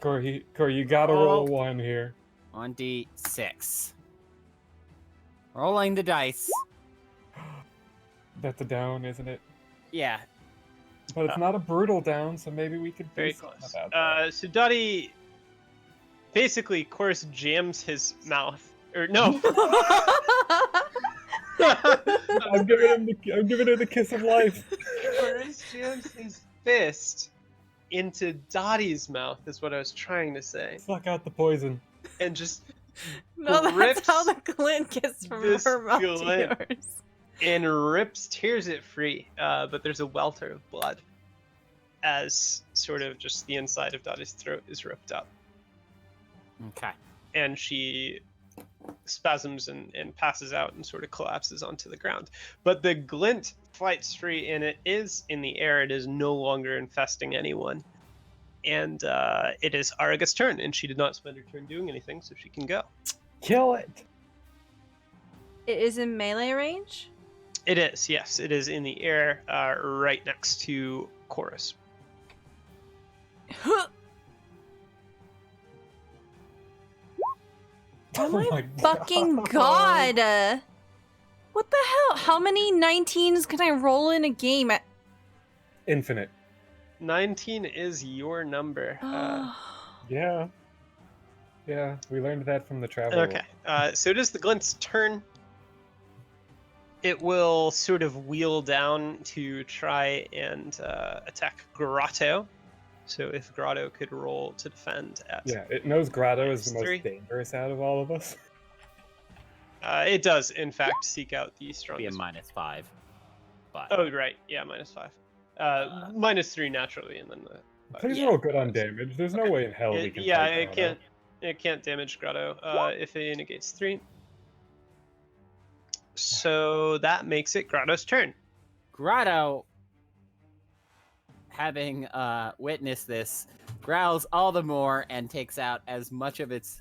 C: Kory, you gotta roll a 1 here.
D: 1d6. Rolling the dice.
C: That's a down, isn't it?
D: Yeah.
C: But it's not a brutal down, so maybe we could do
B: Very
C: something
B: close.
C: about that.
B: So Dati basically, Chorus jams his mouth. Or no.
C: I'm giving her the kiss of life.
B: Chorus jams his fist into Dotti's mouth, is what I was trying to say.
C: Suck out the poison.
B: And just
A: No, that's
B: rips
A: how the glint gets from
B: this
A: her mouth
B: glint.
A: to yours.
B: and tears it free. But there's a welter of blood as sort of just the inside of Dotti's throat is ripped up.
D: Okay.
B: And she spasms and passes out and sort of collapses onto the ground. But the glint fights free, and it is in the air. It is no longer infesting anyone. And it is Araga's turn, and she did not spend her turn doing anything, so she can go.
C: Kill it!
A: It is in melee range?
B: It is, yes. It is in the air right next to Chorus.
A: Oh my fucking god! What the hell? How many 19s can I roll in a game?
C: Infinite.
B: 19 is your number.
C: Yeah. Yeah, we learned that from the travel.
B: Okay, so it is the glint's turn. It will sort of wheel down to try and attack Grotto. So if Grotto could roll to defend at...
C: Yeah, it knows Grotto is the most
B: -3.
C: dangerous out of all of us.
B: It does, in fact, seek out the
D: Be a
B: strongest.
D: -5. But
B: Oh, right. Yeah, -5. -3 naturally, and then the...
C: Please
B: yeah,
C: roll good on
B: bonus.
C: damage. There's no way in hell we can
B: Yeah,
C: fight
B: it
C: Grotto.
B: can't. It can't damage Grotto if it negates 3. So that makes it Grotto's turn.
D: Grotto, having witnessed this, growls all the more and takes out as much of its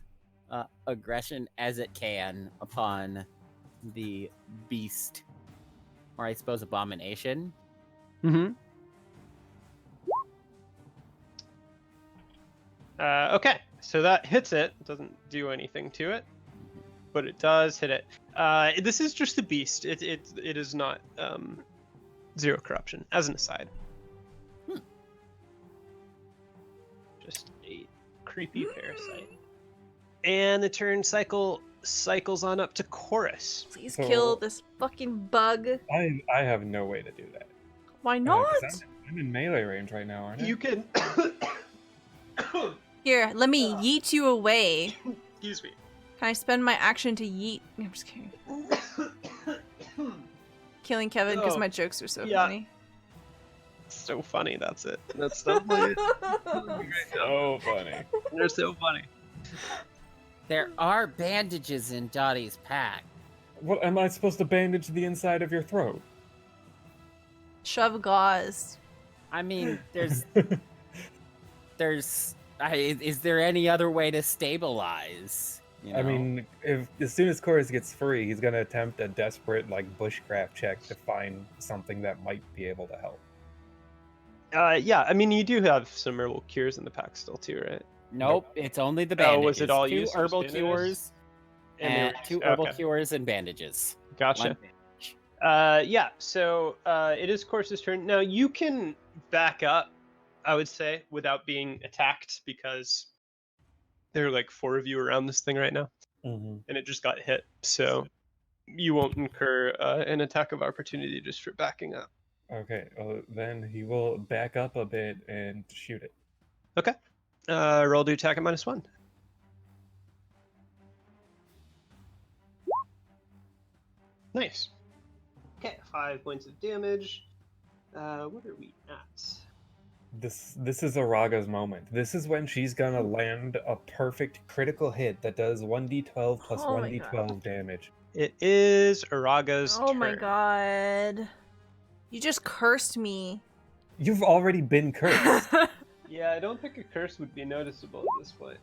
D: aggression as it can upon the beast, or I suppose abomination.
B: Mm-hmm. Okay, so that hits it. It doesn't do anything to it, but it does hit it. This is just a beast. It is not 0 corruption, as an aside. Just a creepy parasite. And the turn cycles on up to Chorus.
A: Please
C: So-
A: kill this fucking bug.
C: I have no way to do that.
A: Why
C: 'Cause
A: not?
C: I'm in melee range right now, aren't I?
B: You can.
A: Here, let me yeet you away.
B: Excuse me.
A: Can I spend my action to yeet? I'm just kidding. Killing Kevin because
B: Oh,
A: my jokes are so
B: yeah.
A: funny.
B: So funny. That's it. That's so funny.
C: So funny.
B: They're so funny.
D: There are bandages in Dotti's pack.
C: What am I supposed to bandage the inside of your throat?
A: Shove gauze.
D: I mean, is there any other way to stabilize? You
C: I
D: know?
C: mean, if as soon as Chorus gets free, he's gonna attempt a desperate bushcraft check to find something that might be able to help.
B: Yeah. I mean, you do have some herbal cures in the pack still too, right?
D: Nope, it's only the
B: Oh,
D: bandages.
B: was it all
D: 2
B: used as
D: herbal
B: bandages?
D: cures
B: they
D: and
B: were-
D: 2 herbal
B: okay.
D: cures and bandages.
B: Gotcha.
D: One bandage.
B: Yeah. So it is Chorus's turn now. You can back up, I would say, without being attacked because there are like 4 of you around this thing right now,
C: Mm-hmm.
B: and it just got hit. So you won't incur an attack of opportunity just for backing up.
C: Okay, then he will back up a bit and shoot it.
B: Okay. Roll to attack at -1. Nice. Okay, 5 points of damage. What are we at?
C: This is Araga's moment. This is when she's gonna land a perfect critical hit that does 1d12 plus
A: Oh my
C: 1d12 damage.
B: It is Araga's
A: Oh
B: turn.
A: my god. You just cursed me.
C: You've already been cursed.
B: Yeah, I don't think a curse would be noticeable at this point.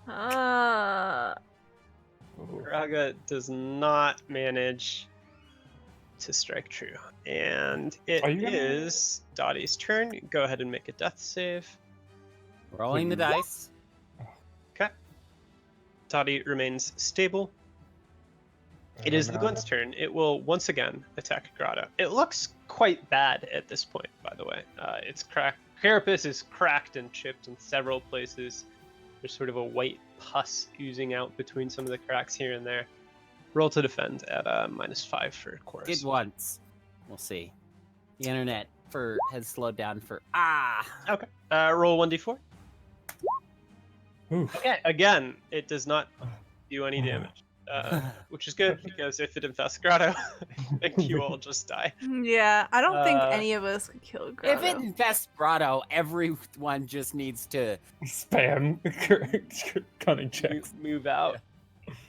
A: Ah.
C: Ooh.
B: Araga does not manage to strike true. And it
E: Are you gonna-
B: is Dottie's turn. Go ahead and make a death save.
D: Rolling the
E: Please.
D: dice.
B: Okay. Dati remains stable. It is the Glint's turn. It will once again attack Grotto. It looks quite bad at this point, by the way. Its carapace is cracked and chipped in several places. There's sort of a white pus oozing out between some of the cracks here and there. Roll to defend at -5 for Chorus.
D: Did once. We'll see. The internet has slowed down for
B: Okay. Roll 1d4.
C: Oof.
B: Okay. Again, it does not do any damage, which is good because if it infests Grotto, then you all just die.
A: Yeah, I don't think
B: Uh,
A: any of us could kill Grotto.
D: If it infests Grotto, everyone just needs to
C: Spam cunning checks.
B: Move out.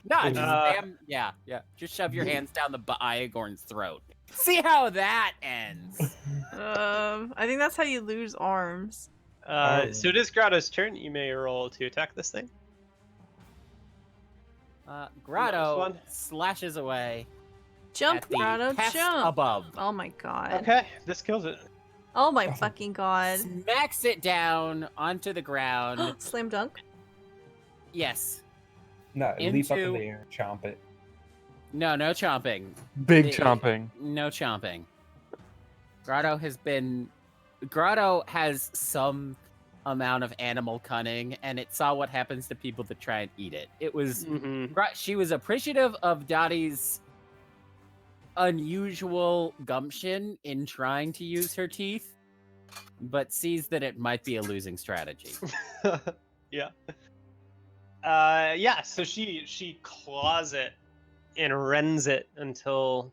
D: just
B: Uh,
D: spam. Yeah. Just shove your hands down the Iagorn's throat. See how that ends.
A: I think that's how you lose arms.
B: So it is Grotto's turn. You may roll to attack this thing.
D: Grotto
B: one.
D: slashes away
A: Jump,
D: at the
A: Grotto,
D: pest
A: jump!
D: above.
A: Oh my god.
B: Okay, this kills it.
A: Oh my fucking god.
D: Smacks it down onto the ground.
A: Slam dunk.
D: Yes.
C: No, leap up in
D: Into-
C: the air, chomp it.
D: No chomping.
F: Big
D: It-
F: chomping.
D: No chomping. Grotto has some amount of animal cunning, and it saw what happens to people that try and eat it. It was she was appreciative of Dottie's unusual gumption in trying to use her teeth, but sees that it might be a losing strategy.
B: Yeah. So she claws it and rends it until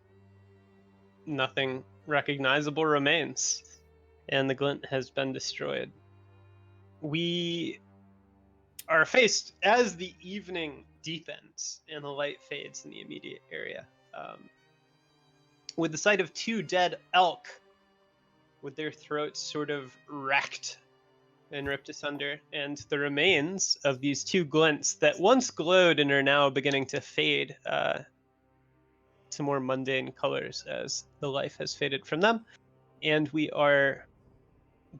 B: nothing recognizable remains, and the glint has been destroyed. We are faced as the evening deepens and the light fades in the immediate area, with the sight of two dead elk with their throats sort of racked and ripped asunder, and the remains of these two glints that once glowed and are now beginning to fade to more mundane colors as the life has faded from them. And we are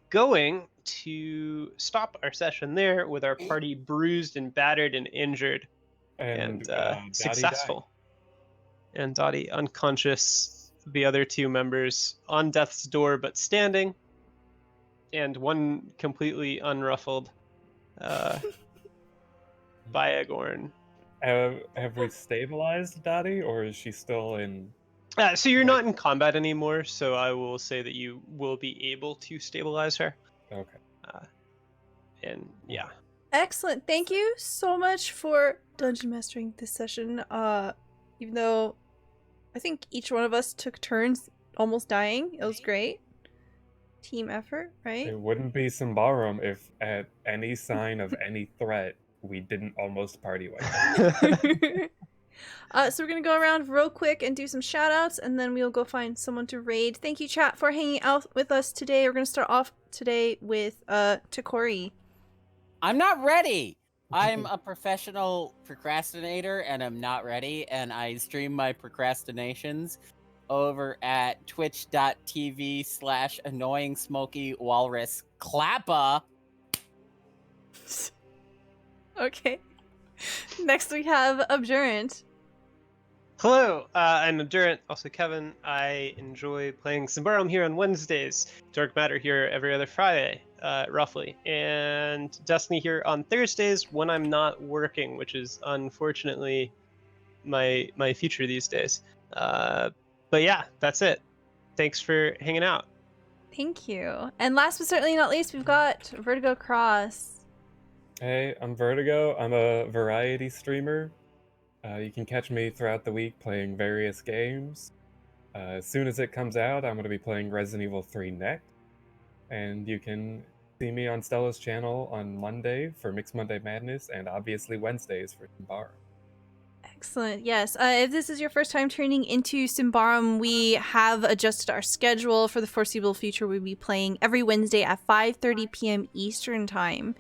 B: going to stop our session there with our party bruised and battered and injured and
C: Dati
B: successful. And Dati unconscious, the other two members on death's door but standing, and one completely unruffled Iagorn.
C: Have we stabilized Dati, or is she still in?
B: So you're not in combat anymore, so I will say that you will be able to stabilize her.
C: Okay.
B: And yeah.
A: Excellent. Thank you so much for dungeon mastering this session. Even though I think each one of us took turns almost dying, it was great. Team effort, right?
C: It wouldn't be Symbaroum if, at any sign of any threat, we didn't almost party wipe.
A: So we're gonna go around real quick and do some shout outs, and then we'll go find someone to raid. Thank you, chat, for hanging out with us today. We're gonna start off today with Kory.
D: I'm not ready. I'm a professional procrastinator, and I'm not ready. And I stream my procrastinations over at twitch.tv/annoyingsmokywalrusclappa.
A: Okay. Next we have Obdurant.
B: Hello, I'm Obdurant, also Kevin. I enjoy playing Symbaroum here on Wednesdays, Dark Matter here every other Friday, roughly, and Destiny here on Thursdays when I'm not working, which is unfortunately my future these days. But yeah, that's it. Thanks for hanging out.
A: Thank you. And last but certainly not least, we've got Vertigo Cross.
C: Hey, I'm Vertigo. I'm a variety streamer. You can catch me throughout the week playing various games. As soon as it comes out, I'm going to be playing Resident Evil 3 next. And you can see me on Stella's channel on Monday for Mixed Monday Madness, and obviously Wednesdays for Symbaroum.
A: Excellent. Yes. If this is your first time tuning into Symbaroum, we have adjusted our schedule for the foreseeable future. We'll be playing every Wednesday at 5:30 p.m. Eastern Time.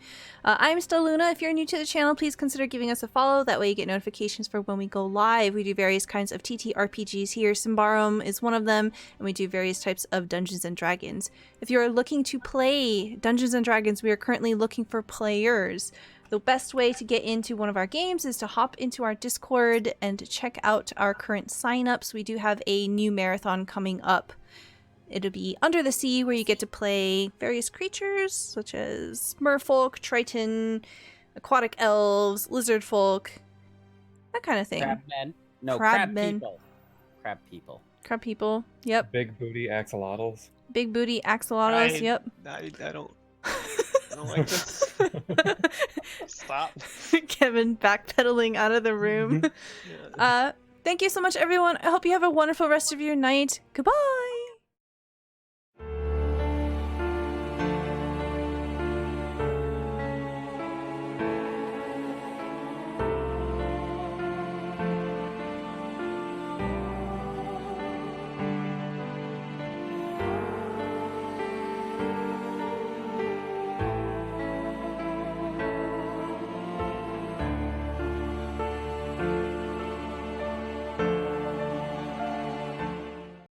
A: I'm still Luna. If you're new to the channel, please consider giving us a follow. That way you get notifications for when we go live. We do various kinds of TTRPGs here. Symbaroum is one of them, and we do various types of Dungeons and Dragons. If you're looking to play Dungeons and Dragons, we are currently looking for players. The best way to get into one of our games is to hop into our Discord and check out our current signups. We do have a new marathon coming up. It'll be Under the Sea, where you get to play various creatures such as merfolk, triton, aquatic elves, lizard folk, that kind of thing.
D: Crabmen. No,
A: Crabmen.
D: crab people. Crab people.
A: Crab people. Yep.
C: Big booty axolotls.
A: Big booty axolotls. Yep.
B: I don't like this. Stop.
A: Kevin backpedaling out of the room.
B: Yeah.
A: Thank you so much, everyone. I hope you have a wonderful rest of your night. Goodbye.